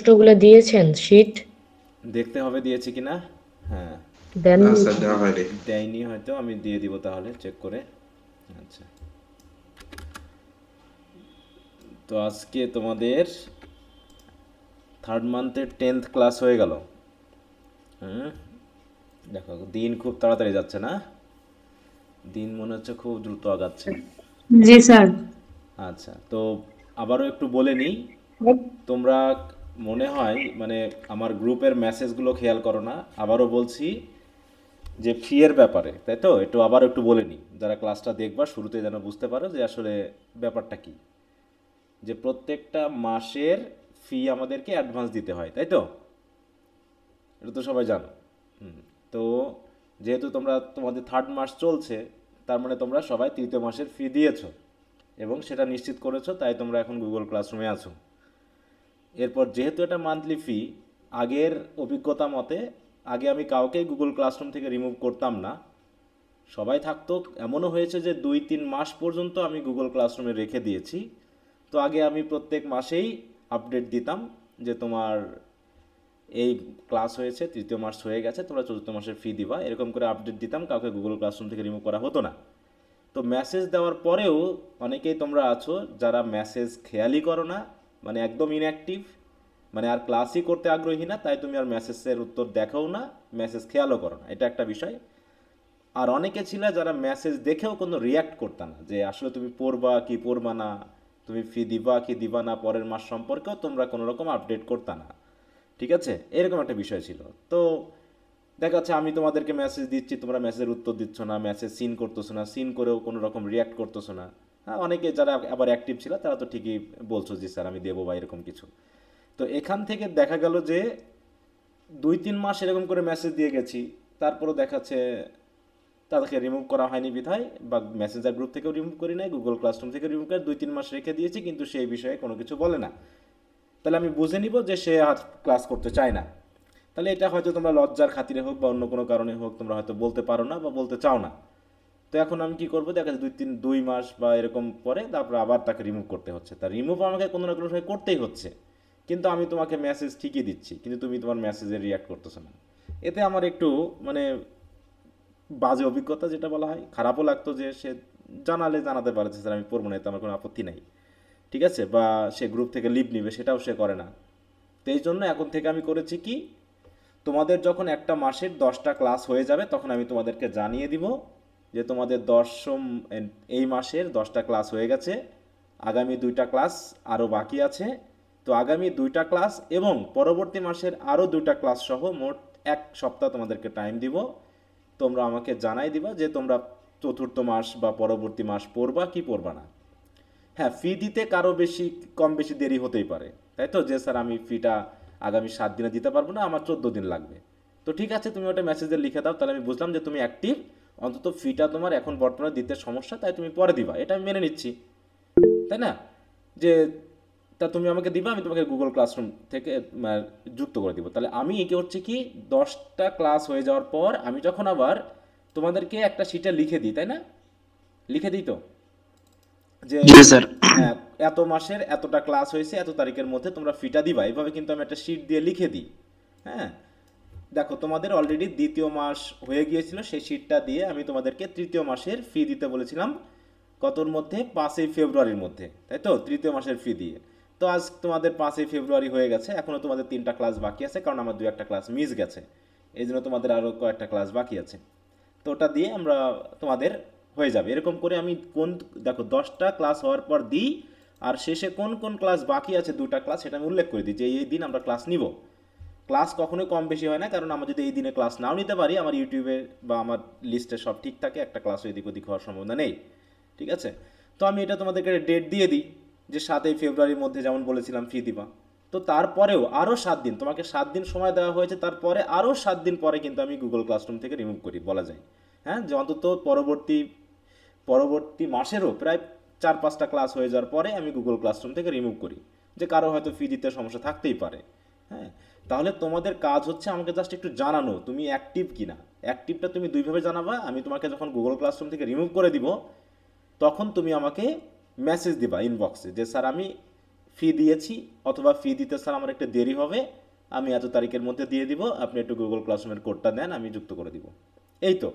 প্রশ্নগুলো দিয়েছেন শীট? দেখতে হবে দিয়েছি কিনা। হ্যাঁ, দেন। না স্যার, দেওয়া হয়নি। দেয়নি হয়তো, আমি দিয়ে দিব তাহলে চেক করে। আচ্ছা, তো আজকে তোমাদের থার্ড মান্থের 10th ক্লাস হয়ে গেল। হুম, দেখো দিন খুব তাড়াতাড়ি যাচ্ছে না? দিন মনে হচ্ছে খুব দ্রুত আগাচ্ছে। জি স্যার। আচ্ছা, তো আবারও একটু বলে নিই। তোমরা মনে হয় মানে আমার গ্রুপের মেসেজগুলো খেয়াল করো না। আবারও বলছি যে ফি এর ব্যাপারে, তাই তো? একটু আবার একটু বলে নিই, যারা ক্লাসটা দেখবা শুরুতে যেন বুঝতে পারো যে আসলে ব্যাপারটা কি। যে প্রত্যেকটা মাসের ফি আমাদেরকে অ্যাডভান্স দিতে হয়, তাই তো? এটা তো সবাই জানো। হুম, তো যেহেতু তোমাদের থার্ড মাস চলছে, তার মানে তোমরা সবাই তৃতীয় মাসের ফি দিয়েছো এবং সেটা নিশ্চিত করেছো, তাই তোমরা এখন গুগল ক্লাসরুমে আছো। এরপর যেহেতু এটা মান্থলি ফি, আগের অভিজ্ঞতা মতে আগে আমি কাউকেই গুগল ক্লাসরুম থেকে রিমুভ করতাম না, সবাই থাকতো। এমনও হয়েছে যে 2-3 মাস পর্যন্ত আমি গুগল ক্লাসরুমে রেখে দিয়েছি। তো আগে আমি প্রত্যেক মাসেই আপডেট দিতাম যে তোমার এই ক্লাস হয়েছে, তৃতীয় মাস হয়ে গেছে, তোমরা চতুর্থ মাসের ফি দিবা, এরকম করে আপডেট দিতাম। কাউকে গুগল ক্লাসরুম থেকে রিমুভ করা হতো না। তো মেসেজ দেওয়ার পরেও অনেকেই তোমরা আছো যারা মেসেজ খেয়ালই করো না, মানে একদম ইনঅ্যাক্টিভ, মানে আর ক্লাসই করতে আগ্রহী না, তাই তুমি আর মেসেজের উত্তর দেখাও না, মেসেজ খেয়ালও করো না, এটা একটা বিষয়। আর অনেকে ছিল যারা মেসেজ দেখেও কোনো রিয়্যাক্ট করতে না, যে আসলে তুমি পড়বা কি পড়বা না, তুমি ফি দিবা কি দিবা না, পরের মাস সম্পর্কেও তোমরা কোনো রকম আপডেট করতে না। ঠিক আছে, এরকম একটা বিষয় ছিল। তো দেখা যাচ্ছে আমি তোমাদেরকে মেসেজ দিচ্ছি, তোমরা মেসেজের উত্তর দিচ্ছ না, মেসেজ সিন করতেছো না, সিন করেও কোনো রকম রিয়াক্ট করতেছো না। হ্যাঁ, অনেকে যারা আবার অ্যাক্টিভ ছিল তারা তো ঠিকই বলছো যে স্যার আমি দেবো বা এরকম কিছু। তো এখান থেকে দেখা গেল যে 2-3 মাস এরকম করে মেসেজ দিয়ে গেছি, তারপরও দেখাচ্ছে তাদেরকে রিমুভ করা হয়নি বিধায়, বা মেসেঞ্জার গ্রুপ থেকেও রিমুভ করি নাই, গুগল ক্লাসরুম থেকে রিমুভ করে 2-3 মাস রেখে দিয়েছি, কিন্তু সেই বিষয়ে কোনো কিছু বলে না। তাহলে আমি বুঝে নিব যে সে আর ক্লাস করতে চায় না। তাহলে এটা হয়তো তোমরা লজ্জার খাতিরে হোক বা অন্য কোনো কারণে হোক তোমরা হয়তো বলতে পারো না বা বলতে চাও না। তো এখন আমি কি করবো, দেখা যাচ্ছে 2 মাস বা এরকম পরে তারপর আবার তাকে রিমুভ করতে হচ্ছে। তার রিমুভ আমাকে কোনো না কোনো সময় করতেই হচ্ছে, কিন্তু আমি তোমাকে মেসেজ ঠিকই দিচ্ছি, কিন্তু তুমি তোমার মেসেজে রিয়াক্ট করতেছো না। এতে আমার একটু মানে বাজে অভিজ্ঞতা যেটা বলা হয়, খারাপও লাগতো যে সে জানালে জানাতে পারে যে স্যার আমি পড়বো না, এতে আমার কোনো আপত্তি নাই, ঠিক আছে, বা সে গ্রুপ থেকে লিভ নিবে, সেটাও সে করে না। তো এই জন্য এখন থেকে আমি করেছি কি, তোমাদের যখন একটা মাসের 10টা ক্লাস হয়ে যাবে তখন আমি তোমাদেরকে জানিয়ে দিব যে তোমাদের দশম এই মাসের 10টা ক্লাস হয়ে গেছে, আগামী 2টা ক্লাস আরও বাকি আছে। তো আগামী 2টা ক্লাস এবং পরবর্তী মাসের আরও 2টা ক্লাস সহ মোট 1 সপ্তাহ তোমাদেরকে টাইম দিব। তোমরা আমাকে জানাই দিবা যে তোমরা চতুর্থ মাস বা পরবর্তী মাস পড়বা কি পড়বা না। হ্যাঁ, ফি দিতে কারো বেশি কম বেশি দেরি হতেই পারে, তাই তো? যে স্যার আমি ফিটা আগামী 7 দিনে দিতে পারবো না, আমার 14 দিন লাগবে। তো ঠিক আছে, তুমি ওটা মেসেজে লিখে দাও, তাহলে আমি বুঝলাম যে তুমি অ্যাক্টিভ, অন্তত ফিটা তোমার এখন বর্তমানে দিতে সমস্যা, তাই তুমি পরে দিবা, এটা আমি মেনে নিচ্ছি, তাই না? যে তা তুমি আমাকে দিবা, আমি তোমাকে গুগল ক্লাসরুম থেকে যুক্ত করে দিব। তাহলে আমি কি হচ্ছে কি, 10টা ক্লাস হয়ে যাওয়ার পর আমি যখন আবার তোমাদেরকে একটা শিটে লিখে দিই, তাই না? লিখে দিই তো যে জি স্যার। হ্যাঁ, এত মাসের এতটা ক্লাস হয়েছে, এত তারিখের মধ্যে তোমরা ফিটা দিবা, এইভাবে কিন্তু আমি একটা শিট দিয়ে লিখে দিই। হ্যাঁ, দেখো তোমাদের অলরেডি দ্বিতীয় মাস হয়ে গিয়েছিল, সেই শিটটা দিয়ে আমি তোমাদেরকে তৃতীয় মাসের ফি দিতে বলেছিলাম কতর মধ্যে, 5ই ফেব্রুয়ারির মধ্যে, তাই তো? তৃতীয় মাসের ফি দিয়ে। তো আজ তোমাদের 5ই ফেব্রুয়ারি হয়ে গেছে, এখনও তোমাদের 3টা ক্লাস বাকি আছে, কারণ আমার 2-1টা ক্লাস মিস গেছে, এই জন্য তোমাদের আরও কয়েকটা ক্লাস বাকি আছে। তো ওটা দিয়ে আমরা তোমাদের হয়ে যাবে। এরকম করে আমি কোন, দেখো 10টা ক্লাস হওয়ার পর দিই, আর শেষে কোন কোন ক্লাস বাকি আছে 2টা ক্লাস, সেটা আমি উল্লেখ করে দিই যে এই দিন আমরা ক্লাস নিব। ক্লাস কখনোই কম বেশি হয় না, কারণ আমরা যদি এই দিনে ক্লাস নাও নিতে পারি, আমার ইউটিউবে বা আমার লিস্টে সব ঠিক থাকে, একটা ক্লাসও এদিক ওদিক হওয়ার সম্ভাবনা নেই, ঠিক আছে? তো আমি এটা তোমাদেরকে ডেট দিয়ে দিই যে 7ই ফেব্রুয়ারির মধ্যে যেমন বলেছিলাম ফি দিবা। তো তারপরেও আরও 7 দিন, তোমাকে 7 দিন সময় দেওয়া হয়েছে, তারপরে আরও 7 দিন পরে কিন্তু আমি গুগল ক্লাসরুম থেকে রিমুভ করি বলা যায়। হ্যাঁ, যে অন্তত পরবর্তী পরবর্তী মাসেরও প্রায় 4-5টা ক্লাস হয়ে যাওয়ার পরে আমি গুগল ক্লাসরুম থেকে রিমুভ করি, যে কারো হয়তো ফি দিতে সমস্যা থাকতেই পারে। হ্যাঁ, তাহলে তোমাদের কাজ হচ্ছে আমাকে জাস্ট একটু জানানো তুমি অ্যাক্টিভ কিনা। অ্যাক্টিভটা তুমি দুইভাবে জানাবা, আমি তোমাকে যখন গুগল ক্লাসরুম থেকে রিমুভ করে দিব তখন তুমি আমাকে মেসেজ দিবা ইনবক্সে যে স্যার আমি ফি দিয়েছি, অথবা ফি দিতে স্যার আমার একটু দেরি হবে, আমি এত তারিখের মধ্যে দিয়ে দিব, আপনি একটু গুগল ক্লাসরুমের কোডটা দেন, আমি যুক্ত করে দিব। এই তো।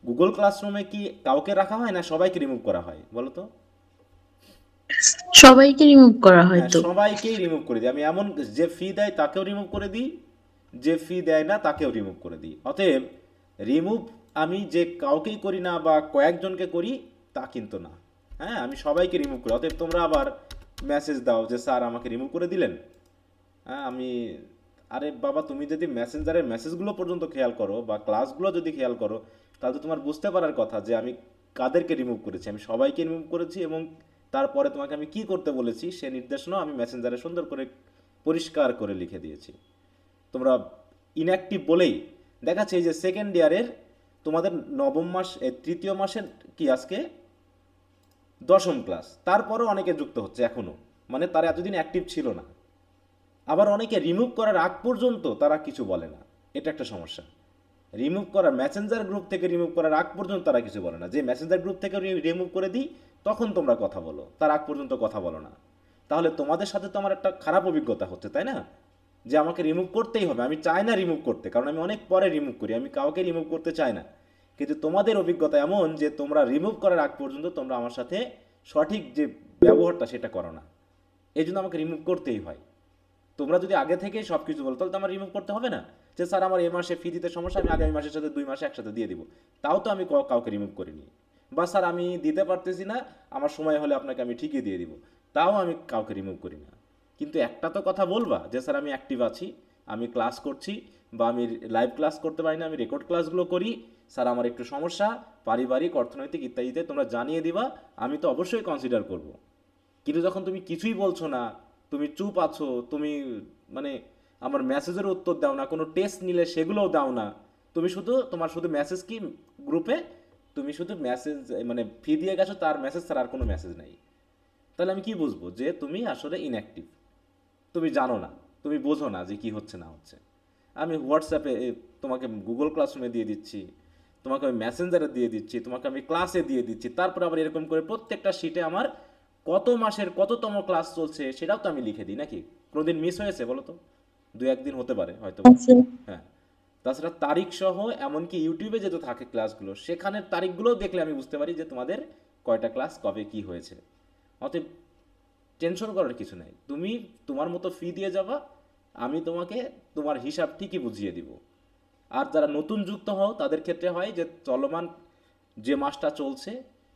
গুগল ক্লাসরুমে কি কাউকে রাখা হয় না সবাইকে রিমুভ করা হয় বলো তো? সবাইকে রিমুভ করা হ্যাঁ, হয়তো। সবাইকেই রিমুভ করে দিই আমি। এমন যে ফি দেয় তাকেও রিমুভ করে দিই, যে ফি দেয় না তাকেও রিমুভ করে দিই। অতএব রিমুভ আমি যে কাউকেই করি না বা কয়েকজনকে করি তা কিন্তু না। হ্যাঁ, আমি সবাইকে রিমুভ করি। অতএব তোমরা আবার মেসেজ দাও যে স্যার আমাকে রিমুভ করে দিলেন। হ্যাঁ, আমি, আরে বাবা, তুমি যদি মেসেঞ্জারের মেসেজগুলো পর্যন্ত খেয়াল করো বা ক্লাসগুলো যদি খেয়াল করো, তাহলে তো তোমার বুঝতে পারার কথা যে আমি কাদেরকে রিমুভ করেছি। আমি সবাইকে রিমুভ করেছি, এবং তারপরে তোমাকে আমি কি করতে বলেছি সে নির্দেশনাও আমি মেসেঞ্জারে সুন্দর করে পরিষ্কার করে লিখে দিয়েছি। তোমরা ইনঅ্যাক্টিভ বলেই দেখাচ্ছে এই যে সেকেন্ড ইয়ারের তোমাদের নবম মাস, তৃতীয় মাসের কি আজকে দশম ক্লাস, তারপরও অনেকে যুক্ত হচ্ছে এখনও, মানে তারা এতদিন অ্যাক্টিভ ছিল না। আবার অনেকে রিমুভ করার আগ পর্যন্ত তারা কিছু বলে না, এটা একটা সমস্যা। রিমুভ করার মেসেঞ্জার গ্রুপ থেকে রিমুভ করার আগ পর্যন্ত তারা কিছু বলে না। যে মেসেঞ্জার গ্রুপ থেকে রিমুভ করে দিই তখন তোমরা কথা বলো, তার আগ পর্যন্ত কথা বলো না। তাহলে তোমাদের সাথে তো আমার একটা খারাপ অভিজ্ঞতা হচ্ছে, তাই না? যে আমাকে রিমুভ করতেই হবে, আমি চাই না রিমুভ করতে, কারণ আমি অনেক পরে রিমুভ করি, আমি কাউকে রিমুভ করতে চাই না। কিন্তু তোমাদের অভিজ্ঞতা এমন যে তোমরা রিমুভ করার আগ পর্যন্ত তোমরা আমার সাথে সঠিক যে ব্যবহারটা সেটা করো না, এই জন্য আমাকে রিমুভ করতেই হয়। তোমরা যদি আগে থেকেই সব কিছু বলো তাহলে তো আমার রিমুভ করতে হবে না। যে স্যার আমার এই মাসে ফি দিতে সমস্যা, আমি আগামী মাসের সাথে 2 মাসে একসাথে দিয়ে দিব, তাও তো আমি কাউকে রিমুভ করিনি। বা স্যার আমি দিতে পারতেছি না, আমার সময় হলে আপনাকে আমি ঠিকই দিয়ে দিব, তাও আমি কাউকে রিমুভ করি না। কিন্তু একটা তো কথা বলবা যে স্যার আমি অ্যাক্টিভ আছি, আমি ক্লাস করছি, বা আমি লাইভ ক্লাস করতে পারি না, আমি রেকর্ড ক্লাসগুলো করি, স্যার আমার একটু সমস্যা পারিবারিক অর্থনৈতিক ইত্যাদিতে তোমরা জানিয়ে দিবা, আমি তো অবশ্যই কনসিডার করব। কিন্তু যখন তুমি কিছুই বলছো না, তুমি চুপ আছো, তুমি মানে আমার মেসেজের উত্তর দাও না, কোনো টেস্ট নিলে সেগুলোও দাও না, তুমি শুধু তোমার শুধু মেসেজ কি গ্রুপে তুমি শুধু মেসেজ মানে ফি দিয়ে গেছো, তার মেসেজ ছাড়া আর কোনো মেসেজ নাই, তাহলে আমি কি বুঝবো যে তুমি আসলে ইনঅ্যাক্টিভ? তুমি জানো না, তুমি বোঝো না যে কি হচ্ছে না হচ্ছে। আমি হোয়াটসঅ্যাপে তোমাকে গুগল ক্লাসরুমে দিয়ে দিচ্ছি, তোমাকে আমি মেসেঞ্জারে দিয়ে দিচ্ছি, তোমাকে আমি ক্লাসে দিয়ে দিচ্ছি, তারপর আবার এরকম করে প্রত্যেকটা শিটে আমার কত মাসের কততম ক্লাস চলছে সেটাও তো আমি লিখে দিই নাকি? কোনোদিন মিস হয়েছে বলো তো? 2-1 দিন হতে পারে হয়তো বা। আচ্ছা। হ্যাঁ। তাছাড়া তারিখ সহ এমনকি ইউটিউবে যেহেতু থাকে ক্লাসগুলো, সেখানের তারিখগুলোও দেখলে আমি বুঝতে পারি যে তোমাদের কয়টা ক্লাস কবে কি হয়েছে। অতএব টেনশন করার কিছু নাই, তুমি তোমার মতো ফি দিয়ে যাবা, আমি তোমাকে তোমার হিসাব ঠিকই বুঝিয়ে দিব। আর যারা নতুন যুক্ত হও তাদের ক্ষেত্রে হয় যে চলমান যে মাসটা চলছে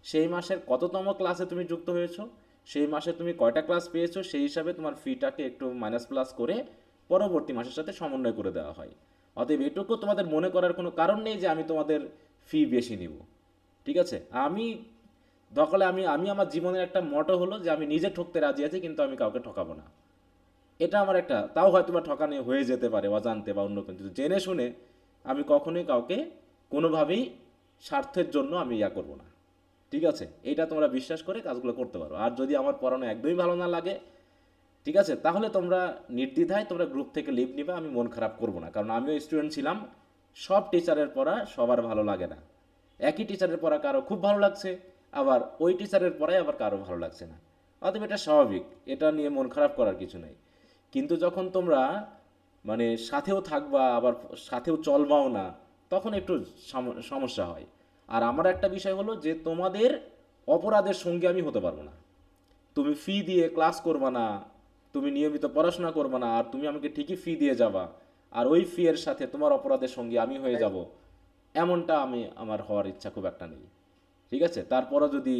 সেই মাসের কততম ক্লাসে তুমি যুক্ত হয়েছো, সেই মাসে তুমি কয়টা ক্লাস পেয়েছো, সেই হিসাবে তোমার ফিটাকে একটু মাইনাস প্লাস করে পরবর্তী মাসের সাথে সমন্বয় করে দেওয়া হয়। অতএব এটুকু তোমাদের মনে করার কোনো কারণ নেই যে আমি তোমাদের ফি বেশি নিব। ঠিক আছে? আমি দখলে আমি আমি আমার জীবনের একটা মটো হলো যে আমি নিজে ঠকতে রাজি আছি, কিন্তু আমি কাউকে ঠকাবো না। এটা আমার একটা, তাও হয়তো বা ঠকানি হয়ে যেতে পারে অজান্তে বা অন্য কিছু, জেনে শুনে আমি কখনোই কাউকে কোনোভাবেই স্বার্থের জন্য আমি ইয়া করব না। ঠিক আছে? এটা তোমরা বিশ্বাস করে কাজগুলো করতে পারো। আর যদি আমার পড়ানো একদমই ভালো না লাগে, ঠিক আছে, তাহলে তোমরা নির্দ্বিধায় তোমরা গ্রুপ থেকে লিভ নিবে, আমি মন খারাপ করব না, কারণ আমিও স্টুডেন্ট ছিলাম। সব টিচারের পড়া সবার ভালো লাগে না, একই টিচারের পড়া কারো খুব ভালো লাগছে, আবার ওই টিচারের পড়াই আবার কারো ভালো লাগছে না। অতএব এটা স্বাভাবিক, এটা নিয়ে মন খারাপ করার কিছু নেই। কিন্তু যখন তোমরা মানে সাথেও থাকবা আবার সাথেও চলবাও না, তখন একটু সমস্যা হয়। আর আমার একটা বিষয় হলো যে তোমাদের অপরাধের সঙ্গে আমি হতে পারবো না। তুমি ফি দিয়ে ক্লাস করবা না, তুমি নিয়মিত পড়াশোনা করবা না, আর তুমি আমাকে ঠিকই ফি দিয়ে যাবা, আর ওই ফি এর সাথে তোমার অপরাধের সঙ্গে আমি হয়ে যাব, এমনটা আমার হওয়ার ইচ্ছা খুব একটা নেই। ঠিক আছে? তারপরও যদি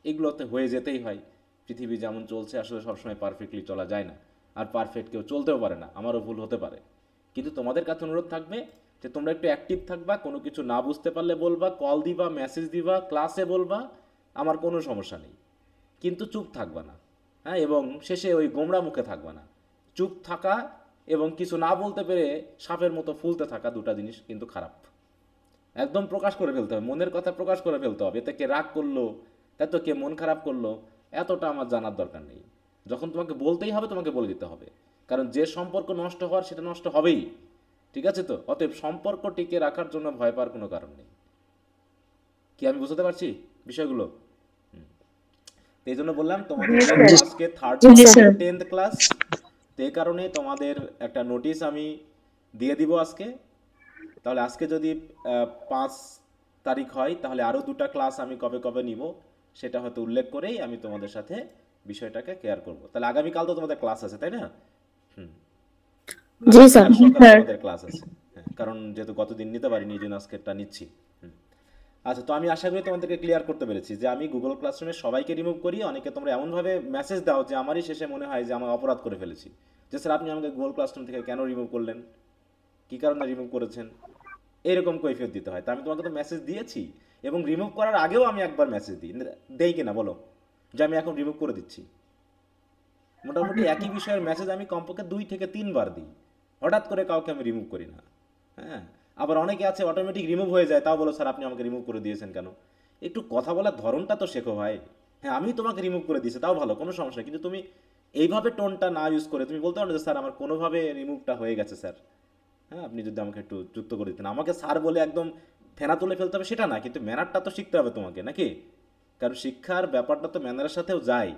এগুলোতে হয়ে যেতেই হয়, পৃথিবী যেমন চলছে আসলে সবসময় পারফেক্টলি চলা যায় না, আর পারফেক্ট কেউ চলতেও পারে না, আমারও ভুল হতে পারে। কিন্তু তোমাদের কাছে অনুরোধ থাকবে যে তোমরা একটু অ্যাক্টিভ থাকবা, কোনো কিছু না বুঝতে পারলে বলবা, কল দিবা, মেসেজ দিবা, ক্লাসে বলবা, আমার কোনো সমস্যা নেই। কিন্তু চুপ থাকবা না। হ্যাঁ, এবং শেষে ওই গোমড়া মুখে থাকবা না। চুপ থাকা এবং কিছু না বলতে পেরে সাপের মতো ফুলতে থাকা দুটা জিনিস কিন্তু খারাপ। একদম প্রকাশ করে ফেলতে হবে, মনের কথা প্রকাশ করে ফেলতে হবে। এতে কে রাগ করলো, এত কে মন খারাপ করলো, এতটা আমার জানার দরকার নেই। যখন তোমাকে বলতেই হবে তোমাকে বলে দিতে হবে, কারণ যে সম্পর্ক নষ্ট হওয়ার সেটা নষ্ট হবেই। ঠিক আছে তো? অতএব সম্পর্ক টিকে রাখার জন্য ভয় পাওয়ার কোনো কারণ নেই। কি আমি বুঝতে পারছি বিষয়গুলো? এই জন্য বললাম তোমাদের জি যেহেতু স্যার। আজকে থার্ড জি মাসের স্যার। 10th ক্লাস, তো এই কারণে তোমাদের একটা নোটিশ আমি দিয়ে দিব আজকে। তাহলে আজকে যদি 5 তারিখ হয় তাহলে আরও 2টা ক্লাস আমি কবে কবে নিব সেটা হয়তো উল্লেখ করেই আমি তোমাদের সাথে বিষয়টাকে কেয়ার করব। তাহলে আগামীকাল তো তোমাদের ক্লাস আছে, তাই না? হুম। জি আগামীকাল স্যার। সকালে স্যার। তোমাদের ক্লাস আছে। হ্যাঁ, কারণ যেহেতু গতদিন নিতে পারিনি এই জন্য আজকেরটা নিচ্ছি। হুম। আচ্ছা, তো আমি আশা করি তোমাদেরকে ক্লিয়ার করতে পেরেছি যে আমি গুগল ক্লাসরুমে সবাইকে রিমুভ করি। অনেকে তোমরা এমনভাবে মেসেজ দাও যে আমারই শেষে মনে হয় যে আমার অপরাধ করে ফেলেছি, যে স্যার আপনি আমাকে গুগল ক্লাসরুম থেকে কেন রিমুভ করলেন, কী কারণে রিমুভ করেছেন, এইরকম কৈফিয়ত দিতে হয়। তা আমি তোমাকে তো মেসেজ দিয়েছি, এবং রিমুভ করার আগেও আমি একবার মেসেজ দিই, দেই কিনা বলো, যে আমি এখন রিমুভ করে দিচ্ছি। মোটামুটি একই বিষয়ের মেসেজ আমি কমপক্ষে 2 থেকে 3 বার দিই, হঠাৎ করে কাউকে আমি রিমুভ করি না। হ্যাঁ, আবার অনেকে আছে অটোমেটিক রিমুভ হয়ে যায়, তাও বলো স্যার আপনি আমাকে রিমুভ করে দিয়েছেন কেন। একটু কথা বলার ধরনটা তো শেখো ভাই। হ্যাঁ, আমি তোমাকে রিমুভ করে দিয়েছি তাও ভালো, কোনো সমস্যা নেই, কিন্তু তুমি এইভাবে টোনটা না ইউজ করে তুমি বলতে পারো যে স্যার আমার কোনোভাবে রিমুভটা হয়ে গেছে স্যার, হ্যাঁ আপনি যদি আমাকে একটু যুক্ত করে দিতেন। আমাকে স্যার বলে একদম ফেনা তুলে ফেলতে হবে সেটা না, কিন্তু ম্যানারটা তো শিখতে হবে তোমাকে, নাকি? কারণ শিক্ষার ব্যাপারটা তো ম্যানারের সাথেও যায়।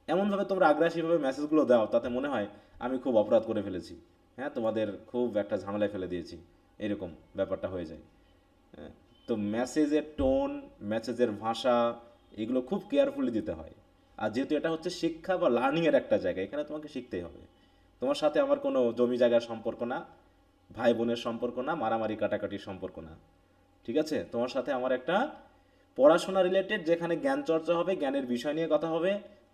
এমনভাবে তোমরা আগ্রাসীভাবে মেসেজগুলো দাও তাতে মনে হয় আমি খুব অপরাধ করে ফেলেছি, হ্যাঁ তোমাদের খুব একটা ঝামেলায় ফেলে দিয়েছি, এরকম ব্যাপারটা হয়ে যায়। হ্যাঁ, তো মেসেজের টোন, মেসেজের ভাষা, এগুলো খুব কেয়ারফুলি দিতে হয়। আর যেহেতু এটা হচ্ছে শিক্ষা বা লার্নিংয়ের একটা জায়গা, এখানে তোমাকে শিখতেই হবে। তোমার সাথে আমার কোনো জমি জায়গার সম্পর্ক না, ভাই বোনের সম্পর্ক না, মারামারি কাটাকাটির সম্পর্ক না, ঠিক আছে? তোমার সাথে আমার একটা পড়াশোনা রিলেটেড, যেখানে জ্ঞান চর্চা হবে, জ্ঞানের বিষয় নিয়ে কথা হবে।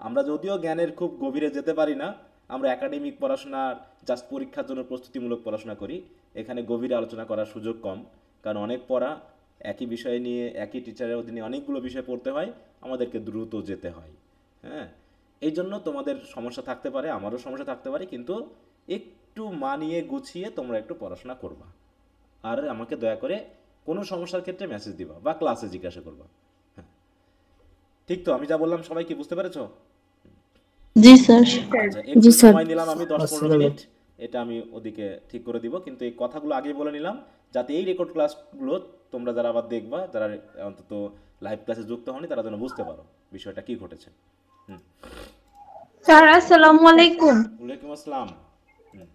আমরা যদিও জ্ঞানের খুব গভীরে যেতে পারি না, আমরা একাডেমিক পড়াশোনার জাস্ট পরীক্ষার জন্য প্রস্তুতিমূলক পড়াশোনা করি, এখানে গভীরে আলোচনা করার সুযোগ কম। কারণ অনেক পড়া, একই বিষয় নিয়ে একই টিচারের অধীনে অনেকগুলো বিষয় পড়তে হয়, আমাদেরকে দ্রুত যেতে হয়। হ্যাঁ, এই জন্য তোমাদের সমস্যা থাকতে পারে, আমারও সমস্যা থাকতে পারে, কিন্তু একটু মানিয়ে গুছিয়ে তোমরা একটু পড়াশোনা করবা। আর আমাকে দয়া করে কোনো সমস্যার ক্ষেত্রে মেসেজ দিবা বা ক্লাসে জিজ্ঞাসা করবা। হ্যাঁ, ঠিক তো? আমি যা বললাম সবাই কি বুঝতে পেরেছো? জি স্যার। স্যার। আচ্ছা, জি একটু স্যার। সময় নিলাম আমি, 10-15 মিনিট। আসসালামু এটা আমি ওদিকে ঠিক করে দিব, কিন্তু এই কথাগুলো আগেই বলে নিলাম যাতে এই রেকর্ড ক্লাসগুলো তোমরা যারা আবার দেখবা, যারা অন্তত লাইভ ক্লাসে যুক্ত হয়নি, তারা যেন বুঝতে পারো বিষয়টা কি ঘটেছে। হুম। স্যার আসসালামু আলাইকুম। ওয়ালাইকুম আসসালাম। হুম।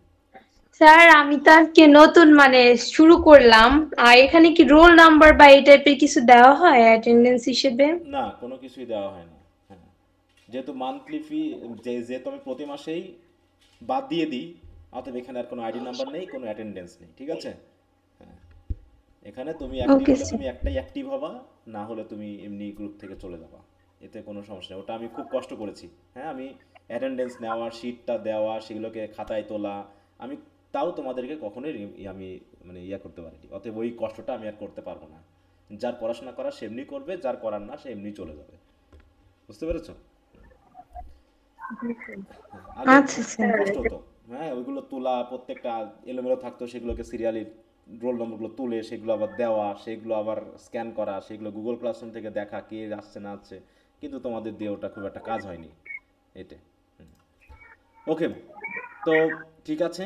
স্যার আমি তো আজকে নতুন মানে শুরু করলাম, আর এখানে কি রোল নাম্বার বা এই টাইপের কিছু দেওয়া হয় অ্যাটেন্ডেন্স হিসেবে? না, কোনো কিছুই দেওয়া হয় না। হ্যাঁ, যেহেতু মান্থলি ফি, যেহেতু আমি প্রতি মাসেই বাদ দিয়ে দিই, অতএব এখানে আর কোনো আইডি নাম্বার নেই, কোনো অ্যাটেন্ডেন্স নেই, ঠিক আছে? হ্যাঁ, এখানে তুমি অ্যাক্টিভ ওকে হলে স্যার। তুমি একটাই অ্যাক্টিভ হবা, না হলে তুমি এমনি গ্রুপ থেকে চলে যাবা, এতে কোনো সমস্যা নেই। ওটা আমি খুব কষ্ট করেছি। হ্যাঁ, আমি অ্যাটেন্ডেন্স নেওয়া, শিটটা দেওয়া, সেগুলোকে খাতায় তোলা, আমি তাও তোমাদেরকে কখনোই আমি মানে ইয়া করতে পারিনি। অতএব ওই কষ্টটা আমি আর করতে পারবো না। যার পড়াশোনা করা সে এমনি করবে, যার করার না সে এমনি চলে যাবে। বুঝতে পেরেছো? হ্যাঁ, আগে আচ্ছা খুব স্যার। কষ্ট হতো। হ্যাঁ, ওইগুলো তোলা, প্রত্যেকটা এলোমেলো থাকতো, সেগুলোকে সিরিয়ালি রোল নম্বরগুলো তুলে সেগুলো আবার দেওয়া, সেগুলো আবার স্ক্যান করা, সেগুলো গুগল ক্লাসরুম থেকে দেখা কে আসছে না আসছে। কিন্তু তোমাদের দিয়ে ওটা খুব একটা কাজ হয়নি এতে। ওকে, তো ঠিক আছে,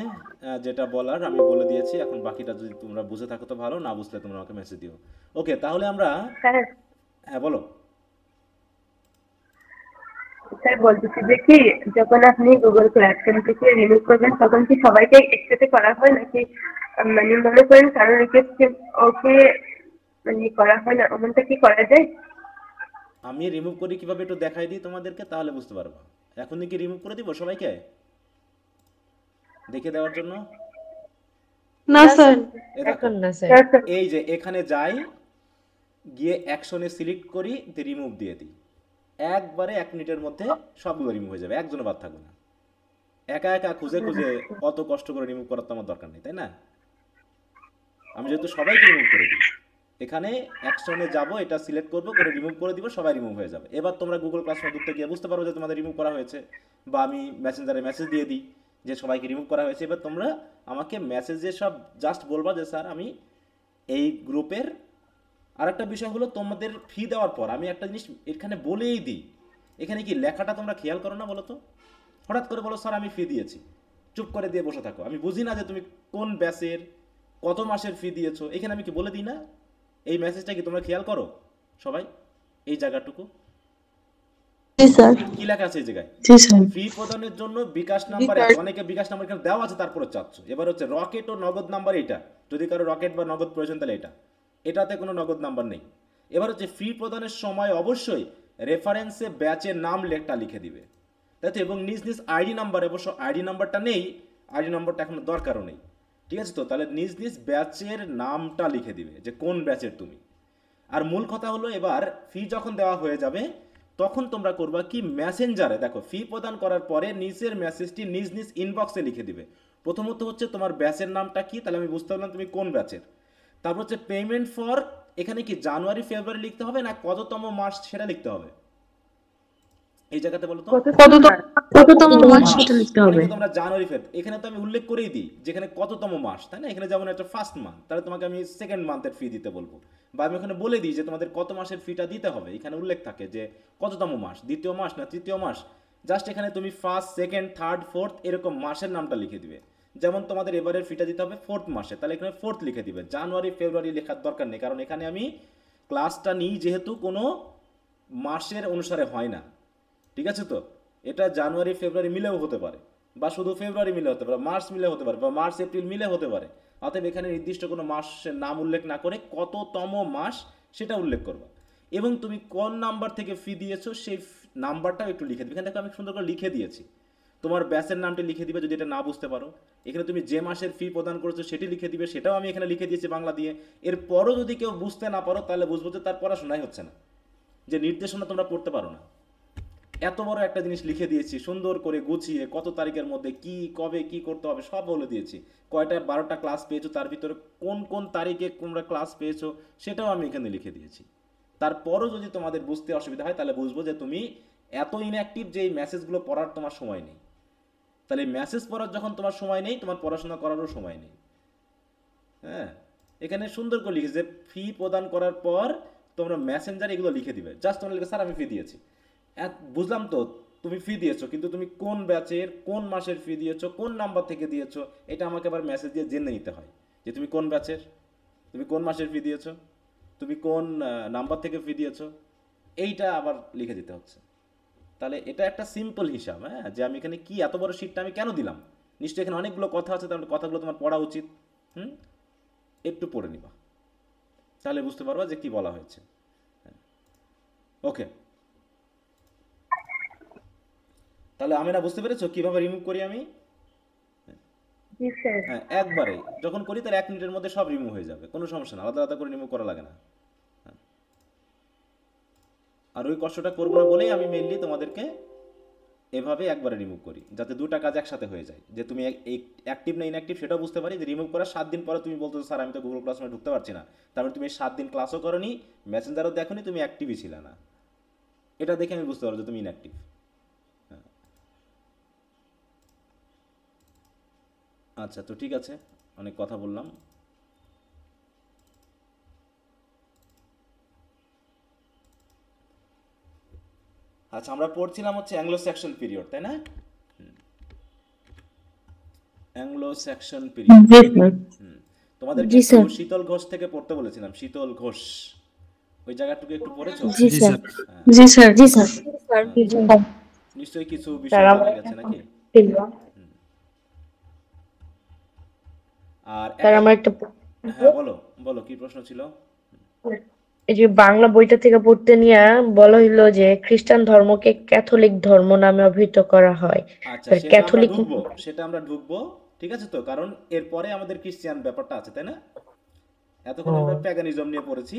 যেটা বলার আমি বলে দিয়েছি, এখন বাকিটা যদি তোমরা বুঝে থাকো তো ভালো, না বুঝলে তোমরা আমাকে মেসেজ দিও। ওকে, তাহলে আমরা, স্যার। হ্যাঁ বলো। স্যার বলতেছি যে কি, যখন আপনি গুগল ক্লাসরুম থেকে রিমুভ করবেন তখন কি সবাইকে একসাথে করা হয় নাকি মানে মনে করেন কারো রিকোয়েস্ট ওকে মানে করা হয় না, এমনটা কি করা যায়? আমি রিমুভ করি কিভাবে একটু দেখাই দিই তোমাদেরকে, তাহলে বুঝতে পারবা। এখনই কি রিমুভ করে দিব সবাইকে দেখে দেওয়ার জন্য? না না স্যার। স্যার, এ দেখো, এখন না স্যার। Sir sir. এই যে এখানে যাই, গিয়ে অ্যাকশনে সিলেক্ট করি, রিমুভ দিয়ে দিই, একবারে 1 মিনিটের মধ্যে সবগুলো রিমুভ হয়ে যাবে, একজনও বাদ থাকবে না। একা একা খুঁজে খুঁজে অত কষ্ট করে রিমুভ করার তো আমার দরকার নেই, তাই না? আমি যেহেতু সবাইকে রিমুভ করে দিই, এখানে অ্যাকশনে যাব, এটা সিলেক্ট করব, করে রিমুভ করে দিব, সবাই রিমুভ হয়ে যাবে। এবার তোমরা গুগল ক্লাসরুমে ঢুকতে গিয়ে বুঝতে পারো যে তোমাদের রিমুভ করা হয়েছে, বা আমি মেসেঞ্জারে মেসেজ দিয়ে দিই যে সবাইকে রিমুভ করা হয়েছে। এবার তোমরা আমাকে মেসেজে সব জাস্ট বলবা যে স্যার আমি এই গ্রুপের। আরেকটা বিষয় হলো, তোমাদের ফি দেওয়ার পর আমি একটা জিনিস এখানে বলেই দিই, এখানে কি লেখাটা তোমরা খেয়াল করো না বলো তো? হঠাৎ করে বলো স্যার আমি ফি দিয়েছি, চুপ করে দিয়ে বসে থাকো, আমি বুঝি না যে তুমি কোন ব্যাচের, কত মাসের ফি দিয়েছো, এখানে আমি কি বলে দিই না? এই মেসেজটা কি তোমরা খেয়াল করো সবাই, এই জায়গাটুকু? জি স্যার। কি লেখা আছে এই জায়গায়? জি স্যার। ফি প্রদানের জন্য বিকাশ নাম্বার, অনেকে বিকাশ নাম্বার এখানে দেওয়া আছে তারপরে চাচ্ছ। এবার হচ্ছে রকেট ও নগদ নাম্বার, এটা যদি কারো রকেট বা নগদ প্রয়োজন তাহলে এটাতে কোনো নগদ নাম্বার নেই। এবার হচ্ছে ফি প্রদানের সময় অবশ্যই রেফারেন্সে ব্যাচের নাম লেখটা লিখে দিবে, তাই তো, এবং নিজ নিজ আইডি নাম্বার, অবশ্য আইডি নাম্বারটা নেই, আইডি নাম্বারটা এখন দরকারও নেই, ঠিক আছে তো। তাহলে নিজ নিজ ব্যাচের নামটা লিখে দিবে যে কোন ব্যাচের তুমি। আর মূল কথা হলো, এবার ফি যখন দেওয়া হয়ে যাবে তখন তোমরা করবা কি, মেসেঞ্জারে দেখো ফি প্রদান করার পরে নিচের মেসেজটি নিজ নিজ ইনবক্সে লিখে দিবে। প্রথমত হচ্ছে তোমার ব্যাচের নামটা কি, তাহলে আমি বুঝতে পারলাম তুমি কোন ব্যাচের। তারপর হচ্ছে পেমেন্ট ফর, এখানে কি জানুয়ারি ফেব্রুয়ারি লিখতে হবে না কততম মাস সেটা লিখতে হবে? এই জায়গাতে বলো তো কততম মাস সেটা লিখতে হবে। তোমরা জানুয়ারি ফেব্রুয়ারি, এখানে তো আমি উল্লেখ করেই দিই যেখানে কততম মাস, তাই না? এখানে যেমন একটা ফার্স্ট মান্থ, তাহলে তোমাকে আমি সেকেন্ড মান্থের ফি দিতে বলবো, বা আমি ওখানে বলে দিই যে তোমাদের কত মাসের ফিটা দিতে হবে। এখানে উল্লেখ থাকে যে কততম মাস, দ্বিতীয় মাস না তৃতীয় মাস, জাস্ট এখানে তুমি ফার্স্ট সেকেন্ড থার্ড ফোর্থ এরকম মাসের নামটা লিখে দিবে। যেমন তোমাদের এবারের ফিটা দিতে হবে ফোর্থ মাসে, তাহলে এখানে ফোর্থ লিখে দিবে, জানুয়ারি ফেব্রুয়ারি লেখার দরকার নেই, কারণ এখানে আমি ক্লাসটা নিই যেহেতু কোনো মাসের অনুসারে হয় না, ঠিক আছে তো। এটা জানুয়ারি ফেব্রুয়ারি মিলেও হতে পারে, বা শুধু ফেব্রুয়ারি মিলে হতে পারে, মার্চ মিলে হতে পারে, বা মার্চ এপ্রিল মিলে হতে পারে। অতএব এখানে নির্দিষ্ট কোনো মাসের নাম উল্লেখ না করে কততম মাস সেটা উল্লেখ করবা, এবং তুমি কোন নাম্বার থেকে ফি দিয়েছো সেই নাম্বারটাও একটু লিখে দিবে। এখানে দেখো আমি সুন্দর করে লিখে দিয়েছি, তোমার ব্যাচের নামটি লিখে দিবে যদি এটা না বুঝতে পারো। এখানে তুমি যে মাসের ফি প্রদান করেছো সেটি লিখে দিবে, সেটাও আমি এখানে লিখে দিয়েছি বাংলা দিয়ে। এরপরও যদি কেউ বুঝতে না পারো তাহলে বুঝবো যে তার পড়াশোনাই হচ্ছে না, যে নির্দেশনা তোমরা পড়তে পারো না। এত বড় একটা জিনিস লিখে দিয়েছি সুন্দর করে গুছিয়ে, কত তারিখের মধ্যে কি কবে কি করতে হবে সব বলে দিয়েছি, কয়টা 12টা ক্লাস পেয়েছো, তার ভিতরে কোন কোন তারিখে তোমরা ক্লাস পেয়েছো সেটাও আমি এখানে লিখে দিয়েছি। তারপরও যদি তোমাদের বুঝতে অসুবিধা হয় তাহলে বুঝবো যে তুমি এত ইনঅ্যাক্টিভ যে এই মেসেজগুলো পড়ার তোমার সময় নেই। তাহলে মেসেজ পড়ার যখন তোমার সময় নেই, তোমার পড়াশোনা করারও সময় নেই। হ্যাঁ, এখানে সুন্দর করে লিখেছে যে ফি প্রদান করার পর তোমরা মেসেঞ্জারে এগুলো লিখে দিবে। জাস্ট তোমরা লিখে স্যার আমি ফি দিয়েছি, বুঝলাম তো তুমি ফি দিয়েছো, কিন্তু তুমি কোন ব্যাচের কোন মাসের ফি দিয়েছো, কোন নাম্বার থেকে দিয়েছো, এটা আমাকে আবার মেসেজ দিয়ে জেনে নিতে হয় যে তুমি কোন ব্যাচের, তুমি কোন মাসের ফি দিয়েছো, তুমি কোন নাম্বার থেকে ফি দিয়েছো, এইটা আবার লিখে দিতে হচ্ছে। তাহলে এটা একটা সিম্পল হিসাব, হ্যাঁ, যে আমি এখানে কি এত বড় শিটটা আমি কেন দিলাম, নিশ্চয়ই এখানে অনেকগুলো কথা আছে, তাহলে কথাগুলো তোমার পড়া উচিত। একটু পড়ে নিবা, তাহলে বুঝতে পারবা যে কি বলা হয়েছে। ওকে, তাহলে আমি না বুঝতে পেরেছো কিভাবে রিমুভ করি আমি? হ্যাঁ, একবারে যখন করি তার 1 মিনিটের মধ্যে সব রিমুভ হয়ে যাবে, কোনো সমস্যা না, আলাদা আলাদা করে রিমুভ করা লাগে না। আর ওই কষ্টটা করবো না বলেই আমি মেইনলি তোমাদেরকে এভাবে একবারে রিমুভ করি, যাতে দুটা কাজ একসাথে হয়ে যায়, যে তুমি অ্যাক্টিভ না ইনঅ্যাক্টিভ সেটাও বুঝতে পারি। যে রিমুভ করার 7 দিন পরে তুমি বলতো স্যার আমি তো গুগল ক্লাসরুমে ঢুকতে পারছি না, তারপরে তুমি 7 দিন ক্লাসও করোনি, মেসেঞ্জারও দেখোনি, তুমি অ্যাক্টিভই ছিল না, এটা দেখে আমি বুঝতে পারবো যে তুমি ইনঅ্যাক্টিভ। আচ্ছা, তো ঠিক আছে, অনেক কথা বললাম। আচ্ছা, আমরা পড়ছিলাম হচ্ছে অ্যাংলো স্যাক্সন পিরিয়ড, তাই না? Anglo Saxon period. তোমাদেরকে একটু শীতল ঘোষ থেকে পড়তে বলেছিলাম, শীতল ঘোষ, ওই জায়গাটুকু একটু পড়েছো? জি স্যার। জি স্যার। জি স্যার। নিশ্চয়ই কিছু বিষয় জানা গেছে নাকি? আর স্যার আমার একটা হ্যাঁ, বলো বলো কি প্রশ্ন ছিল? এই যে বাংলা বইটা থেকে পড়তে নিয়ে বলা হইলো যে খ্রিস্টান ধর্মকে ক্যাথলিক ধর্ম নামে অভিহিত করা হয়। আচ্ছা, ক্যাথলিক সেটা আমরা ঢুকবো, ঠিক আছে তো, কারণ এরপরে আমাদের খ্রিস্টান ব্যাপারটা আছে, তাই না? এতক্ষণ আমরা প্যাগানিজম নিয়ে পড়েছি,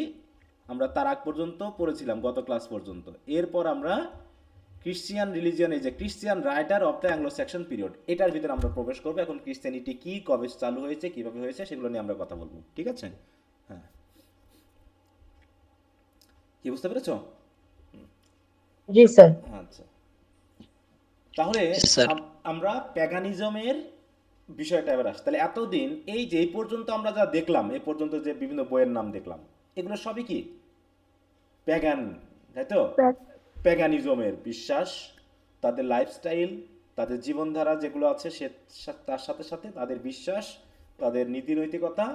আমরা তার আগ পর্যন্ত পড়েছিলাম গত ক্লাস পর্যন্ত। এরপর আমরা ক্রিশ্চিয়ান রিলিজিয়ন, এই যে Christian writer of the Anglo Saxon period, এটার ভিতরে আমরা প্রবেশ করবো। এখন ক্রিশ্চিয়ানিটি কি, কবে চালু হয়েছে, কিভাবে হয়েছে, সেগুলো নিয়ে আমরা কথা বলবো, ঠিক আছে? হ্যাঁ, কি বুঝতে পেরেছো? জি স্যার। আচ্ছা, তাহলে আমরা প্যাগানিজমের বিষয়টা এবার আসি। তাহলে এতদিন এই যে এই পর্যন্ত আমরা যা দেখলাম, এই পর্যন্ত যে বিভিন্ন বইয়ের নাম দেখলাম, এগুলো সবই কি প্যাগান, তাই তো? প্যাগানিজমের বিশ্বাস, তাদের লাইফস্টাইল, তাদের জীবনধারা যেগুলো আছে সে তার সাথে সাথে তাদের বিশ্বাস, তাদের নীতিনৈতিকতা,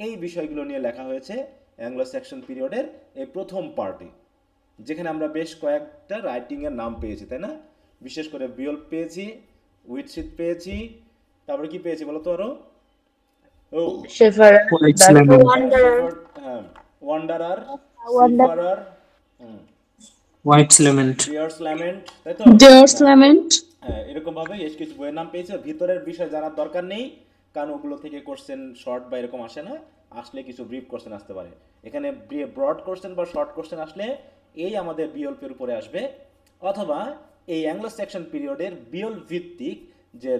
এই বিষয়গুলো নিয়ে লেখা হয়েছে অ্যাংলো স্যাক্সন পিরিয়ডের এই প্রথম পার্টে। যেখানে আমরা বেশ কয়েকটা রাইটিং এর নাম পেয়েছি, তাই না? বিশেষ করে বিয়ল্প পেয়েছি, উইটশিট পেয়েছি, তারপরে কি পেয়েছি বলো তো আরো? ও Seafarer, Wanderer, Seafarer, Wife's Lament, Deor's Lament, তাই তো? Dear's Lament. হ্যাঁ, এরকম ভাবে বেশ কিছু বইয়ের নাম পেয়েছে। ভিতরের বিষয় জানার দরকার নেই, কারণ ওগুলো থেকে কোশ্চেন শর্ট বা এরকম আসে না, আসলে কিছু ব্রিফ কোশ্চেন আসতে পারে। এখানে ব্রড কোশ্চেন বা শর্ট কোশ্চেন আসলে এই আমাদের বিএলপির উপরে আসবে, অথবা এই অ্যাংলো সেকশন পিরিয়ডের বিএল ভিত্তিক যে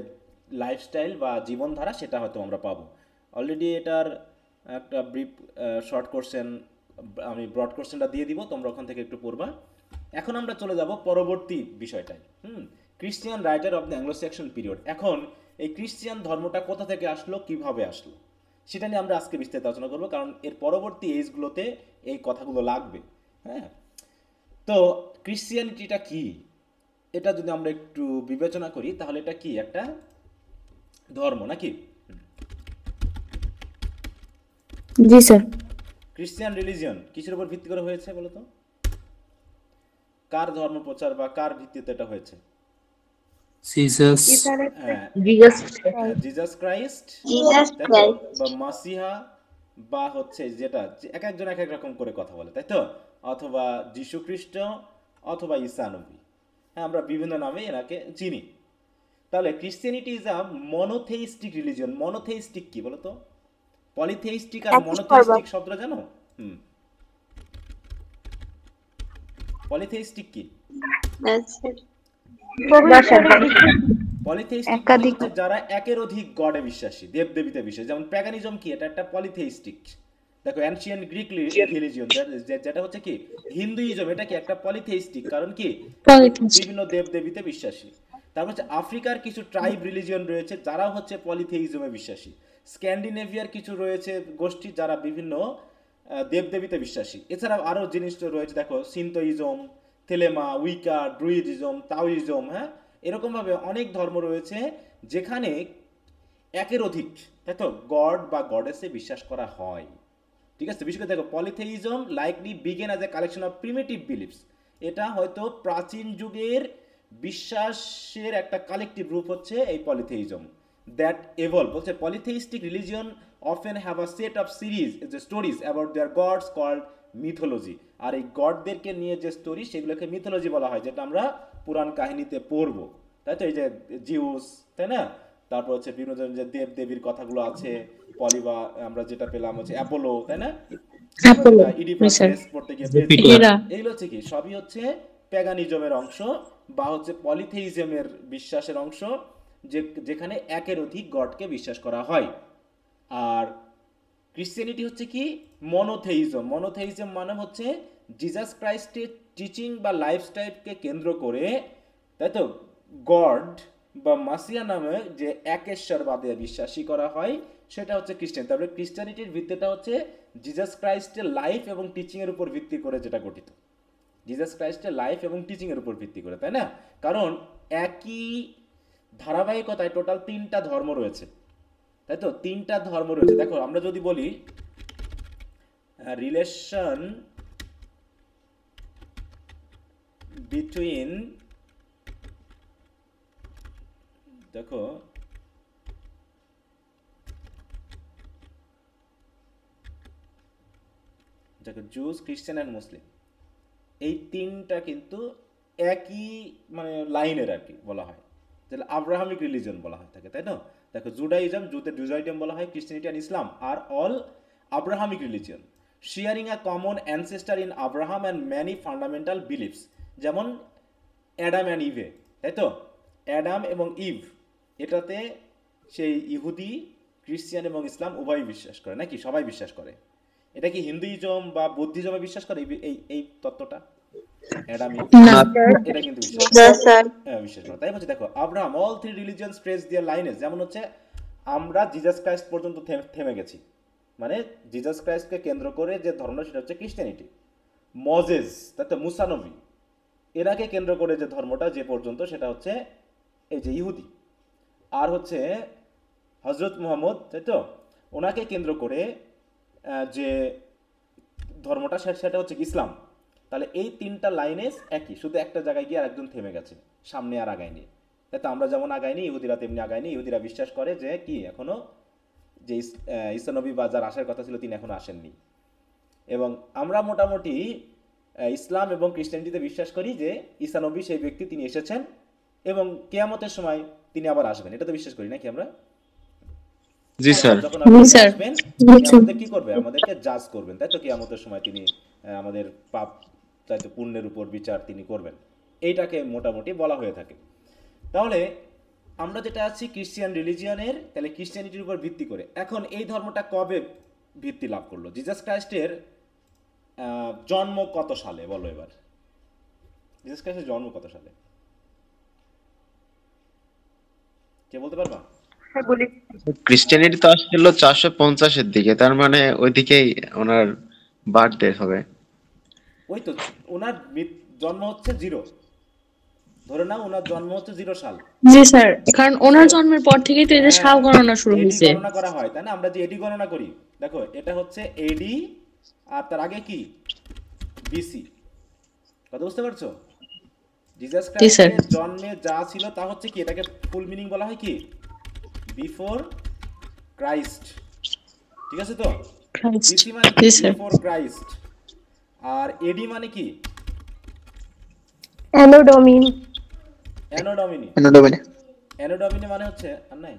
লাইফস্টাইল বা জীবনধারা সেটা হয়তো আমরা পাবো। অলরেডি এটার একটা ব্রিফ শর্ট কোশ্চেন আমি ব্রড কোশ্চেনটা দিয়ে দিব, তোমরা ওখান থেকে একটু পড়বা। এখন আমরা চলে যাব পরবর্তী বিষয়টায়। Christian writer of the Anglo Saxon period. এখন এই ক্রিশ্চিয়ান ধর্মটা কোথা থেকে আসলো, কিভাবে আসলো, সেটা নিয়ে আমরা আজকে বিস্তারিত আলোচনা করবো, কারণ এর পরবর্তী এজগুলোতে এই কথাগুলো লাগবে। হ্যাঁ, তো ক্রিশ্চিয়ানিটিটা কি, এটা যদি আমরা একটু বিবেচনা করি তাহলে এটা কি একটা ধর্ম নাকি? জি স্যার। ক্রিশ্চিয়ান রিলিজিয়ন কিসের উপর ভিত্তি করে হয়েছে বলো তো? কার ধর্ম প্রচার বা কার ভিত্তিতে এটা হয়েছে? জিসাস, জিসাস ক্রাইস্ট বা মাসিহা, বা হচ্ছে যেটা এক একজন এক এক রকম করে কথা বলে, তাই তো? অথবা যীশু খ্রিস্ট, অথবা ঈসা নবী। হ্যাঁ, আমরা বিভিন্ন নামে এনাকে চিনি। তাহলে ক্রিশ্চিয়ানিটি ইজ আ মনোথেইস্টিক রিলিজিয়ন। মনোথেইস্টিক কি বলতো? পলিথেইস্টিক আর মনোথেইস্টিক শব্দটা জানো? পলিথেইস্টিক কি? পলিথেইস্টিক হচ্ছে যারা একের অধিক গডে বিশ্বাসী, দেবদেবীতে বিশ্বাসী। যেমন প্যাগানিজম কি, এটা একটা পলিথেইস্টিক। দেখো অ্যানশিয়েন্ট গ্রিক রিলিজিয়ন যেটা হচ্ছে কি হিন্দুইজম, এটা কি একটা পলিথেইস্টিক, কারণ কি বিভিন্ন দেবদেবীতে বিশ্বাসী। তারপর হচ্ছে আফ্রিকার কিছু ট্রাইব রিলিজিয়ন রয়েছে যারা হচ্ছে পলিথেইজমে বিশ্বাসী। স্ক্যান্ডিনেভিয়ার কিছু রয়েছে গোষ্ঠী যারা বিভিন্ন দেবদেবীতে বিশ্বাসী। এছাড়াও আরো জিনিস রয়েছে, দেখো সিন্তোইজম, থেলেমা, উইকা, ড্রুইডিজম, তাওইজম। হ্যাঁ, এরকম ভাবে অনেক ধর্ম রয়েছে যেখানে একের অধিক, তাই তো, গড বা গডেসে বিশ্বাস করা হয়। ঠিক আছে, বিশেষ করে দেখো polytheism likely began as a collection of primitive beliefs. এটা হয়তো প্রাচীন যুগের বিশ্বাসের একটা কালেকটিভ রূপ হচ্ছে এই পলিথেইজম দ্যাট এভলভ। বলছে polytheistic religion often have a set of series যে stories about their gods called mythology. আর এই গডদেরকে নিয়ে যে স্টোরি সেগুলোকে মিথোলজি বলা হয়, যেটা আমরা পুরাণ কাহিনীতে পড়বো, তাই তো? এই যে জিউস, তাই না? তারপর হচ্ছে বিভিন্ন যে দেব দেবীর কথাগুলো আছে, পলিবা আমরা যেটা পেলাম হচ্ছে অ্যাপোলো, তাই না? এইগুলো হচ্ছে কি সবই হচ্ছে প্যাগানিজমের অংশ বা হচ্ছে পলিথেইজমের বিশ্বাসের অংশ, যেখানে একের অধিক গডকে বিশ্বাস করা হয়। আর ক্রিশ্চিয়ানিটি হচ্ছে কি মনোথেইজম। মনোথেইজম মানে হচ্ছে জিসাস ক্রাইস্টের টিচিং বা লাইফস্টাইলকে কেন্দ্র করে, তাই তো, গড বা মাসিয়া নামে যে একেশ্বরবাদে বিশ্বাসী করা হয় সেটা হচ্ছে খ্রিস্টান। তারপরে ক্রিশ্চিয়ানিটির ভিত্তিটা হচ্ছে জিসাস ক্রাইস্টের লাইফ এবং টিচিং এর উপর ভিত্তি করে যেটা গঠিত। জিসাস ক্রাইস্টের লাইফ এবং টিচিং এর উপর ভিত্তি করে, তাই না? কারণ একই ধারাবাহিকতায় টোটাল 3টা ধর্ম রয়েছে, তাই তো? 3টা ধর্ম রয়েছে। দেখো আমরা যদি বলি রিলেশন বিটুইন, দেখো জুস, খ্রিস্টান এন্ড মুসলিম, এই 3টা কিন্তু একই মানে লাইনের আর কি বলা হয়, যেটা আব্রাহামিক রিলিজন বলা হয় থাকে, তাই না? দেখো জুডাইজম, জুদাইজম বলা হয়, Christianity and Islam are all Abrahamic religion sharing a common ancestor in Abraham and many fundamental beliefs. যেমন অ্যাডাম অ্যান্ড ইভে, তাই তো? অ্যাডাম এবং ইভ, এটাতে সেই ইহুদি, ক্রিশ্চিয়ান এবং ইসলাম উভয়ই বিশ্বাস করে নাকি? সবাই বিশ্বাস করে। এটা কি হিন্দুইজম বা বুদ্ধিজমে বিশ্বাস করে এই তত্ত্বটা? অ্যাডাম ইভ এটা কিন্তু বিশ্বাস করে। তাই বলছে দেখো আব্রাহাম অল থ্রি রিলিজিয়নস ট্রেস দেয়ার লাইনেজ। যেমন হচ্ছে আমরা জিসাস ক্রাইস্ট পর্যন্ত থেমে গেছি, মানে জিসাস ক্রাইস্টকে কেন্দ্র করে যে ধর্মটা সেটা হচ্ছে ক্রিশ্চিয়ানিটি। মজেস, তাই তো, মুসা নবী, এরাকে কেন্দ্র করে যে ধর্মটা যে পর্যন্ত সেটা হচ্ছে এই যে ইহুদি। আর হচ্ছে হজরত মুহাম্মদ, তাই তো, ওনাকে কেন্দ্র করে যে ধর্মটা সেটা হচ্ছে ইসলাম। তাহলে এই তিনটা লাইনে একই, শুধু একটা জায়গায় গিয়ে আরেকজন থেমে গেছে, সামনে আর আগায়নি। তাই তো আমরা যেমন আগাইনি, ইহুদিরা তেমনি আগায়নি। ইহুদিরা বিশ্বাস করে যে কি এখনো যে ঈসা নবী বা যার আসার কথা ছিল তিনি এখনো আসেননি। এবং আমরা মোটামুটি ইসলাম এবং খ্রিস্টানিটিতে বিশ্বাস করি যে ঈসা নবী সেই ব্যক্তি, তিনি এসেছেন এবং কিয়ামতের সময় তিনি আবার আসবেন, এটা তো বিশ্বাস করি নাকি আমরা? জি স্যার। যখন আপনি স্যার। আসবেন তিনি আমাদের কি করবে, আমাদেরকে জাজ করবেন, তাই তো? কিয়ামতের সময় তিনি আমাদের পাপ তাই তো পুণ্যের উপর বিচার তিনি করবেন, এইটাকে মোটামুটি বলা হয়ে থাকে। তাহলে আমরা যেটা আছি ক্রিশ্চিয়ান রিলিজিয়নের, তাহলে ক্রিশ্চিয়ানিটির উপর ভিত্তি করে। এখন এই ধর্মটা কবে ভিত্তি লাভ করলো? জিসাস ক্রাইস্টের জন্ম কত সালে বলো এবার? জিসাস ক্রাইস্টের জন্ম কত সালে কে বলতে পারবা? হ্যাঁ বলি। ক্রিশ্চিয়ানিটি তো আসছিল 450-এর দিকে, তার মানে ওইদিকেই ওনার বার্থডে হবে। ওই তো, ওনার জন্ম হচ্ছে 0, ধরে নাও ওনার জন্ম হচ্ছে 0 সাল। জি স্যার, কারণ ওনার জন্মের পর থেকেই তো এদের সাল গণনা শুরু এডি হয়েছে। গণনা করা হয়, তাই না? আমরা যে এডি গণনা করি, দেখো এটা হচ্ছে এডি আর তার আগে কি বিসি। কথা বুঝতে পারছো? জিসাস ক্রাইস্টের জন্মে যা ছিল তা হচ্ছে কি, এটাকে ফুল মিনিং বলা হয় কি, বিফোর ক্রাইস্ট। ঠিক আছে তো? বিসি মানে কি, বিফোর ক্রাইস্ট। আর এডি মানে কি, অ্যানো ডমিনি। অ্যানো ডমিনি। অ্যানো ডমিনি মানে হচ্ছে আর নাই,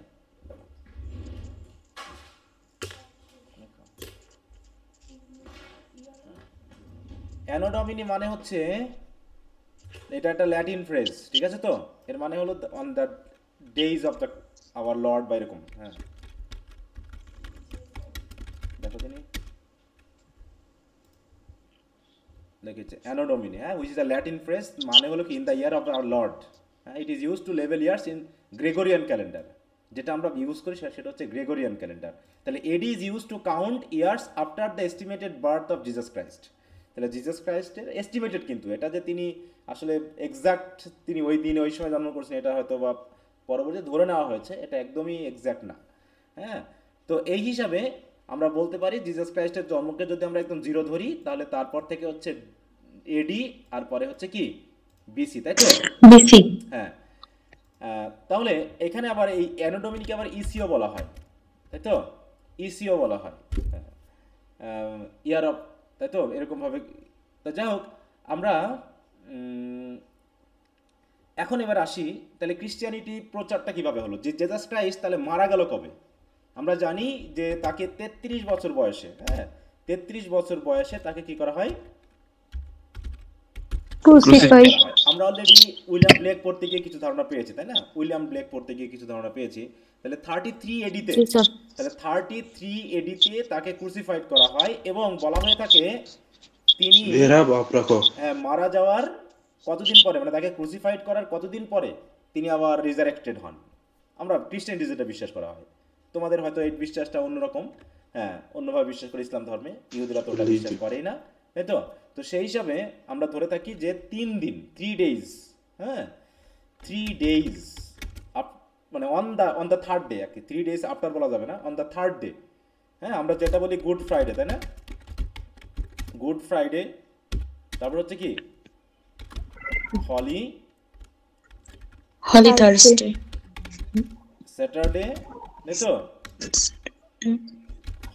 অ্যানো ডমিনি মানে হচ্ছে, এটা একটা ল্যাটিন ফ্রেজ, ঠিক আছে তো? এর মানে হলো on the days of the our Lord বা এরকম। হ্যাঁ দেখো তিনি লিখেছে অ্যানো ডমিনি, হ্যাঁ, which is a Latin phrase, মানে হলো কি in the year of our Lord. হ্যাঁ, it is use to level years in Gregorian calendar. যেটা আমরা ইউজ করি সেটা হচ্ছে গ্রেগরিয়ান ক্যালেন্ডার। তাহলে AD is use to count years after the estimated birth of Jesus Christ. তাহলে Jesus ক্রাইস্টের estimated, কিন্তু এটা যে তিনি আসলে এক্সাক্ট তিনি ওই দিন ওই সময় জন্ম করছেন এটা হয়তো বা পরবর্তী ধরে নেওয়া হয়েছে, এটা একদমই এক্সাক্ট না। হ্যাঁ, তো এই হিসাবে আমরা বলতে পারি জিসাস ক্রাইস্টের জন্মকে যদি আমরা একদম 0 ধরি, তাহলে তারপর থেকে হচ্ছে এডি আর পরে হচ্ছে কি বিসি, তাই তো? বিসি। হ্যাঁ, তাহলে এখানে আবার এই অ্যানো ডমিনিকে আবার ইসিও বলা হয়, তাই তো? ইসিও বলা হয়, ইয়ার অফ, তাই তো? এরকম ভাবে। তো যাই হোক, আমরা এখন এবার আসি, তাহলে ক্রিশ্চিয়ানিটি প্রচারটা কিভাবে হলো? যে জিসাস ক্রাইস্ট তাহলে মারা গেল কবে? আমরা জানি যে তাকে 33 বছর বয়সে, হ্যাঁ 33 বছর বয়সে তাকে কি করা হয়? আমরা অলরেডি উইলিয়াম ব্লেক পড়তে গিয়ে কিছু ধারণা পেয়েছি, তাই না? উইলিয়াম ব্লেক পড়তে গিয়ে কিছু ধারণা পেয়েছি। তাহলে 33 এডিতে, তাহলে 33 এডিতে তাকে ক্রুসিফাইড করা হয় এবং বলা হয়ে থাকে তিনি মারা যাওয়ার কতদিন পরে, মানে তাকে ক্রুসিফাইড করার কতদিন পরে তিনি আবার রিজারেক্টেড হন। আমরা খ্রিস্টানিটি যেটা বিশ্বাস করা হয়, তোমাদের হয়তো এই বিশ্বাসটা অন্যরকম, হ্যাঁ অন্যভাবে বিশ্বাস করে ইসলাম ধর্মে, ইহুদিরা তো ওটা বিশ্বাস করেই না, তাই তো? তো সেই হিসাবে আমরা ধরে থাকি যে 3 দিন, 3 ডেজ, হ্যাঁ 3 ডেজ মানে অন দ্য থার্ড ডে আর কি, 3 ডেজ আফটার বলা যাবে না, অন দ্য থার্ড ডে। হ্যাঁ, আমরা যেটা বলি গুড ফ্রাইডে, তাই না? গুড ফ্রাইডে, তারপর হচ্ছে কি হলি থার্সডে, স্যাটারডে, তাই তো?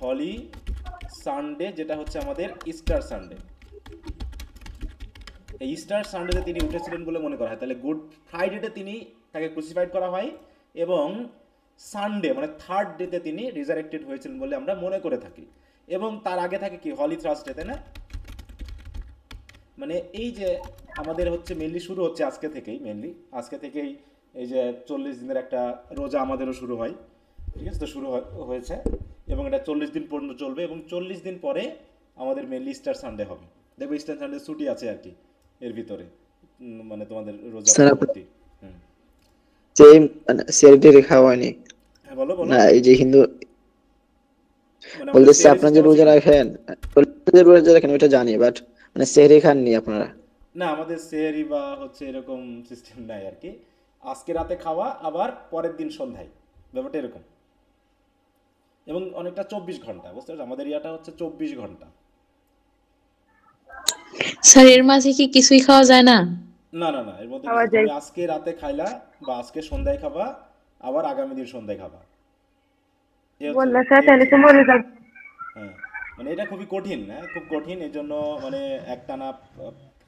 হলি সানডে, যেটা হচ্ছে আমাদের ইস্টার সানডে। এই ইস্টার সানডেতে তিনি উঠেছিলেন বলে মনে করা হয়। তাহলে গুড ফ্রাইডেতে তিনি তাকে ক্রুসিফাইড করা হয় এবং সানডে মানে থার্ড ডেতে তিনি রিজারেক্টেড হয়েছিলেন বলে আমরা মনে করে থাকি। এবং তার আগে থাকে কি হলি থার্সডে, তাই না? মানে এই যে আমাদের হচ্ছে মেনলি শুরু হচ্ছে আজকে থেকেই, আজকে থেকেই এই যে 40 দিনের একটা রোজা আমাদেরও শুরু হয়, ঠিক আছে? তো শুরু হয়েছে এবং এটা 40 দিন পর্যন্ত চলবে এবং 40 দিন পরে আমাদের মেনলি ইস্টার সানডে হবে। দেখো ইস্টার সানডে ছুটি আছে আর কি এর ভিতরে, মানে তোমাদের রোজা পরবর্তী। সেম সেরিটি রেখা হয়নি। হ্যাঁ বলো বলো। না এই যে হিন্দু বলতেছে আপনারা যে রোজা রাখেন, রোজা রাখেন ওটা জানি, বাট মানে সেহরি খাননি আপনারা? না, আমাদের সেহরি বা হচ্ছে এরকম সিস্টেম নাই আর কি। আজকে রাতে খাওয়া, আবার পরের দিন সন্ধ্যায়, ব্যাপারটা এরকম। এবং অনেকটা 24 ঘন্টা, বুঝতে পারছো? আমাদের ইয়াটা হচ্ছে 24 ঘন্টা। স্যার এর মাঝে কি কিছুই খাওয়া যায় না? না না না, এর মধ্যে খাওয়া কিছু যায়। তুমি আজকে রাতে খাইলা বা আজকে সন্ধ্যায় খাবা, আবার আগামী দিন সন্ধ্যায় খাবা, বললা স্যার এই তাহলে হচ্ছে তো মনে বিষয়। যাবে। হ্যাঁ, মানে এটা খুবই কঠিন, হ্যাঁ খুব কঠিন, এর জন্য মানে একটানা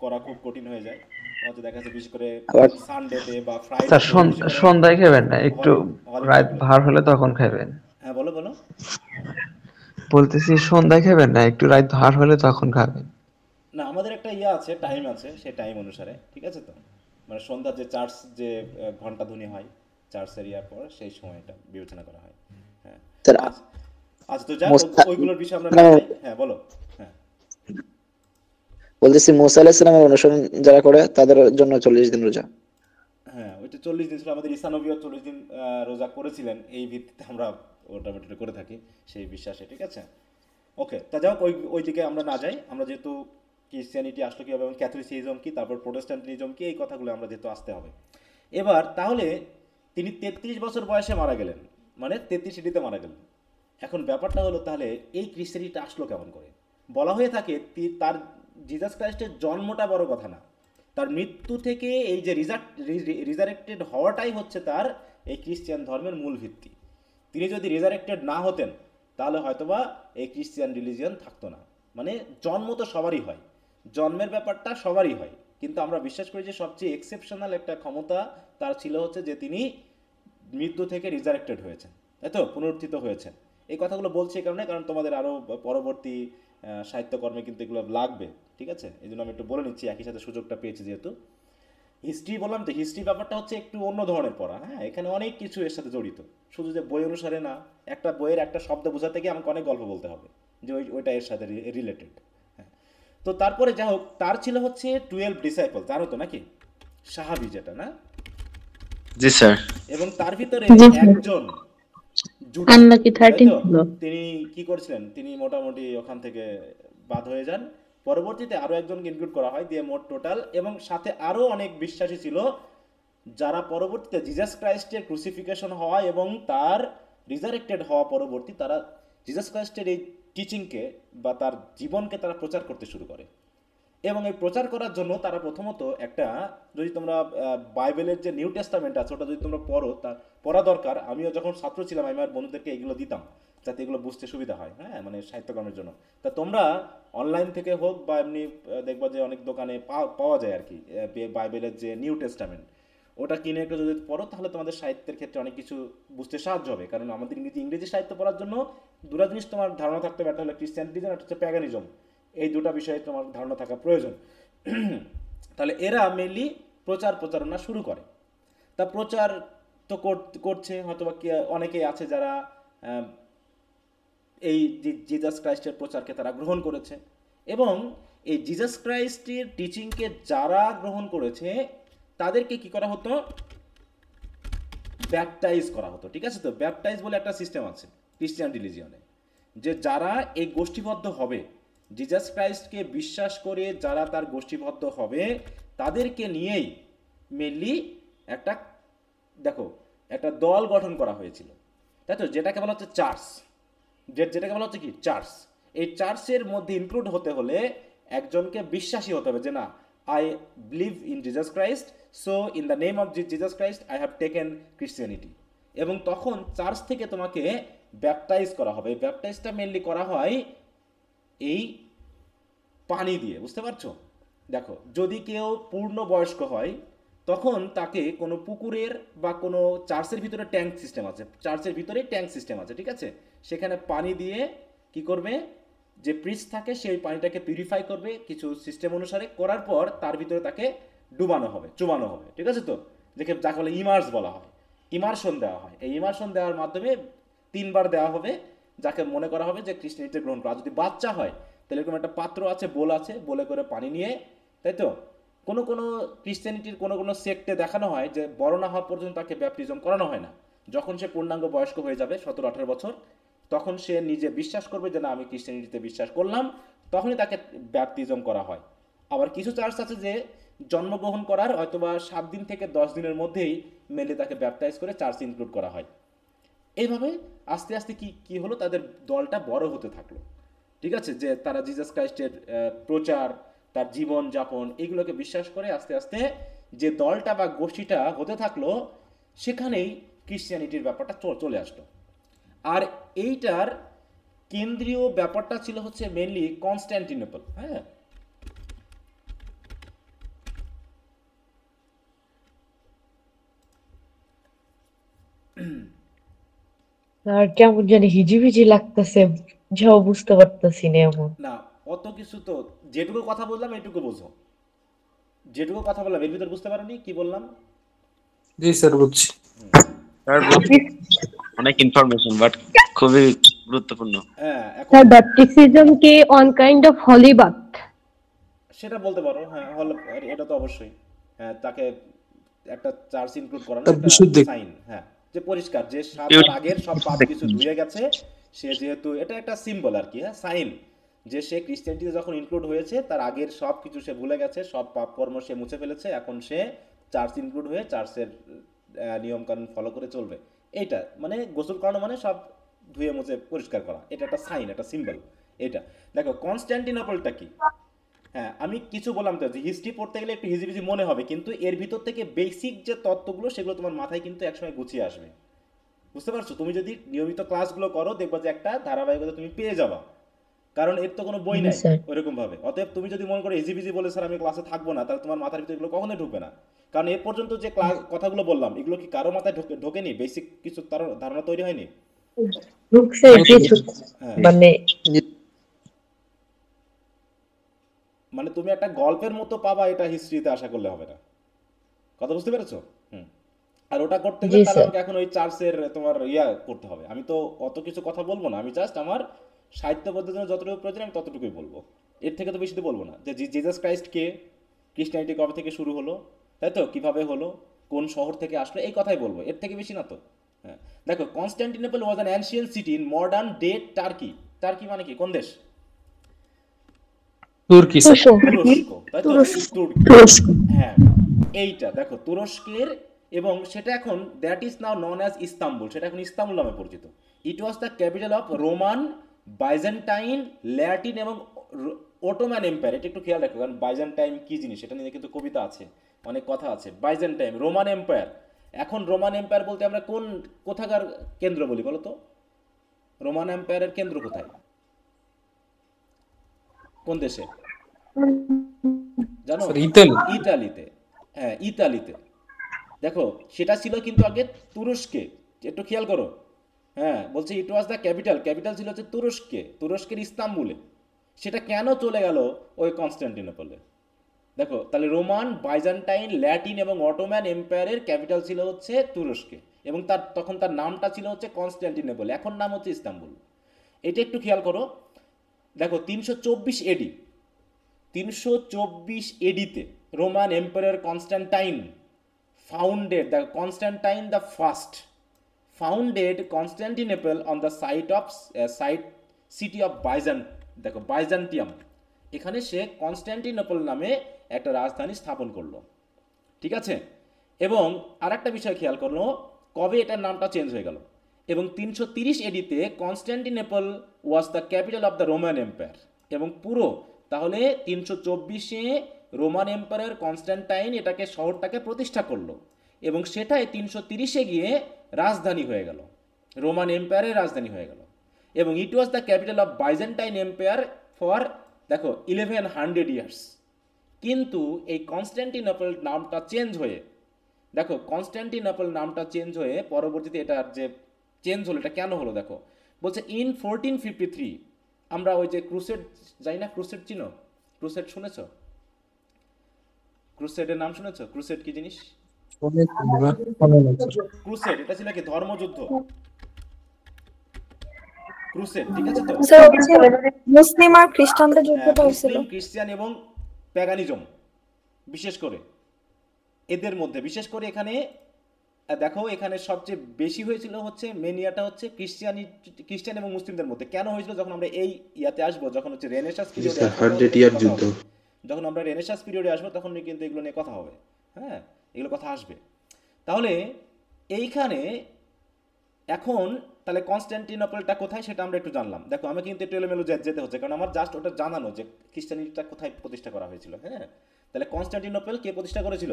করা খুব কঠিন হয়ে যায়। হয়তো দেখা যাচ্ছে বিশেষ করে আবার সানডেতে বা স্যার ফ্রাইডেতে, বিশেষ করে সন্ধ্যায় খাবেন না, একটু রাত হলিডেগুলোতে। ভার হলে তখন খাবেন। হ্যাঁ বলো বলো। বলতেছি সন্ধ্যায় খাবেন না, একটু রাত ভার হলে তখন খাবেন। না, আমাদের একটা ইয়ে আছে, টাইম আছে, সেই টাইম অনুসারে, ঠিক আছে তো, মানে সন্ধ্যার যে চার্চ যে ঘন্টা ধ্বনি হয় চার্চের ইয়ার পর, সেই সময়টা বিবেচনা করা হয়। হ্যাঁ, স্যার আচ্ছা আচ্ছা, তো যাক মুসা ওইগুলোর বিষয়ে আমরা না মানে যাই। হ্যাঁ বলো। হ্যাঁ বলতেছি মুসা আলাইহিস সালামের অনুসরণ যারা করে তাদের জন্য 40 দিন রোজা। হ্যাঁ, ওইটা 40 দিন ছিল, আমাদের ঈসা নবীও 40 দিন রোজা করেছিলেন, এই ভিত্তিতে আমরা ওটা করে থাকি, সেই বিশ্বাসে, ঠিক আছে। ওকে, তা যাক ওই দিকে আমরা না যাই, আমরা যেহেতু ক্রিশ্চিয়ানিটি আসলো কীভাবে এবং ক্যাথলিসিজম কি, তারপর প্রোটেস্ট্যান্টিজম কি, এই কথাগুলো আমরা যেহেতু আসতে হবে। এবার তাহলে তিনি 33 বছর বয়সে মারা গেলেন, মানে 33 সিটিতে মারা গেলেন। এখন ব্যাপারটা হলো তাহলে এই ক্রিশ্চিয়ানিটা আসলো কেমন করে? বলা হয়ে থাকে তার জিসাস ক্রাইস্টের জন্মটা বড় কথা না, তার মৃত্যু থেকে এই যে রিজারেক্টেড হওয়াটাই হচ্ছে তার এই খ্রিস্টান ধর্মের মূল ভিত্তি। তিনি যদি রিজারেক্টেড না হতেন তাহলে হয়তোবা এই ক্রিশ্চিয়ান রিলিজিয়ন থাকতো না। মানে জন্ম তো সবারই হয়, জন্মের ব্যাপারটা সবারই হয়, কিন্তু আমরা বিশ্বাস করি যে সবচেয়ে এক্সেপশনাল একটা ক্ষমতা তার ছিল হচ্ছে যে তিনি মৃত্যু থেকে রিজারেক্টেড হয়েছেন, তাই তো, পুনরুত্থিত হয়েছেন। এই কথাগুলো বলছি এই কারণে, কারণ তোমাদের আরও পরবর্তী সাহিত্যকর্মে কিন্তু এগুলো লাগবে, ঠিক আছে, এই জন্য আমি একটু বলে নিচ্ছি, একই সাথে সুযোগটা পেয়েছি যেহেতু। হিস্ট্রি বললাম তো, হিস্ট্রি ব্যাপারটা হচ্ছে একটু অন্য ধরনের পড়া, হ্যাঁ, এখানে অনেক কিছু এর সাথে জড়িত, শুধু যে বই অনুসারে না, একটা বইয়ের একটা শব্দ বোঝাতে গিয়ে আমাকে অনেক গল্প বলতে হবে যে ওইটা এর সাথে রিলেটেড। হ্যাঁ, তো তারপরে যা হোক, তার ছিল হচ্ছে 12 ডিসাইপল, জানো তো নাকি, সাহাবি যেটা না, জি স্যার। এবং তার ভিতরে জি স্যার। একজন জুডা, আনলাকি তাই 13 তো, ছিল। তিনি কি করছিলেন, তিনি মোটামুটি ওখান থেকে বাদ হয়ে যান। পরবর্তীতে আরো একজনকে ইনক্লুড করা হয়, দিয়ে মোট টোটাল, এবং সাথে আরো অনেক বিশ্বাসী ছিল যারা পরবর্তীতে জিসাস ক্রাইস্টের ক্রুসিফিকেশন হওয়া এবং তার রিজারেক্টেড হওয়া পরবর্তী, তারা জিসাস ক্রাইস্টের এই টিচিংকে বা তার জীবনকে তারা প্রচার করতে শুরু করে। এবং এই প্রচার করার জন্য তারা প্রথমত একটা, যদি তোমরা বাইবেলের যে নিউ টেস্টামেন্ট আছে ওটা যদি তোমরা পড়ো, তা পড়া দরকার। আমিও যখন ছাত্র ছিলাম আমি আমার বন্ধুদেরকে এগুলো দিতাম যাতে এগুলো বুঝতে সুবিধা হয়, হ্যাঁ, মানে সাহিত্যকর্মের জন্য। তা তোমরা অনলাইন থেকে হোক বা এমনি দেখবা যে অনেক দোকানে পাওয়া যায় আর কি, বাইবেলের যে নিউ টেস্টামেন্ট, ওটা কিনে একটু যদি পড়ো তাহলে তোমাদের সাহিত্যের ক্ষেত্রে অনেক কিছু বুঝতে সাহায্য হবে। কারণ আমাদের ইংরেজি সাহিত্য পড়ার জন্য দুটো জিনিস তোমার ধারণা থাকতে হবে, একটা হলো ক্রিশ্চিয়ানিজম, একটা হচ্ছে প্যাগানিজম, এই দুটো বিষয়ে তোমার ধারণা থাকা প্রয়োজন। তাহলে এরা মেনলি প্রচারণা শুরু করে। তা প্রচার তো করছে, হয়তো বা অনেকে আছে যারা এই জিজাস ক্রাইস্টের প্রচারকে তারা গ্রহণ করেছে, এবং এই জিজাস ক্রাইস্টের টিচিংকে যারা গ্রহণ করেছে তাদেরকে কি করা হতো, ব্যাপটাইজ করা হতো, ঠিক আছে তো। ব্যাপটাইজ বলে একটা সিস্টেম আছে ক্রিশ্চিয়ান রিলিজিয়নে, যে যারা এই গোষ্ঠীবদ্ধ হবে, জিজাস ক্রাইস্টকে বিশ্বাস করে যারা তার গোষ্ঠীবদ্ধ হবে, তাদেরকে নিয়েই মেনলি একটা, দেখো, একটা দল গঠন করা হয়েছিল, তাই তো, যেটাকে বলা হচ্ছে চার্চ, যেটাকে বলা হচ্ছে কি চার্চ। এই চার্চের মধ্যে ইনক্লুড হতে হলে একজনকে বিশ্বাসী হতে হবে যে না, I believe in Jesus Christ, so in the name of Jesus Christ I have taken Christianity. এবং তখন চার্চ থেকে তোমাকে ব্যাপটাইজ করা হবে। ব্যাপটাইজটা মেনলি করা হয় এই পানি দিয়ে, বুঝতে পারছো। দেখো, যদি কেউ পূর্ণ বয়স্ক হয় তখন তাকে কোনো পুকুরের বা কোনো চার্চের ভিতরে ট্যাঙ্ক সিস্টেম আছে, চার্চের ভিতরেই ট্যাঙ্ক সিস্টেম আছে, ঠিক আছে, সেখানে পানি দিয়ে কি করবে, যে প্রিস্ট থাকে সেই পানিটাকে পিউরিফাই করবে কিছু সিস্টেম অনুসারে, করার পর তার ভিতরে তাকে চুবানো হবে, ঠিক আছে তো, যাকে বলে ইমার্স বলা হয়, ইমার্শন দেওয়া হয়। এই ইমার্শন দেওয়ার মাধ্যমে 3 বার দেওয়া হবে, যাকে মনে করা হবে যে ক্রিশ্চিয়ানিটি গ্রহণ করা। যদি বাচ্চা হয় তাহলে এরকম একটা পাত্র আছে, বলে করে পানি নিয়ে, তাই তো। কোনো ক্রিশ্চিয়ানিটির কোনো সেক্টে দেখানো হয় যে বড় না হওয়া পর্যন্ত তাকে ব্যাপটিজম করানো হয় না। যখন সে পূর্ণাঙ্গ বয়স্ক হয়ে যাবে 17-18 বছর, তখন সে নিজে বিশ্বাস করবে যে না আমি ক্রিশ্চিয়ানিটিতে বিশ্বাস করলাম, তখনই তাকে ব্যাপটিজম করা হয়। আবার কিছু চার্চ আছে যে জন্মগ্রহণ করার হয়তোবা 7 দিন থেকে 10 দিনের মধ্যেই মেনলি তাকে ব্যাপটাইজ করে চার্চে ইনক্লুড করা হয়। এইভাবে আস্তে আস্তে কি হলো, তাদের দলটা বড় হতে থাকলো, ঠিক আছে, যে তারা জিসাস ক্রাইস্টের প্রচার তার জীবন যাপন এইগুলোকে বিশ্বাস করে আস্তে আস্তে যে দলটা বা গোষ্ঠীটা হতে থাকলো সেখানেই ক্রিশ্চিয়ানিটির ব্যাপারটা চলে আসলো। আর এইটার কেন্দ্রীয় ব্যাপারটা ছিল হচ্ছে মেনলি কনস্ট্যান্টিনোপল। হ্যাঁ, আর কেমন জানি হিজিবিজি লাগতেছে, যাও বুঝতে পারতেছি না এমন। না অত কিছু তো, যেটুকু কথা বললাম এইটুকু বোঝো, যেটুকু কথা বললাম এর ভিতর বুঝতে পারোনি কি বললাম? জি স্যার বুঝছি। স্যার অনেক ইনফরমেশন বাট খুবই গুরুত্বপূর্ণ। হ্যাঁ, এখন স্যার ব্যাপটিসিজম কি one kind of holy bath? সেটা বলতে পারো, হ্যাঁ হল, এটা তো অবশ্যই। হ্যাঁ, তাকে একটা চার্জ ইনক্লুড করানো তার একটা বিশুদ্ধি। সাইন, হ্যাঁ, যে পরিষ্কার, যে তার আগের সব পাপ কিছু ধুয়ে গেছে, সে যেহেতু এটা একটা সিম্বল আর কি, হ্যাঁ, সাইন, যে সে ক্রিশ্চিয়ানিটিতে যখন ইনক্লুড হয়েছে তার আগের সব কিছু সে ভুলে গেছে, সব পাপ কর্ম সে মুছে ফেলেছে, এখন সে চার্চ ইনক্লুড হয়ে চার্চের নিয়ম কানুন ফলো করে চলবে। এইটা মানে গোসল করানো মানে সব ধুয়ে মুছে পরিষ্কার করা, এটা একটা সাইন, একটা সিম্বল। এটা দেখো কনস্ট্যান্টিনোপলটা কি, হ্যাঁ আমি কিছু বললাম তো যে হিস্ট্রি পড়তে গেলে একটু হিজিবিজি মনে হবে, কিন্তু এর ভিতর থেকে বেসিক যে তত্ত্বগুলো সেগুলো তোমার মাথায় কিন্তু একসময় গুছিয়ে আসবে। বুঝতে পারছো? তুমি যদি নিয়মিত ক্লাসগুলো করো দেখবা যে একটা ধারাবাহিকতা তুমি পেয়ে যাবা, কারণ এর তো কোনো বই নাই ওইরকম ভাবে। অতএব তুমি যদি মনে করো হিজিবিজি বলে স্যার আমি ক্লাসে থাকবো না, তাহলে তোমার মাথার ভিতরে এগুলো কখনোই ঢুকবে না। কারণ এ পর্যন্ত যে কথাগুলো বললাম এগুলো কি কারো মাথায় ঢোকেনি? বেসিক কিছু তার ধারণা তৈরি হয়নি? ঢুকছে কিছু, মানে তুমি একটা গল্পের মতো পাবা, এটা হিস্ট্রিতে আশা করলে হবে না। কথা বুঝতে পেরেছো? আর ওটা করতে গেলে তাহলে আমাকে এখন ওই চার্চের তোমার করতে হবে। আমি তো অত কিছু কথা বলবো না, আমি জাস্ট আমার সাহিত্যবোধের জন্য যতটুকু প্রয়োজন আমি ততটুকুই বলবো, এর থেকে তো বেশি তো বলবো না। যে জিজাস ক্রাইস্ট কে, ক্রিশ্চিয়ানিটি কবে থেকে শুরু হলো, তাই তো, কিভাবে হলো, কোন শহর থেকে আসলো, এই কথাই বলবো, এর থেকে বেশি না তো। হ্যাঁ দেখো, Constantinople was an ancient city in modern day turkey. Turkey মানে কি, কোন দেশ? তুর্কি, তুরস্ক, তাই তো, তুর্কি। হ্যাঁ এইটা দেখো তুরস্কের, এবং সেটা এখন that is now known as Istanbul, সেটা এখন ইস্তাম্বুল নামে পরিচিত। It was the capital of Roman, Byzantine, Latin এবং অটোম্যান এম্পায়ার। এটা একটু খেয়াল রাখো, কারণ বাইজেন্টাইন কি জিনিস এটা নিয়ে কিন্তু কবিতা আছে, অনেক কথা আছে। Byzantine, Roman empire. এখন রোমান এম্পায়ার বলতে আমরা কোথাকার কেন্দ্র বলি বলো তো? রোমান এম্পায়ারের কেন্দ্র কোথায়, কোন দেশে জানো? ইতালিতে। হ্যাঁ ইতালিতে। দেখো সেটা ছিল কিন্তু আগে তুরস্কে, একটু খেয়াল করো। হ্যাঁ বলছে ইট ওয়াজ দ্য ক্যাপিটাল, ক্যাপিটাল ছিল হচ্ছে তুরস্কে, তুরস্কের ইস্তাম্বুলে। সেটা কেন চলে গেল ওই কনস্ট্যান্টিনোপলে? দেখো তাহলে রোমান, বাইজেন্টাইন, ল্যাটিন এবং অটোম্যান এম্পায়ারের ক্যাপিটাল ছিল হচ্ছে তুরস্কে, এবং তখন তার নামটা ছিল হচ্ছে কনস্ট্যান্টিনোপল, এখন নাম হচ্ছে ইস্তাম্বুল। এটা একটু খেয়াল করো। দেখো 324 এডি, 324 এডিতে Roman Empire Constantine founded the Constantine the First founded Constantinople on the city of দেখো বাইজান্টিয়াম। এখানে সে কনস্ট্যান্টিনোপল নামে একটা রাজধানী স্থাপন করলো, ঠিক আছে? এবং আর একটা বিষয় খেয়াল করলো, কবে এটার নামটা চেঞ্জ হয়ে গেল। এবং 330 এডিতে Constantinople was the capital of the Roman empire. এবং পুরো তাহলে 324-এ রোমান এম্পায়ার কনস্ট্যান্টাইন এটাকে, শহরটাকে প্রতিষ্ঠা করলো, এবং সেটাই 330-এ গিয়ে রাজধানী হয়ে গেল, রোমান এম্পায়ারের রাজধানী হয়ে গেল। এবং it was the capital of Byzantine Empire for দেখো 1100 ইয়ার্স। কিন্তু এই কনস্ট্যান্টিনোপল নামটা চেঞ্জ হয়ে, দেখো কনস্ট্যান্টিনোপল নামটা চেঞ্জ হয়ে পরবর্তীতে এটার যে চেঞ্জ হলো, এটা কেন হলো দেখো। বলছে ইন 1453 আমরা ওই যে ক্রুসেড যাই না, ক্রুসেড চিনো? ক্রুসেড শুনেছো? ক্রুসেডের নাম শুনেছো? ক্রুসেড কি জিনিস? ক্রুসেড এটা ছিল কি, ধর্মযুদ্ধ। ক্রুসেড, ঠিক আছে তো? মুসলিম আর খ্রিস্টানদের যুদ্ধটা হয়েছিল, মুসলিম, খ্রিস্টান এবং প্যাগানিজম বিশেষ করে, এদের মধ্যে বিশেষ করে এখানে দেখো, এখানে সবচেয়ে বেশি হয়েছিল হচ্ছে মেনিয়াটা হচ্ছে খ্রিস্টান এবং মুসলিমদের মধ্যে। কেন হয়েছিল যখন আমরা এই ইয়াতে আসবো, যখন হচ্ছে রেনেসাঁস পিরিয়ডে আসবো, যখন আমরা রেনেসাঁস পিরিয়ডে আসবো তখন কিন্তু এগুলো নিয়ে কথা হবে। হ্যাঁ এগুলো কথা আসবে। তাহলে এইখানে এখন তাহলে কনস্টান্টিনোপলটা কোথায় সেটা আমরা একটু জানলাম। দেখো আমি কিন্তু একটু এলোমেলো যেতে হচ্ছে, কারণ আমার জাস্ট ওটা জানানো যে খ্রিস্টানিটিটা কোথায় প্রতিষ্ঠা করা হয়েছিল। হ্যাঁ, তাহলে কনস্টান্টিনোপল কে প্রতিষ্ঠা করেছিল?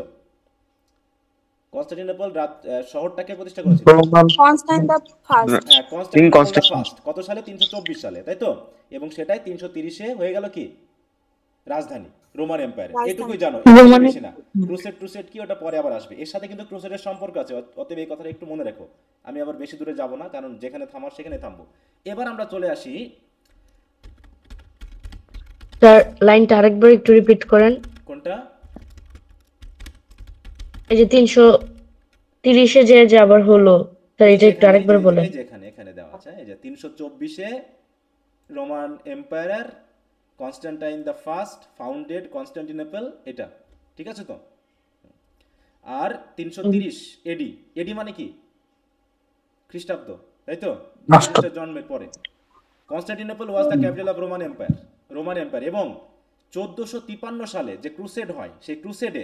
কনস্টান্টিনোপল শহরটাকে প্রতিষ্ঠা করেছিল? Constantine the first. হ্যাঁ, কনস্টান্টিনোপল দ্য ফার্স্ট। কত সালে? 324 সালে, তাই তো? এবং সেটাই 330-এ হয়ে গেল কি রাজধানী রোমান এম্পায়ার। এটুকুই জানো, বেশি না। ক্রুসেড কি ওটা পরে আবার আসবে, এর সাথে কিন্তু ক্রুসেডের সম্পর্ক আছে, অতএব এই কথাটা একটু মনে রাখো। আমি আবার বেশি দূরে যাব না, কারণ যেখানে থামার সেখানে থামবো। এবার আমরা চলে আসি, স্যার লাইনটা আরেকবার একটু রিপিট করেন। কোনটা? এই যে 330-এ যে আবার হলো, স্যার এটা একটু আরেকবার বলেন। এই যে এখানে দেওয়া আছে, এই যে 324-এ Roman Empire Constantine the first founded Constantinople, এটা ঠিক আছে তো? আর 330 এডি, এডি মানে কি? খ্রিস্টাব্দ, তাই তো? খ্রিস্টের জন্মের পরে Constantinople was the capital of Roman empire. এবং 1453 সালে যে ক্রুসেড হয়, সেই ক্রুসেডে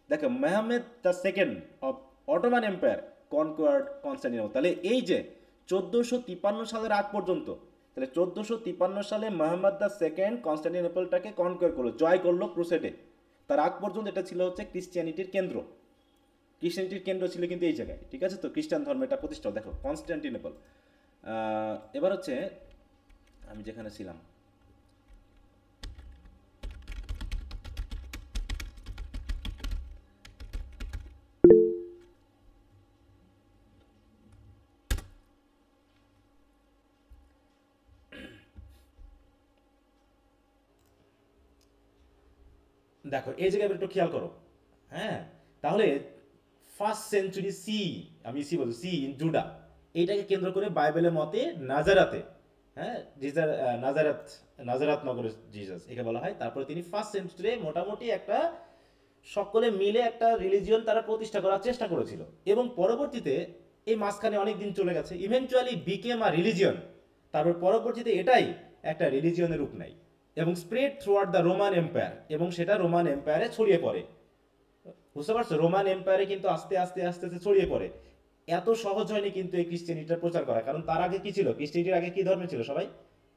দেখো Mehmed the second of Ottoman empire conquered Constantinople. তাহলে এই যে 1453 সালের আগ পর্যন্ত, তাহলে 1453 সালে মোহাম্মদ দ্য সেকেন্ড কনস্টান্টিনোপলটাকে কনকোয়ার করলো, জয় করলো ক্রুসেডে। তার আগ পর্যন্ত এটা ছিল হচ্ছে ক্রিশ্চিয়ানিটির কেন্দ্র। ক্রিশ্চিয়ানিটির কেন্দ্র ছিল কিন্তু এই জায়গায়, ঠিক আছে তো? খ্রিস্টান ধর্মের এটা প্রতিষ্ঠা, দেখো কনস্টান্টিনোপল। এবার হচ্ছে আমি যেখানে ছিলাম, দেখো এই জায়গায় একটু খেয়াল করো। হ্যাঁ, তাহলে ফার্স্ট সেঞ্চুরি সি, আমি সি বলছি, সি ইন জুডা, এইটাকে কেন্দ্র করে বাইবেলের মতে নাজারাতে, হ্যাঁ নাজারাত নগরে জিসাস একে বলা হয়। তারপরে তিনি ফার্স্ট সেঞ্চুরি মোটামুটি একটা সকলে মিলে একটা রিলিজিয়ন তারা প্রতিষ্ঠা করার চেষ্টা করেছিল, এবং পরবর্তীতে এই মাঝখানে অনেক দিন চলে গেছে, ইভেনচুয়ালি বিকেম আ রিলিজিয়ন। তারপর পরবর্তীতে এটাই একটা রিলিজিয়নের রূপ নেয় এবং spread throughout the Roman empire, এবং সেটা রোমান এম্পায়ারে ছড়িয়ে পড়ে। বুঝতে পারছো? রোমান এম্পায়ারে কিন্তু আস্তে আস্তে ছড়িয়ে পড়ে। এত সহজ হয়নি কিন্তু এই ক্রিশ্চিয়ানিটির প্রচার করা, কারণ তার আগে কি ছিল? ক্রিশ্চিয়ানিটির আগে কি ধর্ম ছিল সবাই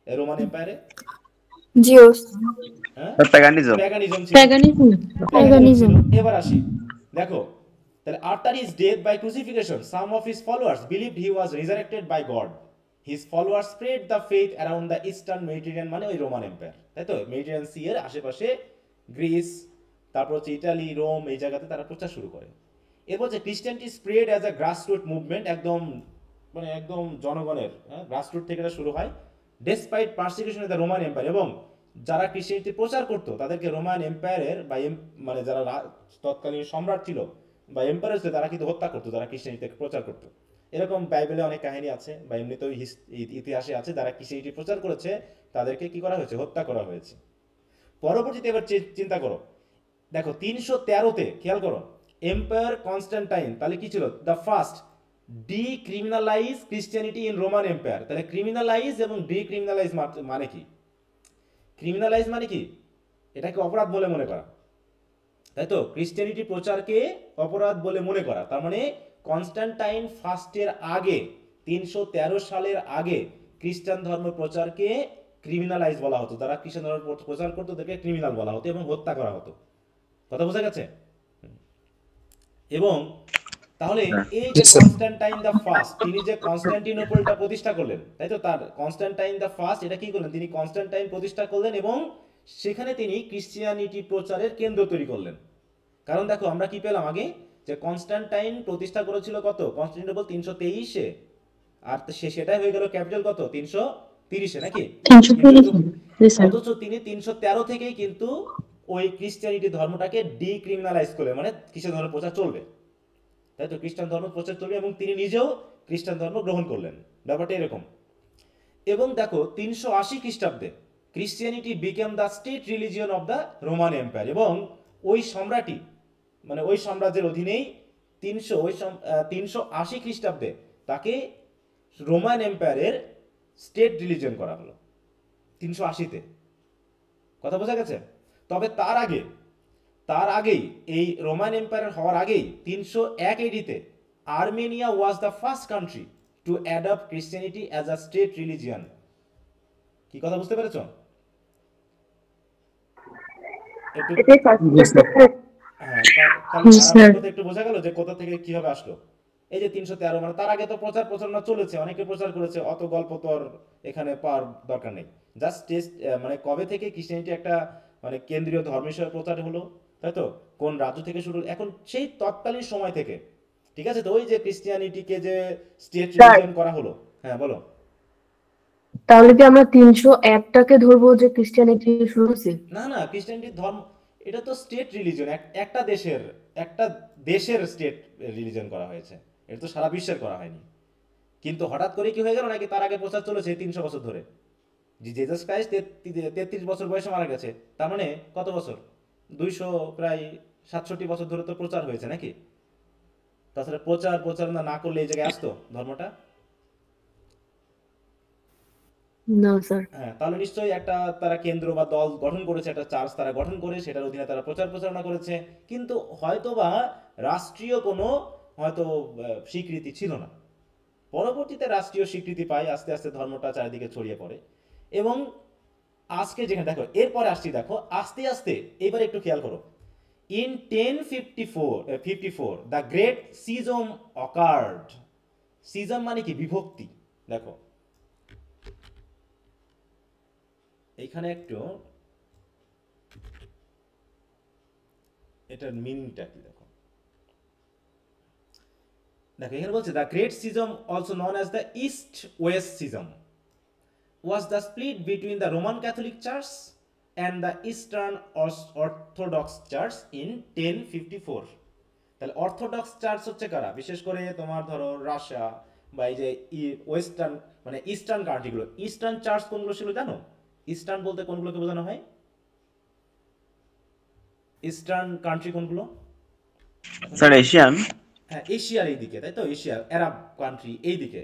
রোমান এম্পায়ারে? Zeus, paganism. এবার আসি, দেখো তাহলে after his death by crucifixion some of his followers believed he was resurrected by God. His followers spread the faith around the Eastern Mediterranean, মানে ওই রোমান এম্পায়ার, তাই তো? মেডিটেরিয়ান সি এর আশেপাশে গ্রিস, তারপর হচ্ছে ইটালি, রোম, এই জায়গাতে তারা প্রচার শুরু করে। এরপর যে Christianity spread as a grassroot movement, একদম জনগণের গ্রাসরুট থেকে এটা শুরু হয়। Despite persecution of the Roman empire, এবং যারা ক্রিশ্চিয়ানিটি প্রচার করতো তাদেরকে রোমান এম্পায়ারের বা মানে যারা তৎকালীন সম্রাট ছিল বা এম্পায়ার ছিল, তারা কিন্তু হত্যা করতো যারা ক্রিশ্চিয়ানিটিকে প্রচার করতো। এরকম বাইবেলে অনেক কাহিনী আছে বা এমনিতেও ইতিহাসে আছে, যারা ক্রিশ্চিয়ানিটি প্রচার করেছে তাদেরকে কি করা হয়েছে? হত্যা করা হয়েছে। পরবর্তীতে এবার চিন্তা করো, দেখো 313-তে খেয়াল করো, এম্পায়ার কনস্টান্টাইন তাহলে কি ছিল? The first decriminalize Christianity in Roman Empire. তাহলে ক্রিমিনালাইজ এবং ডিক্রিমিনালাইজ মানে কি? ক্রিমিনালাইজ মানে কি? এটাকে অপরাধ বলে মনে করা, তাই তো? ক্রিশ্চিয়ানিটি প্রচারকে অপরাধ বলে মনে করা। তার মানে কনস্টান্টাইন ফার্স্টের আগে, 313 সালের আগে খ্রিস্টান ধর্ম প্রচারকে ক্রিমিনালাইজ বলা হতো। যারা খ্রিস্টান ধর্ম প্রচার করতো তাদেরকে ক্রিমিনাল বলা হতো এবং হত্যা করা হতো। কথা বোঝা গেছে? এবং তাহলে এই যে কনস্টান্টাইন দ্য ফার্স্ট, তিনি যে কনস্টান্টিনোপলটা প্রতিষ্ঠা করলেন, তাই তো? তার কনস্টান্টাইন দ্য ফার্স্ট এটা কি করলেন? তিনি কনস্টান্টাইন প্রতিষ্ঠা করলেন এবং সেখানে তিনি ক্রিশ্চিয়ানিটি প্রচারের কেন্দ্র তৈরি করলেন। কারণ দেখো আমরা কি পেলাম আগে, যে কনস্টান্টাইন প্রতিষ্ঠা করেছিল কত? কনস্টান্টিনোপল 323-এ, আর সেটাই হয়ে গেল ক্যাপিটাল কত? 330-এ, নাকি? অথচ তিনি 313 থেকেই কিন্তু ওই ক্রিশ্চিয়ানিটি ধর্মটাকে ডিক্রিমিনালাইজ করলেন, মানে খ্রিস্টান ধর্ম প্রচার চলবে, তাই তো? খ্রিস্টান ধর্ম প্রচার চলবে, এবং তিনি নিজেও খ্রিস্টান ধর্ম গ্রহণ করলেন। ব্যাপারটা এরকম। এবং দেখো 380 খ্রিস্টাব্দে Christianity became the state religion of the Roman empire, এবং ওই সম্রাটই, মানে ওই সাম্রাজ্যের অধীনেই 380 খ্রিস্টাব্দে তাকে রোমান এম্পায়ারের স্টেট রিলিজিয়ন করা হলো 380-তে। কথা বোঝা গেছে? তবে তার আগেই এই রোমান এম্পায়ার হওয়ার আগেই 301 AD Armenia was the first country to adopt Christianity as a state religion. কি কথা বুঝতে পেরেছো? একটু একটু বোঝা গেল যে কোথা থেকে কিভাবে আসলো। এই যে 313 মানে তার আগে তো প্রচার প্রচারণা চলেছে, অনেকে প্রচার করেছে, অত গল্প তো এখানে পাওয়ার দরকার নেই। জাস্ট টেস্ট মানে কবে থেকে ক্রিশ্চিয়ানিটি একটা মানে কেন্দ্রীয় ধর্ম হিসেবে প্রচার হলো, তাই তো? কোন রাজ্য থেকে শুরু, এখন সেই তৎকালীন সময় থেকে, ঠিক আছে? তো ওই যে ক্রিশ্চিয়ানিটিকে যে স্টেট রিলিজিয়ন করা হলো। হ্যাঁ বলো। তাহলে কি আমরা 301টাকে ধরবো যে ক্রিশ্চিয়ানিটি শুরু হয়েছে? না না, ক্রিশ্চিয়ানিটি ধর্ম এটা তো স্টেট রিলিজিয়ন, একটা দেশের স্টেট রিলিজিয়ন করা হয়েছে, এটা তো সারা বিশ্বের করা হয়নি। কিন্তু হঠাৎ করে কি হয়ে গেল নাকি তার আগে প্রচার চলেছে 300 বছর ধরে। জিসাস ক্রাইস্ট 33 বছর বয়সে মারা গেছে, তার মানে কত বছর? 200 প্রায় 67 বছর ধরে তো প্রচার হয়েছে নাকি? তাছাড়া প্রচারণা না করলে এই জায়গায় আসতো ধর্মটা? না স্যার। হ্যাঁ, তাহলে নিশ্চয়ই একটা তারা কেন্দ্র বা দল গঠন করেছে, একটা চার্চ তারা গঠন করে সেটার অধীনে তারা প্রচারণা করেছে, কিন্তু হয়তোবা রাষ্ট্রীয় কোনো হয়তো স্বীকৃতি ছিল না। পরবর্তীতে রাষ্ট্রীয় স্বীকৃতি পায়, আস্তে আস্তে ধর্মটা চারিদিকে ছড়িয়ে পড়ে। এবং আজকে যেখানে দেখো, এরপরে আসছি দেখো আস্তে আস্তে, এবার একটু খেয়াল করো। ইন 1054 the Great Schism occurred. Schism মানে কি? বিভক্তি। দেখো এইখানে একটু এটার মিনিংটা কি দেখো। দেখো এখানে বলছে the Great Schism also known as the East West Schism was the split between the Roman Catholic Church and the Eastern Orthodox Church in 1054। তাহলে অর্থোডক্স চার্চ হচ্ছে কারা? বিশেষ করে তোমার ধরো রাশিয়া বা এই যে ওয়েস্টার্ন মানে ইস্টার্ন কান্ট্রিগুলো। ইস্টার্ন চার্চ কোনগুলো ছিল জানো? ইস্টার্ন বলতে কোনগুলোকে বোঝানো হয়? ইস্টার্ন কান্ট্রি কোনগুলো? Sir Asian. হ্যাঁ, এশিয়ার এই দিকে, তাই তো? এশিয়ার আরব কান্ট্রি এই দিকে।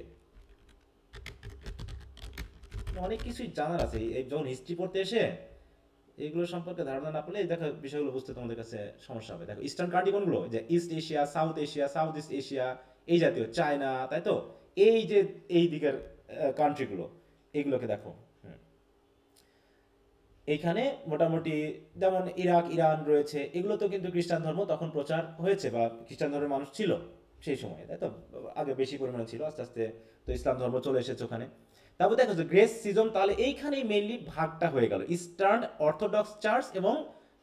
অনেক কিছুই জানার আছে, এই যখন হিস্ট্রি পড়তে এসে এগুলো সম্পর্কে ধারণা না পেলে দেখো বিষয়গুলো বুঝতে তোমাদের কাছে সমস্যা হবে। দেখো ইস্টার্ন কান্ট্রি কোনগুলো? যে east Asia, south east Asia, এই জাতীয়, চায়না, তাই তো? এই যে এই দিকের কান্ট্রিগুলো, এইগুলোকে দেখো। এইখানে মোটামুটি যেমন ইরাক, ইরান রয়েছে, এগুলো তো কিন্তু খ্রিস্টান ধর্ম তখন প্রচার হয়েছে বা খ্রিস্টান ধর্মের মানুষ ছিল সেই সময়, তাই তো? আগে বেশি পরিমাণে ছিল, আস্তে আস্তে তো ইসলাম ধর্ম চলে এসেছে ওখানে। তারপর দেখো যে গ্রেস সিজম, তাহলে এইখানেই মেইনলি ভাগটা হয়ে গেল। ইস্টার্ন অর্থোডক্স চার্চ এবং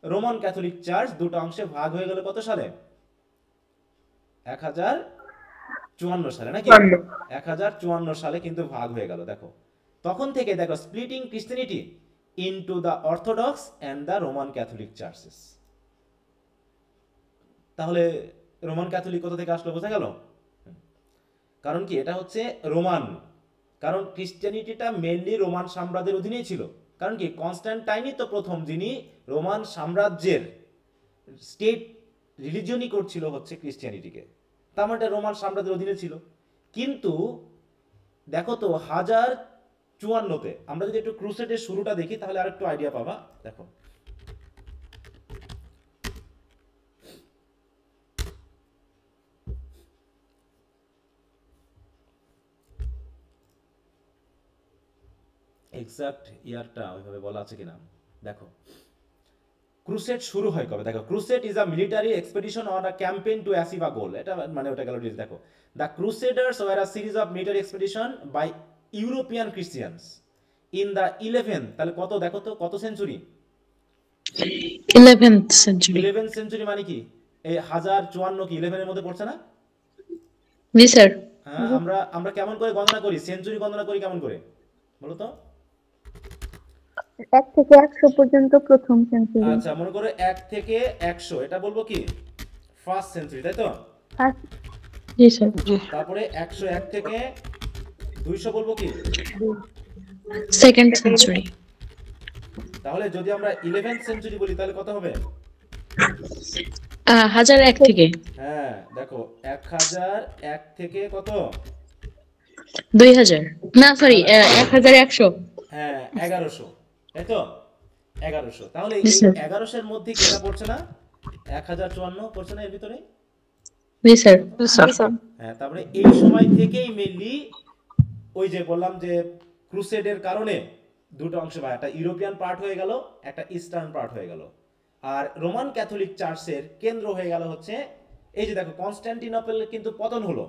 রোমান ক্যাথলিক চার্চ দুটো অংশে ভাগ হয়ে গেল কত সালে? 1054 সালে নাকি? 1054 সালে কিন্তু ভাগ হয়ে গেল। দেখো তখন থেকে দেখো splitting Christianity into the orthodox and the Roman Catholic churches. তাহলে রোমান ক্যাথলিক কোথা থেকে আসলো বোঝা গেল? কারণ কি এটা হচ্ছে রোমান, কারণ ক্রিশ্চিয়ানিটিটা মেইনলি রোমান সাম্রাজ্যের অধীনেই ছিল। কারণ কি কনস্ট্যান্টাইনই তো প্রথম যিনি রোমান সাম্রাজ্যের স্টেট রিলিজিয়নই করছিল হচ্ছে ক্রিশ্চিয়ানিটিকে, তার মানে রোমান সাম্রাজ্যের অধীনে ছিল। কিন্তু দেখো তো 1054-তে আমরা যদি একটু ক্রুসেডের শুরুটা দেখি তাহলে আর একটু আইডিয়া পাবা। দেখো এক্সাক্ট ইয়ারটা ওইভাবে বলা আছে কিনা দেখো। ক্রুসেড শুরু হয় কবে? দেখো crusade is a military expedition on a campaign to achieve a goal. এটা মানে ওটা গেল ডিটেইলস। দেখো the crusaders were a series of military expedition by European Christians in the 11th, তাহলে কত দেখো তো কত century? 11th century। 11th century মানে কি এই 1054 কি 11 এর মধ্যে পড়ছে না? জি স্যার। হ্যাঁ, আমরা কেমন করে গণনা করি? সেঞ্চুরি গণনা করি কেমন করে বলো তো? 1 থেকে 100 পর্যন্ত প্রথম সেঞ্চুরি। আচ্ছা মনে করো 1 থেকে 100, এটা বলবো কি ফার্স্ট সেঞ্চুরি, তাই তো? জি স্যার। তারপরে 101 থেকে 200 বলবো কি সেকেন্ড সেঞ্চুরি। তাহলে যদি আমরা 11th সেঞ্চুরি বলি তাহলে কত হবে? 1001 থেকে। হ্যাঁ দেখো 1001 থেকে কত? 2000 না সরি 1100। হ্যাঁ 1100, তাই তো? 1100। তাহলে এই 1100 এর মধ্যে কি এটা পড়ছে না? 1054 পড়ছে না এর ভিতরে? জি স্যার। হ্যাঁ, তারপরে এই সময় থেকেই মেইনলি ওই যে বললাম যে ক্রুসেডের কারণে দুটো অংশ ভাগ, একটা ইউরোপিয়ান পার্ট হয়ে গেল, একটা ইস্টার্ন পার্ট হয়ে গেল। আর রোমান ক্যাথলিক চার্চের কেন্দ্র হয়ে গেল হচ্ছে এই যে দেখো কনস্ট্যান্টিনোপলের কিন্তু পতন হলো।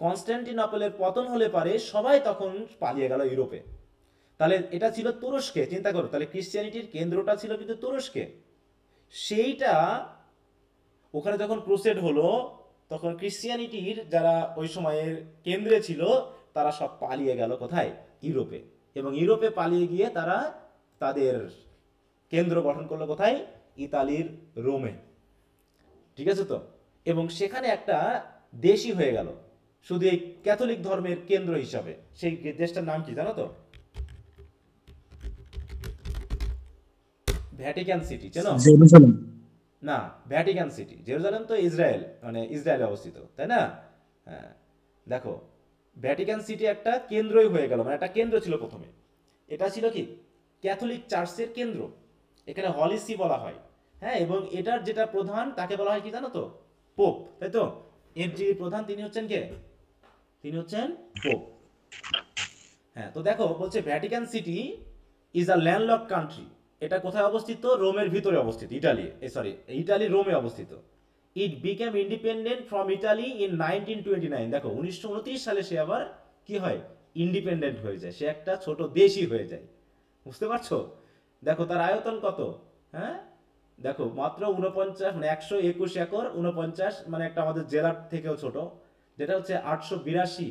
কনস্ট্যান্টিনোপলের পতন হলে পারে সবাই তখন পালিয়ে গেল ইউরোপে। তাহলে এটা ছিল তুরস্কে, চিন্তা করো, তাহলে ক্রিশ্চিয়ানিটির কেন্দ্রটা ছিল কিন্তু তুরস্কে। সেইটা ওখানে যখন ক্রুসেড হলো তখন ক্রিশ্চিয়ানিটির যারা ওই সময়ের কেন্দ্রে ছিল তারা সব পালিয়ে গেল কোথায়? ইউরোপে। এবং ইউরোপে পালিয়ে গিয়ে তারা তাদের কেন্দ্র গঠন করলো কোথায়? ইতালির রোমে। ঠিক আছে তো? এবং সেখানে একটা দেশই হয়ে গেল শুধু এই ক্যাথলিক ধর্মের কেন্দ্র হিসাবে। সেই দেশটার নাম কি জানো তো? Vatican city. চেনো? জেরুজালেম। না, ভ্যাটিকান সিটি। জেরুজালেম তো ইসরায়েল, মানে ইসরায়েলে অবস্থিত, তাই না? হ্যাঁ, দেখো ভ্যাটিকান সিটি একটা কেন্দ্রই হয়ে গেল, মানে একটা কেন্দ্র ছিল প্রথমে। এটা ছিল কি ক্যাথলিক চার্চের কেন্দ্র, এখানে হলি সি বলা হয়। হ্যাঁ, এবং এটার যেটা প্রধান তাকে বলা হয় কি জানো তো? পোপ, তাই তো? এর যে প্রধান তিনি হচ্ছেন কে? তিনি হচ্ছেন পোপ। হ্যাঁ, তো দেখো বলছে Vatican city is a landlock country. এটা কোথায় অবস্থিত? রোমের ভিতরে অবস্থিত, ইটালি রোমে অবস্থিত। ইট became independent from Italy in 1929। দেখো 1929 সালে সে আবার কি হয়? ইন্ডিপেন্ডেন্ট হয়ে যায়, সে একটা ছোট দেশই হয়ে যায়। বুঝতে পারছো? দেখো তার আয়তন কত? হ্যাঁ দেখো মাত্র 49, মানে 121 একর, 49, মানে একটা আমাদের জেলার থেকেও ছোট, যেটা হচ্ছে 882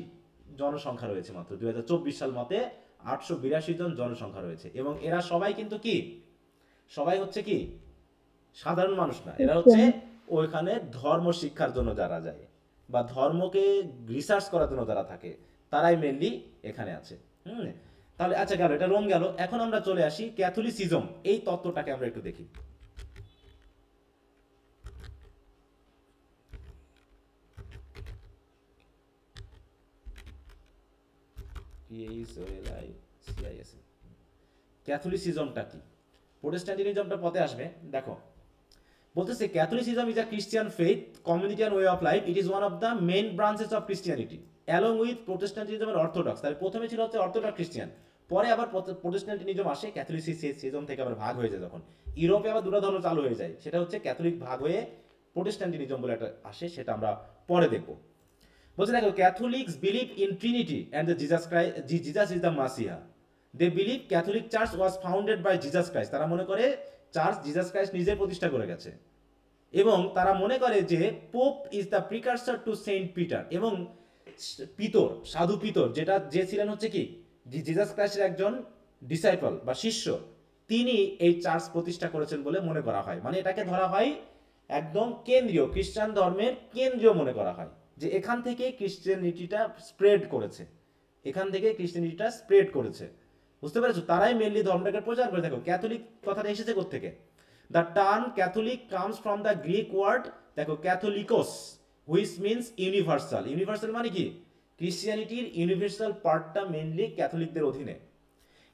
জনসংখ্যা রয়েছে মাত্র 2024 সাল মতে 882 জন জনসংখ্যা রয়েছে। এবং এরা সবাই কিন্তু কি, সবাই হচ্ছে কি সাধারণ মানুষ না, এরা হচ্ছে ওইখানে ধর্ম শিক্ষার জন্য যারা যায় বা ধর্মকে রিসার্চ করার জন্য যারা থাকে তারাই মেনলি এখানে আছে। তাহলে আচ্ছা গেল, এটা রোম গেল। এখন আমরা চলে আসি ক্যাথলিসিজম, এই তত্ত্বটাকে আমরা একটু দেখি। ক্যাথলিসিজমটা কি? প্রোটেস্ট্যান্টিজমটা পথে আসবে। দেখো বলতেছে Catholicism is a Christian faith community and way of life. It is one of the main branches of Christianity along with Protestantism and Orthodox. তাহলে প্রথমে ছিল হচ্ছে অর্থোডক্স খ্রিস্টান, পরে আবার প্রোটেস্ট্যান্টিজম আসে, ক্যাথলিসিজম থেকে আবার ভাগ হয়ে যায়। যখন ইউরোপে আবার দুটো ধর্ম চালু হয়ে যায়, সেটা হচ্ছে ক্যাথলিক ভাগ হয়ে প্রোটেস্ট্যান্টিজম বলে একটা আসে, সেটা আমরা পরে দেখব। বলছে দেখো Catholics believe in Trinity and the Jesus is the Messiah. They believe Catholic church was founded by Jesus Christ. তারা মনে করে চার্চ জিজাস ক্রাইস্ট নিজে প্রতিষ্ঠা করে গেছে। এবং তারা মনে করে যে pope is the precursor to Saint Peter. এবং পিতর, সাধু পিতর, যেটা যে ছিলেন হচ্ছে কি জিজাস ক্রাইস্টের একজন ডিসাইপল বা শিষ্য, তিনি এই চার্চ প্রতিষ্ঠা করেছেন বলে মনে করা হয়। মানে এটাকে ধরা হয় একদম কেন্দ্রীয়, খ্রিস্টান ধর্মের কেন্দ্রীয় মনে করা হয়, যে এখান থেকে ক্রিশ্চিয়ানিটিটা স্প্রেড করেছে, এখান থেকে ক্রিশ্চিয়ানিটিটা স্প্রেড করেছে। বুঝতে পেরেছো? তারাই মেনলি ধর্মটাকে প্রচার করে। দেখো ক্যাথলিক কথাটা এসেছে কোত্থেকে? The term Catholic comes from the Greek word, দেখো katholikos, which means universal. Universal মানে কি? ক্রিশ্চিয়ানিটির ইউনিভার্সাল পার্টটা মেনলি ক্যাথলিকদের অধীনে।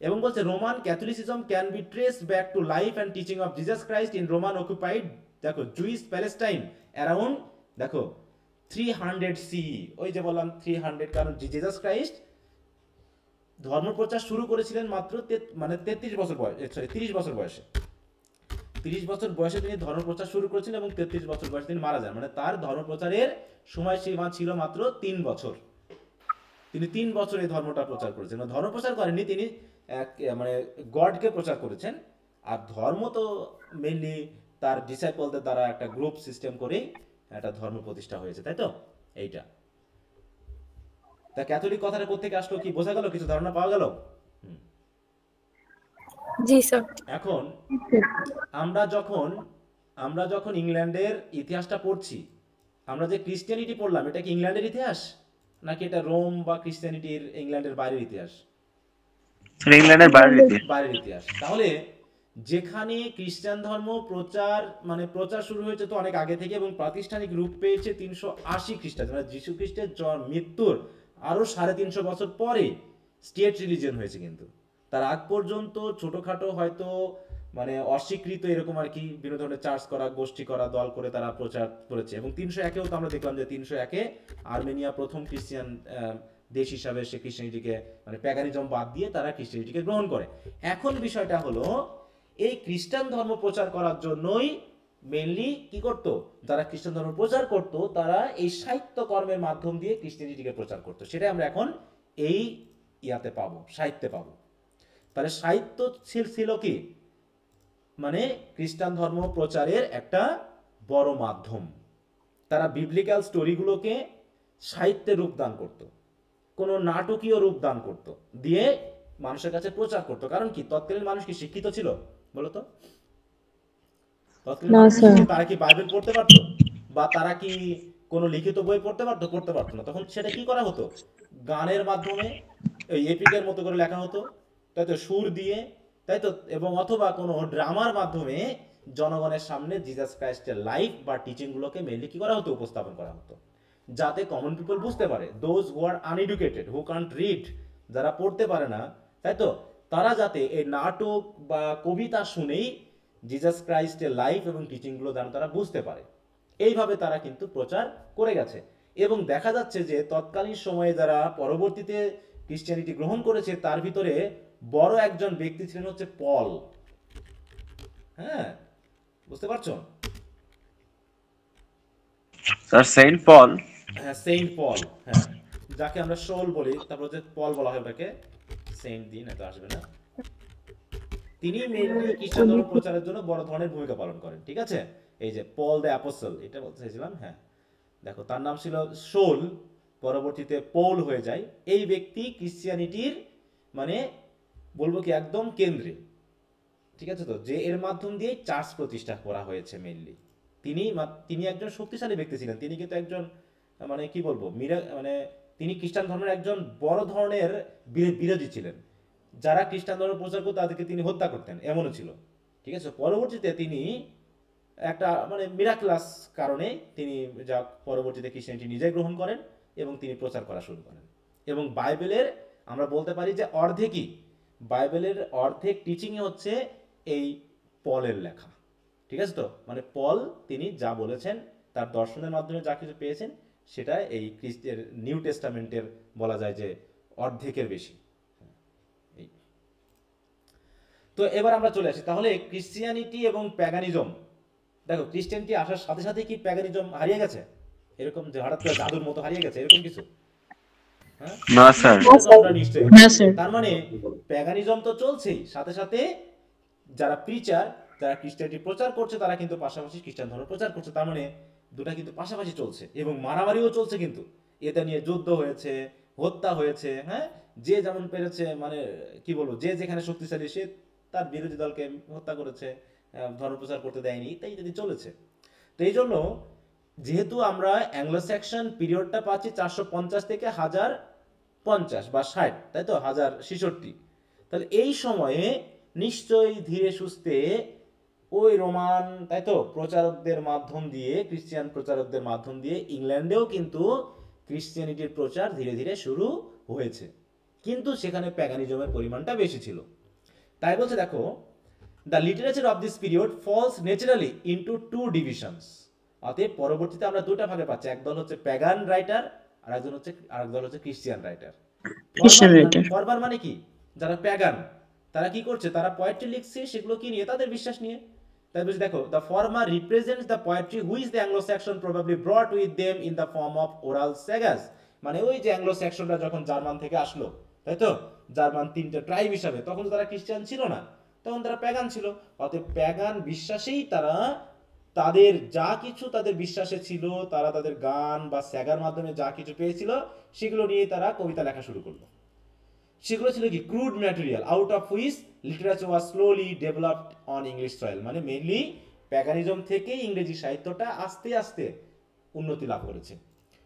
এবং বলছে Roman Catholicism can be traced back to life and teaching of Jesus Christ in Roman occupied, দেখো juice Palestine around, দেখো 300 CE। ওই যে বললাম 300, কারণ জিসাস ক্রাইস্ট ধর্মপ্রচার শুরু করেছিলেন মাত্র 30 বছর বয়সে। 30 বছর বয়সে তিনি ধর্মপ্রচার শুরু করেছিলেন এবং 33 বছর বয়সে তিনি মারা যান। মানে তার ধর্মপ্রচারের সময়সীমা ছিল মাত্র 3 বছর। তিনি 3 বছর এই ধর্মটা প্রচার করেছেন। ধর্মপ্রচার করেননি তিনি, মানে গডকে প্রচার করেছেন। আর ধর্ম তো মেইনলি তার ডিসাইপলদের দ্বারা একটা গ্রুপ সিস্টেম করেই একটা ধর্ম প্রতিষ্ঠা হয়েছে, তাই তো? এইটা তা ক্যাথলিক কথাটা কোত্থেকে আসলো কি বোঝা গেল? কিছু ধারণা পাওয়া গেল? জি স্যার। এখন আমরা যখন ইংল্যান্ডের ইতিহাসটা পড়ছি, আমরা যে ক্রিশ্চিয়ানিটি পড়লাম, এটা কি ইংল্যান্ডের ইতিহাস নাকি এটা রোম বা ক্রিশ্চিয়ানিটির ইংল্যান্ডের বাইরের ইতিহাস? ইংল্যান্ডের বাইরের ইতিহাস। তাহলে যেখানে খ্রিস্টান ধর্ম প্রচার শুরু হয়েছে তো অনেক আগে থেকে, এবং প্রাতিষ্ঠানিক রূপ পেয়েছে 380 খ্রিস্টাব্দে, মানে যীশু খ্রিস্টের মৃত্যুর আরো 350 বছর পরে স্টেট রিলিজিয়ন হয়েছে। কিন্তু তার আগ পর্যন্ত ছোটখাটো হয়তো মানে অস্বীকৃত এরকম আর কি বিভিন্ন ধরনের চার্চ করা, গোষ্ঠী করা, দল করে তারা প্রচার করেছে। এবং 301-এও তো আমরা দেখলাম যে 301-এ আর্মেনিয়া প্রথম খ্রিস্টান দেশ হিসাবে সে ক্রিশ্চিয়ানিটিকে মানে প্যাগানিজম বাদ দিয়ে তারা ক্রিশ্চিয়ানিটিকে গ্রহণ করে। এখন বিষয়টা হলো এই খ্রিস্টান ধর্ম প্রচার করার জন্যই মেনলি কি করত, যারা খ্রিস্টান ধর্ম প্রচার করত তারা এই সাহিত্য কর্মের মাধ্যম দিয়ে ক্রিশ্চিয়ানিটিকে প্রচার করত। সেটাই আমরা এখন এই ইয়াতে পাবো, সাহিত্যে পাবো। তাহলে সাহিত্য ছিল কি, মানে খ্রিস্টান ধর্ম প্রচারের একটা বড় মাধ্যম। তারা বিবলিক্যাল স্টোরিগুলোকে সাহিত্যে রূপদান করত, কোনো নাটকীয় রূপদান করত, দিয়ে মানুষের কাছে প্রচার করত। কারণ কি তৎকালীন মানুষ কি শিক্ষিত ছিল বলতো? তারা কি বাইবেল পড়তে পারতো, বা তারা কি কোনো লিখিত বই পড়তে পারতো? পড়তে পারতো না। তখন সেটা কি করা হতো, গানের মাধ্যমে ওই এপিকের মতো করে লেখা হতো, তাই তো, সুর দিয়ে, তাই তো, এবং অথবা কোনো ড্রামার মাধ্যমে জনগণের সামনে জিসাস ক্রাইস্টের লাইফ বা টিচিং গুলোকে মেনলি কি করা হতো, উপস্থাপন করা হতো, যাতে কমন পিপল বুঝতে পারে। Those who are uneducated, who can't read, যারা পড়তে পারে না, তাই তো, তারা যাতে এই নাটক বা কবিতা শুনেই জিসাস ক্রাইস্টের লাইফ এবং টিচিংগুলো যেন তারা বুঝতে পারে। এইভাবে তারা কিন্তু প্রচার করে গেছে। এবং দেখা যাচ্ছে যে তৎকালীন সময়ে যারা পরবর্তীতে ক্রিশ্চিয়ানিটি গ্রহণ করেছে তার ভিতরে বড় একজন ব্যক্তি ছিলেন হচ্ছে পল। হ্যাঁ, বুঝতে পারছো? স্যার সেন্ট পল। হ্যাঁ, সেন্ট পল, হ্যাঁ, যাকে আমরা শোল বলি, তারপর হচ্ছে পল বলা হয় ওটাকে, সেন্ট দিন এত আসবে না। তিনি মেইনলি খ্রিস্টান ধর্ম প্রচারের জন্য বড় ধরনের ভূমিকা পালন করেন। ঠিক আছে, এই যে পল দ্য অ্যাপোস্টল, এটা বলতে চাইছিলাম। হ্যাঁ, দেখো তার নাম ছিল শোল, পরবর্তীতে পৌল হয়ে যায়। এই ব্যক্তি ক্রিশ্চিয়ানিটির মানে বলবো কি একদম কেন্দ্রে, ঠিক আছে তো, যে এর মাধ্যম দিয়ে চার্চ প্রতিষ্ঠা করা হয়েছে মেইনলি। তিনি একজন শক্তিশালী ব্যক্তি ছিলেন। তিনি কিন্তু একজন মানে কি বলবো মানে তিনি খ্রিস্টান ধর্মের একজন বড় ধরনের বিরোধী ছিলেন। যারা খ্রিস্টান ধর্ম প্রচার করতো তাদেরকে তিনি হত্যা করতেন, এমনও ছিল। ঠিক আছে, পরবর্তীতে তিনি একটা মানে মিরাক্লাস কারণে তিনি যা পরবর্তীতে ক্রিশ্চিয়ানিটি নিজে গ্রহণ করেন এবং তিনি প্রচার করা শুরু করেন। এবং বাইবেলের আমরা বলতে পারি যে অর্ধেকই, বাইবেলের অর্ধেক টিচিংই হচ্ছে এই পলের লেখা। ঠিক আছে তো, মানে পল তিনি যা বলেছেন তার দর্শনের মাধ্যমে যা কিছু পেয়েছেন সেটা এই খ্রিস্টের নিউ টেস্টামেন্টের বলা যায় যে অর্ধেকের বেশি। তো এবার আমরা চলে আসি তাহলে ক্রিশ্চিয়ানিটি এবং প্যাগানিজম। দেখো ক্রিশ্চিয়ানিটি আসার সাথে সাথে কি প্যাগানিজম হারিয়ে গেছে, এরকম যে হঠাৎ করে জাদুর মতো হারিয়ে গেছে এরকম কিছু? না স্যার, তার মানে প্যাগানিজম তো চলছেই, সাথে সাথে যারা প্রিচার, যারা ক্রিশ্চিয়ানিটি প্রচার করছে তারা কিন্তু পাশাপাশি খ্রিস্টান ধর্ম প্রচার করছে। তার মানে দুটা কিন্তু পাশাপাশি চলছে, এবং মারামারিও চলছে। কিন্তু এটা নিয়ে যুদ্ধ হয়েছে, হত্যা হয়েছে। হ্যাঁ, যে যেমন পেরেছে, মানে কি বলবো, যে যেখানে শক্তিশালী সে তার বিরোধী দলকে হত্যা করেছে, ধর্ম প্রচার করতে দেয়নি, তাই ইত্যাদি চলেছে। তো এই জন্য যেহেতু আমরা অ্যাংলো স্যাকশন পিরিয়ডটা পাচ্ছি 450 থেকে 1050 বা 60, তাই তো 1066, তাহলে এই সময়ে নিশ্চয়ই ধীরে সুস্থে ওই রোমান, তাই তো, প্রচারকদের মাধ্যম দিয়ে, ক্রিশ্চিয়ান প্রচারকদের মাধ্যম দিয়ে ইংল্যান্ডেও কিন্তু ক্রিশ্চিয়ানিটির প্রচার ধীরে ধীরে শুরু হয়েছে, কিন্তু সেখানে প্যাগানিজমের পরিমাণটা বেশি ছিল। তাই বলছে দেখো, the literature of this period falls naturally into two divisions. অতএব পরবর্তীতে আমরা দুটা ভাগে পাচ্ছি, একদল হচ্ছে প্যাগান রাইটার আর একদল হচ্ছে ক্রিশ্চিয়ান রাইটার। ফরবার মানে কি, যারা প্যাগান তারা কি করছে, তারা পোয়েট্রি লিখছে, সেগুলো কি নিয়ে, তাদের বিশ্বাস নিয়ে। তাই বলছে দেখো, the former represents the poetry which the Anglo Saxon probably brought with them in the form of oral sagas. মানে ওই যে অ্যাংলো স্যাকশনরা যখন জার্মান থেকে আসলো, তাই তো, জার্মান তিনটা ট্রাইব হিসাবে, তখন তারা খ্রিস্টান ছিল না, তখন তারা প্যাগান ছিল। অতএব প্যাগান বিশ্বাসেই তারা তাদের যা কিছু তাদের বিশ্বাসে ছিল, তারা তাদের গান বা স্যাগার মাধ্যমে যা কিছু পেয়েছিল সেগুলো নিয়ে তারা কবিতা লেখা শুরু করলো। সেগুলো ছিল কি crude material out of which literature was slowly developed on English soil. মানে মেইনলি প্যাগানিজম থেকে ইংরেজি সাহিত্যটা আস্তে আস্তে উন্নতি লাভ করেছে।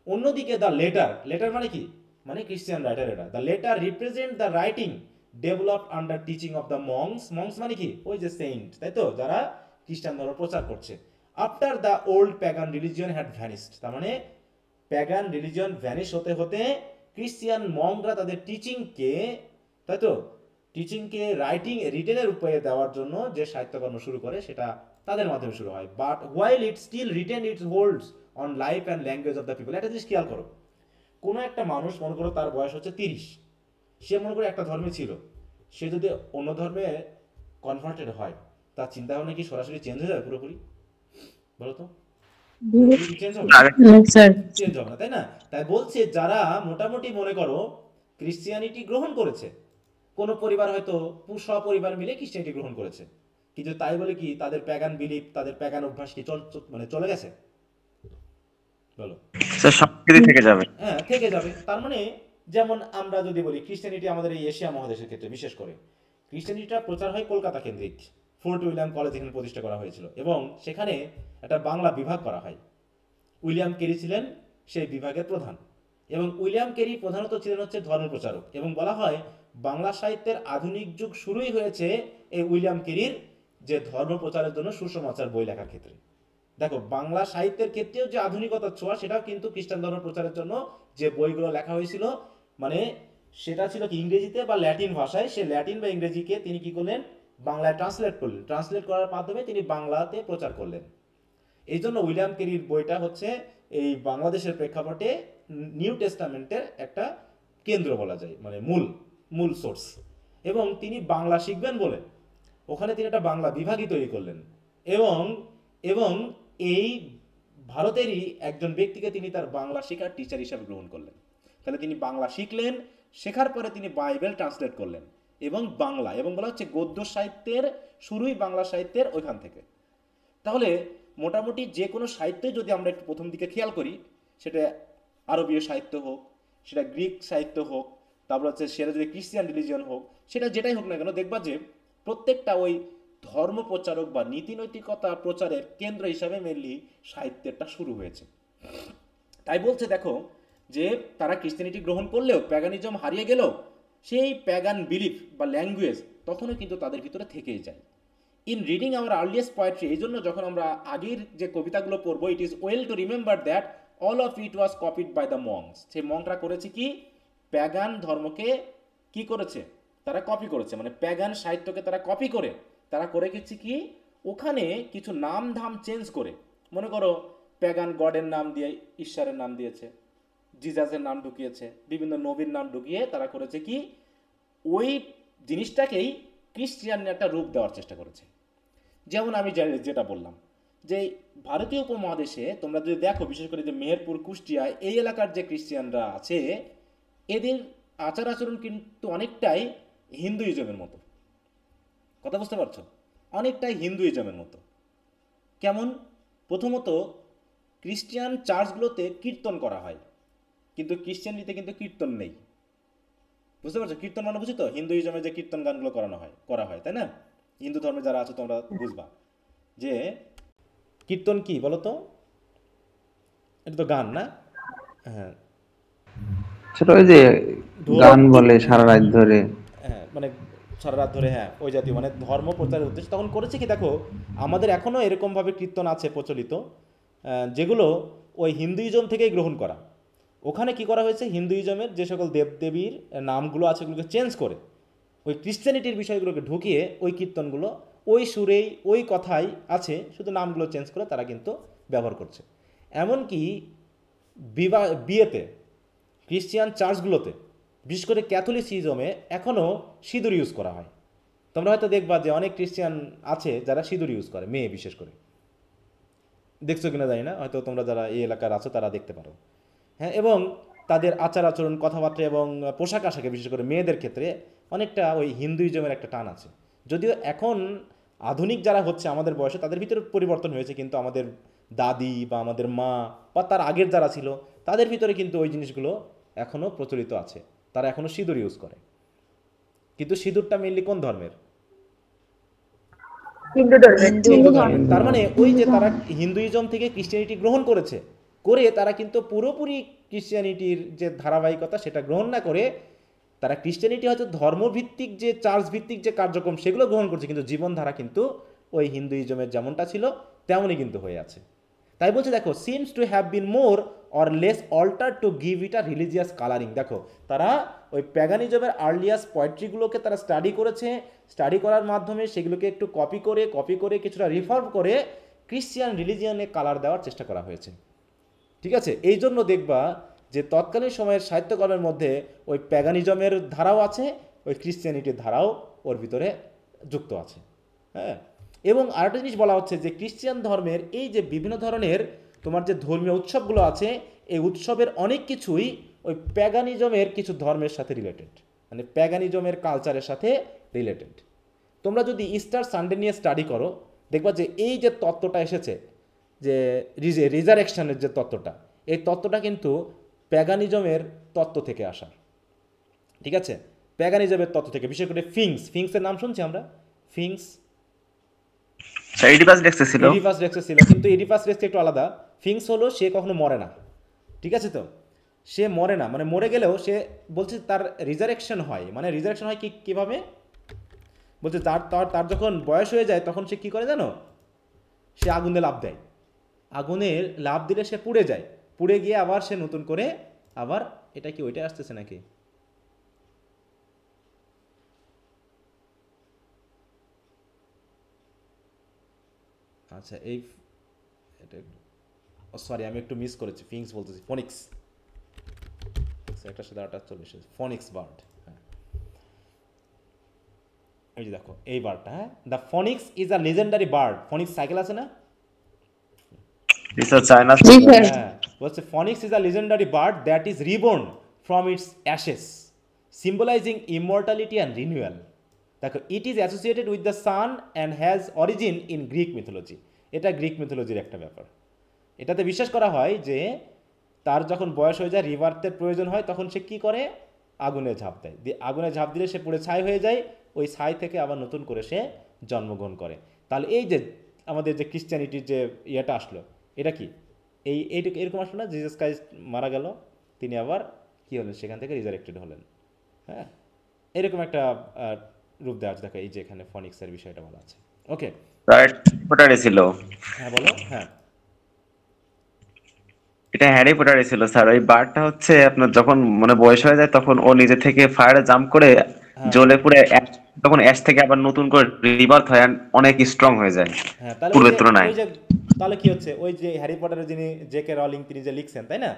অন্যদিকে দ্য লেটার মানে কি, মানে ক্রিশ্চিয়ান রাইটার, এটা the letter represent the writing developed under teaching of the monks মানে কি, ওই যে সেন্ট, তাই তো, যারা খ্রিস্টান ধর্ম প্রচার করছে। After the old pagan religion had vanished, তার মানে প্যাগান রিলিজিয়ন ভ্যানিশ হতে হতে ক্রিশ্চিয়ান মংরা তাদের টিচিংকে, তাই তো, টিচিংকে রিটেনের উপায়ে দেওয়ার জন্য যে সাহিত্যকর্ম শুরু করে সেটা তাদের মাধ্যমে শুরু হয়। But while it still written its holds on life and language of the people. একটা জিনিস খেয়াল করো, কোনো একটা মানুষ মনে করো তার বয়স হচ্ছে 30, সে মনে করো একটা ধর্মে ছিল, সে যদি অন্য ধর্মে কনভার্টেড হয়, তার চিন্তা ভাবনা কি সরাসরি চেঞ্জ হয়ে যাবে পুরোপুরি? বলো তো, চেঞ্জ হবে? চেঞ্জ হবে না, তাই না? তাই বলছে যারা মোটামুটি মনে করো ক্রিশ্চিয়ানিটি গ্রহণ করেছে, কোনো পরিবার হয়তো সপরিবার মিলে ক্রিশ্চিয়ানিটি গ্রহণ করেছে, কিন্তু তাই বলে কি তাদের প্যাগান বিলিফ, তাদের প্যাগান অভ্যাস কি মানে চলে গেছে? বলো, সংস্কৃতি থেকে যাবে। হ্যাঁ, থেকে যাবে। তার মানে যেমন আমরা যদি বলি ক্রিশ্চিয়ানিটি আমাদের এই এশিয়া মহাদেশের ক্ষেত্রে বিশেষ করে ক্রিশ্চিয়ানিটিটা প্রচার হয় কলকাতা কেন্দ্রিক। ফোর্ট উইলিয়াম কলেজ এখানে প্রতিষ্ঠা করা হয়েছিল এবং সেখানে একটা বাংলা বিভাগ করা হয়। উইলিয়াম কেরি ছিলেন সেই বিভাগের প্রধান এবং উইলিয়াম কেরি প্রধানত ছিলেন হচ্ছে ধর্মপ্রচারক এবং বলা হয় বাংলা সাহিত্যের আধুনিক যুগ শুরুই হয়েছে এই উইলিয়াম কেরির যে ধর্ম প্রচারের জন্য সুসমাচার বই লেখার ক্ষেত্রে। দেখো, বাংলা সাহিত্যের ক্ষেত্রেও যে আধুনিকতার ছোঁয়া সেটাও কিন্তু খ্রিস্টান ধর্ম প্রচারের জন্য যে বইগুলো লেখা হয়েছিল, মানে সেটা ছিল কি ইংরেজিতে বা ল্যাটিন ভাষায়, সে ল্যাটিন বা ইংরেজিকে তিনি কি করলেন, বাংলায় ট্রান্সলেট করলেন। ট্রান্সলেট করার মাধ্যমে তিনি বাংলাতে প্রচার করলেন। এই জন্য উইলিয়াম কেরির বইটা হচ্ছে এই বাংলাদেশের প্রেক্ষাপটে নিউ টেস্টামেন্টের একটা কেন্দ্র বলা যায়, মানে মূল সোর্স। এবং তিনি বাংলা শিখবেন বলে ওখানে তিনি একটা বাংলা বিভাগই তৈরি করলেন এবং এই ভারতেরই একজন ব্যক্তিকে তিনি তার বাংলা শেখার টিচার হিসাবে গ্রহণ করলেন। তাহলে তিনি বাংলা শিখলেন, শেখার পরে তিনি বাইবেল ট্রান্সলেট করলেন এবং বাংলা, এবং বলা হচ্ছে গদ্য সাহিত্যের শুরুই বাংলা সাহিত্যের ওইখান থেকে। তাহলে মোটামুটি যে কোনো সাহিত্যে যদি আমরা একটু প্রথম দিকে খেয়াল করি, সেটা আরবীয় সাহিত্য হোক, সেটা গ্রিক সাহিত্য হোক, তারপর হচ্ছে সেটা যদি ক্রিশ্চিয়ান রিলিজিয়ন হোক, সেটা যেটাই হোক না কেন, দেখবা যে প্রত্যেকটা ওই ধর্ম প্রচারক বা নীতি নৈতিকতা প্রচারের কেন্দ্র হিসাবে মেনলি সাহিত্যেরটা শুরু হয়েছে। তাই বলছে দেখো যে তারা ক্রিশ্চিয়ানিটি গ্রহণ করলেও প্যাগানিজম হারিয়ে গেল, সেই প্যাগান বিলিফ বা ল্যাঙ্গুয়েজ তখনও কিন্তু তাদের ভিতরে থেকেই যায়। In reading our earliest poetry, এই জন্য যখন আমরা আগের যে কবিতাগুলো পড়বো, it is well to remember that all of it was copied by the monks. সেই মংকরা করেছে কি, প্যাগান ধর্মকে কি করেছে, তারা কপি করেছে, মানে প্যাগান সাহিত্যকে তারা কপি করে তারা করে গেছে কি, ওখানে কিছু নাম ধাম চেঞ্জ করে, মনে করো প্যাগান গডের নাম দিয়ে ঈশ্বরের নাম দিয়েছে, জিজাসের নাম ঢুকিয়েছে, বিভিন্ন নবীর নাম ঢুকিয়ে তারা করেছে কি, ওই জিনিসটাকেই ক্রিশ্চিয়ান একটা রূপ দেওয়ার চেষ্টা করেছে। যেমন আমি যেটা বললাম যে ভারতীয় উপমহাদেশে তোমরা যদি দেখো, বিশেষ করে যে মেহেরপুর, কুষ্টিয়া এই এলাকার যে ক্রিশ্চিয়ানরা আছে, এদের আচার আচরণ কিন্তু অনেকটাই হিন্দুইজমের মতো। কথা বুঝতে পারছো? অনেকটাই হিন্দুইজমের মতো। কেমন? প্রথমত ক্রিশ্চিয়ান চার্চগুলোতে কীর্তন করা হয়, কিন্তু ক্রিশ্চিয়ানিতে কিন্তু কীর্তন নেই। বুঝতে পারছো? কীর্তন মানে বুঝি তো, হিন্দুইজমে যে কীর্তন গানগুলো করা হয়, তাই না? হিন্দু ধর্মে যারা আছো তোমরা বুঝবা যে কীর্তন কি বলো তো, এটা তো গান না? হ্যাঁ, সেটা ওই যে গান বলে সারা রাত ধরে, হ্যাঁ, মানে সারা রাত ধরে, হ্যাঁ, ওই জাতীয়, মানে ধর্ম প্রচারের উদ্দেশ্যে তখন করেছে কি। দেখো, আমাদের এখনও এরকমভাবে কীর্তন আছে প্রচলিত, যেগুলো ওই হিন্দুইজম থেকেই গ্রহণ করা। ওখানে কি করা হয়েছে, হিন্দুইজমের যে সকল দেবদেবীর নামগুলো আছে ওগুলোকে চেঞ্জ করে ওই ক্রিশ্চিয়ানিটির বিষয়গুলোকে ঢুকিয়ে ওই কীর্তনগুলো ওই সুরেই ওই কথাই আছে, শুধু নামগুলো চেঞ্জ করে তারা কিন্তু ব্যবহার করছে। এমনকি বিয়েতে ক্রিশ্চিয়ান চার্চগুলোতে, বিশেষ করে ক্যাথলিসিজমে এখনও সিঁদুর ইউজ করা হয়। তোমরা হয়তো দেখবা যে অনেক ক্রিশ্চিয়ান আছে যারা সিঁদুর ইউজ করে, মেয়ে বিশেষ করে। দেখছো কিনা জানি না, হয়তো তোমরা যারা এই এলাকার আছো তারা দেখতে পারো। হ্যাঁ, এবং তাদের আচার আচরণ, কথাবার্তা এবং পোশাক আশাকে, বিশেষ করে মেয়েদের ক্ষেত্রে অনেকটা ওই হিন্দুইজমের একটা টান আছে। যদিও এখন আধুনিক যারা হচ্ছে আমাদের বয়সে, তাদের ভিতরে পরিবর্তন হয়েছে, কিন্তু আমাদের দাদি বা আমাদের মা বা তার আগের যারা ছিল তাদের ভিতরে কিন্তু ওই জিনিসগুলো এখনও প্রচলিত আছে। তারা এখনও সিঁদুর ইউজ করে, কিন্তু সিঁদুরটা মেনলি কোন ধর্মের? হিন্দু ধর্মের। তার মানে ওই যে তারা হিন্দুইজম থেকে ক্রিশ্চিয়ানিটি গ্রহণ করেছে, করে তারা কিন্তু পুরোপুরি ক্রিশ্চিয়ানিটির যে ধারাবাহিকতা সেটা গ্রহণ না করে তারা ক্রিশ্চিয়ানিটি হয়তো ধর্মভিত্তিক যে চার্চ ভিত্তিক যে কার্যক্রম সেগুলো গ্রহণ করছে, কিন্তু জীবনধারা কিন্তু ওই হিন্দুইজমের যেমনটা ছিল তেমনই কিন্তু হয়ে আছে। তাই বলছে দেখো, seems to have been more or less alter to give it a religious colouring. দেখো, তারা ওই প্যাগানিজমের আর্লিয়াস্ট পোয়েট্রিগুলোকে তারা স্টাডি করেছে, স্টাডি করার মাধ্যমে সেগুলোকে একটু কপি করে কিছুটা রিফর্ম করে ক্রিশ্চিয়ান রিলিজিয়নে কালার দেওয়ার চেষ্টা করা হয়েছে। ঠিক আছে? এই জন্য দেখবা যে তৎকালীন সময়ের সাহিত্যকর্মের মধ্যে ওই প্যাগানিজমের ধারাও আছে, ওই ক্রিশ্চিয়ানিটির ধারাও ওর ভিতরে যুক্ত আছে। হ্যাঁ, এবং আরেকটা জিনিস বলা হচ্ছে যে খ্রিস্টান ধর্মের এই যে বিভিন্ন ধরনের তোমার যে ধর্মীয় উৎসবগুলো আছে, এই উৎসবের অনেক কিছুই ওই প্যাগানিজমের কিছু ধর্মের সাথে রিলেটেড, মানে প্যাগানিজমের কালচারের সাথে রিলেটেড। তোমরা যদি ইস্টার সানডে নিয়ে স্টাডি করো, দেখবা যে এই যে তত্ত্বটা এসেছে, যে রিজারেকশনের যে তত্ত্বটা, এই তত্ত্বটা কিন্তু প্যাগানিজমের তত্ত্ব থেকে আসা। ঠিক আছে, প্যাগানিজমের তত্ত্ব থেকে, বিশেষ করে ফিংসের নাম শুনছি আমরা, ফিংস ইডিপাস রেক্স ছিল, কিন্তু ইডিপাস রেক্স একটু আলাদা। ফিংস হলো সে কখনো মরে না, ঠিক আছে, তো সে মরে না, মানে মরে গেলেও সে বলছে তার রিজারেকশন হয়। মানে রিজারেকশন হয় কিভাবে বলছে, তার যখন বয়স হয়ে যায় তখন সে কি করে জানো, সে আগুনে লাফ দেয়, আগুনের লাফ দিলে সে পুড়ে যায়, পুড়ে গিয়ে আবার সে নতুন করে আবার, এটা কি ওইটা আসতেছে নাকি, আচ্ছা এই এটা সরি আমি একটু মিস করেছি, ফিংস বলতেছি, ফনিক্স, একটার সাথে আরেকটা চলে এসেছে, ফনিক্স বার্ড। হ্যাঁ, এই যে দেখো এই বার্ডটা, হ্যাঁ, the phoenix is a legendary bird. Phoenix cycle আছে না, হ্যাঁ, বলছে phoenix is a legendary bird that is reborn from its ashes, symbolising immortality and renewal. দেখো, it is associated with the sun and has origin in Greek mythology. এটা Greek মিথোলজির একটা ব্যাপার। এটাতে বিশ্বাস করা হয় যে তার যখন বয়স হয়ে যায়, রিবার্থের প্রয়োজন হয়, তখন সে কী করে, আগুনে ঝাঁপ দেয়, আগুনে ঝাঁপ দিলে সে পুড়ে ছাই হয়ে যায়, ওই ছাই থেকে আবার নতুন করে সে জন্মগ্রহণ করে। তাহলে এই যে আমাদের যে ক্রিশ্চিয়ানিটির যে ইয়েটা আসলো, এটা কি এইটুকু এরকম আসলো না, জিসাস ক্রাইস্ট মারা গেল, তিনি আবার কী হলেন, সেখান থেকে রিজারেক্টেড হলেন। হ্যাঁ, এরকম একটা রূপ দেওয়া আছে। দেখো এই যে এখানে ফনিক্সের বিষয়টা বলা আছে। ওকে, পটারে ছিল, হ্যাঁ বলো। হ্যাঁ, এটা হ্যারি পটারে ছিল স্যার। ওই বার্ডটা হচ্ছে আপনার যখন মানে বয়স হয়ে যায় তখন ও নিজে থেকে ফায়ারে জাম্প করে জ্বলে পুড়ে তখন অ্যাশ থেকে আবার নতুন করে রিবার্থ হয়, অনেক স্ট্রং হয়ে যায় পূর্বের তুলনায়। তাহলে কি হচ্ছে, ওই যে হ্যারি পটারের যিনি জেকে রলিং তিনি যে লিখছেন, তাই না,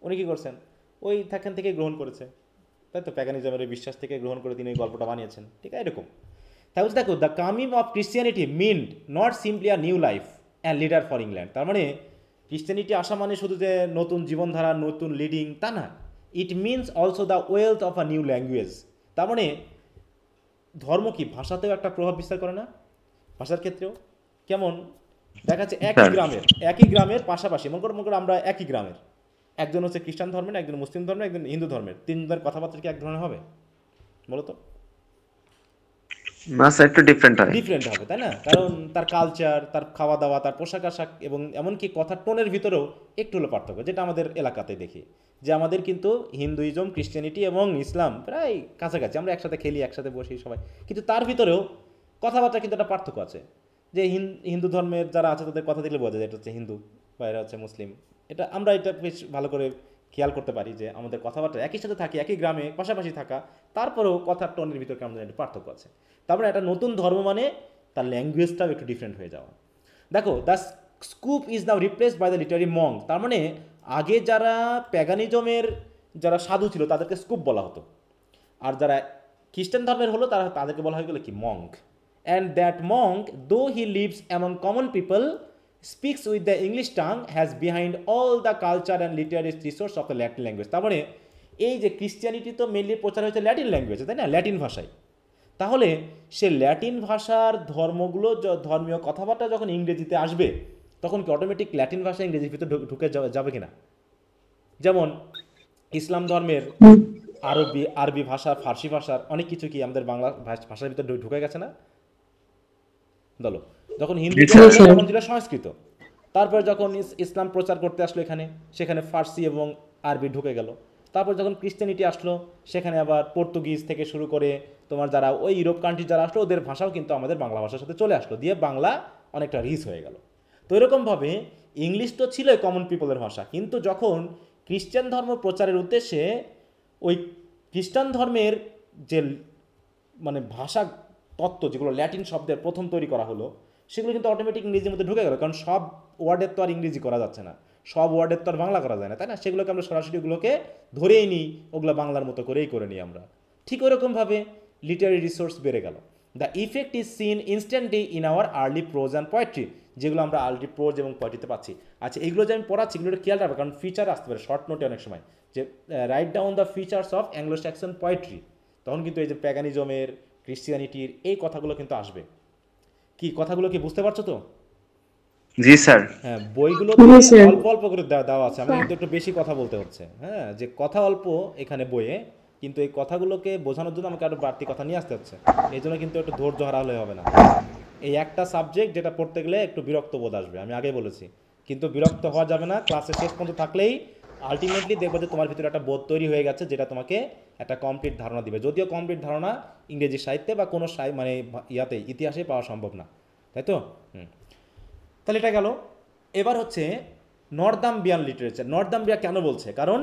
উনি কি করছেন, ওই থাকেন থেকে গ্রহণ করেছে, তাই তো, প্যাগানিজমের বিশ্বাস থেকে গ্রহণ করে তিনি এই গল্পটা বানিয়েছেন। ঠিক আছে, এরকম। তাই বলছে দেখো, the coming of Christianity meant not simply a new life and leader for England. তার মানে ক্রিশ্চিয়ানিটি আসা মানে শুধু যে নতুন জীবনধারা, নতুন লিডিং, তা না, it means also the wealth of a new language. তার মানে ধর্ম কি ভাষাতেও একটা প্রভাব বিস্তার করে না, ভাষার ক্ষেত্রেও। কেমন দেখা যাচ্ছে, একই গ্রামের পাশাপাশি, মনে করো আমরা একই গ্রামের, একজন হচ্ছে খ্রিস্টান ধর্মের, একজন মুসলিম ধর্মের, একজন হিন্দু ধর্মের, তিনজনের কথাবার্তা কি এক ধরনের হবে বলো তো? একটু ডিফারেন্ট হবে, তাই না? কারণ তার কালচার, তার খাওয়া দাওয়া, তার পোশাক আশাক এবং এমনকি কথার টোনের ভিতরেও একটু হলো পার্থক্য, যেটা আমাদের এলাকাতে দেখি যে আমাদের কিন্তু হিন্দুইজম, ক্রিশ্চিয়ানিটি এবং ইসলাম প্রায় কাছাকাছি, আমরা একসাথে খেলি, একসাথে বসি সবাই, কিন্তু তার ভিতরেও কথাবার্তা কিন্তু একটা পার্থক্য আছে। যে হিন্দু ধর্মের যারা আছে তাদের কথা দিলে বোঝা যায় এটা হচ্ছে হিন্দু বা এরা হচ্ছে মুসলিম। এটা আমরা এটা বেশ ভালো করে খেয়াল করতে পারি যে আমাদের কথাবার্তা একই সাথে থাকি, একই গ্রামে পাশাপাশি থাকা, তারপরেও কথার টোনের ভিতরে কেমন একটা পার্থক্য আছে। তারপরে একটা নতুন ধর্ম মানে তার ল্যাঙ্গুয়েজটাও একটু ডিফারেন্ট হয়ে যাওয়া। দেখো, the scop is now replaced by the literary monk. তার মানে আগে যারা প্যাগানিজমের যারা সাধু ছিল তাদেরকে স্কুপ বলা হতো, আর যারা খ্রিস্টান ধর্মের হলো তাদেরকে বলা হয়ে গেলো কি, মঙ্ক। অ্যান্ড দ্যাট মঙ্ক, দো he lives among common people, speaks with the English tongue, has behind all the culture and literary resource of the Latin language. তার মানে এই যে ক্রিশ্চিয়ানিটি তো মেনলি প্রচার হয়েছে ল্যাটিন ল্যাঙ্গুয়েজে, তাই না, ল্যাটিন ভাষায়। তাহলে সে ল্যাটিন ভাষার ধর্মগুলো, ধর্মীয় কথাবার্তা যখন ইংরেজিতে আসবে তখন কি অটোমেটিক ল্যাটিন ভাষা ইংরেজির ভিতরে ঢুকে যাবে কিনা? যেমন ইসলাম ধর্মের আরবি ভাষা, ফার্সি ভাষার অনেক কিছু কি আমাদের বাংলা ভাষার ভিতরে ঢুকে গেছে না বলো? যখন হিন্দু তখন ছিল সংস্কৃত, তারপর যখন ইসলাম প্রচার করতে আসলো এখানে, সেখানে ফার্সি এবং আরবি ঢুকে গেল। তারপর যখন ক্রিশ্চিয়ানিটি আসলো সেখানে আবার পর্তুগিজ থেকে শুরু করে তোমার যারা ওই ইউরোপ কান্ট্রি যারা আসলো ওদের ভাষাও কিন্তু আমাদের বাংলা ভাষার সাথে চলে আসলো, দিয়ে বাংলা অনেকটা রিচ হয়ে গেল। তো এরকমভাবে ইংলিশ তো ছিলই কমন পিপলের ভাষা, কিন্তু যখন খ্রিস্টান ধর্ম প্রচারের উদ্দেশ্যে ওই খ্রিস্টান ধর্মের যে মানে ভাষা তত্ত্ব যেগুলো ল্যাটিন শব্দের প্রথম তৈরি করা হলো, সেগুলো কিন্তু অটোমেটিক ইংরেজির মধ্যে ঢুকে গেল, কারণ সব ওয়ার্ডের তো আর ইংরেজি করা যাচ্ছে না, সব ওয়ার্ডের তো আর বাংলা করা যায় না, তাই না? সেগুলোকে আমরা সরাসরি ওগুলোকে ধরেই নিই, ওগুলো বাংলার মতো করেই করে নিই আমরা। ঠিক ওরকমভাবে লিটারি রিসোর্স বেড়ে গেল। The effect is seen instantly in our early pros and poetry, যেগুলো আমরা আর্লি প্রোজ এবং পোয়েট্রিতে পাচ্ছি। আচ্ছা, এইগুলো যে আমি পড়াচ্ছি এগুলো খেয়াল রাখবে, কারণ ফিচার আসতে পারে শর্ট নোটে অনেক সময়, যে write down the features of Anglo Saxon poetry, তখন কিন্তু এই যে প্যাগানিজমের, ক্রিশ্চিয়ানিটির এই কথাগুলো কিন্তু আসবে। কি কথাগুলো কি বুঝতে পারছো তো? জি স্যার। হ্যাঁ, বইগুলো অল্প অল্প করে দেওয়া আছে, আমি কিন্তু একটু বেশি কথা বলতে হচ্ছে। হ্যাঁ, যে কথা অল্প এখানে বইয়ে, কিন্তু এই কথাগুলোকে বোঝানোর জন্য আমাকে আরো বাড়তি কথা নিয়ে আসতে হচ্ছে। এই জন্য কিন্তু একটু ধৈর্য হারালে হবে না। এই একটা সাবজেক্ট যেটা পড়তে গেলে একটু বিরক্ত বোধ আসবে, আমি আগে বলেছি, কিন্তু বিরক্ত হওয়া যাবে না। ক্লাসে শেষ পর্যন্ত থাকলেই আলটিমেটলি দেখবো যে তোমার ভিতরে একটা বোধ তৈরি হয়ে গেছে, যেটা তোমাকে একটা কমপ্লিট ধারণা দিবে। যদিও কমপ্লিট ধারণা ইংরেজি সাহিত্যে বা কোনো মানে ইয়াতে ইতিহাসে পাওয়া সম্ভব না, তাই তো? তাহলে এটা গেল। এবার হচ্ছে নর্দাম্বিয়ান লিটারেচার। নর্দাম্বিয়া কেন বলছে? কারণ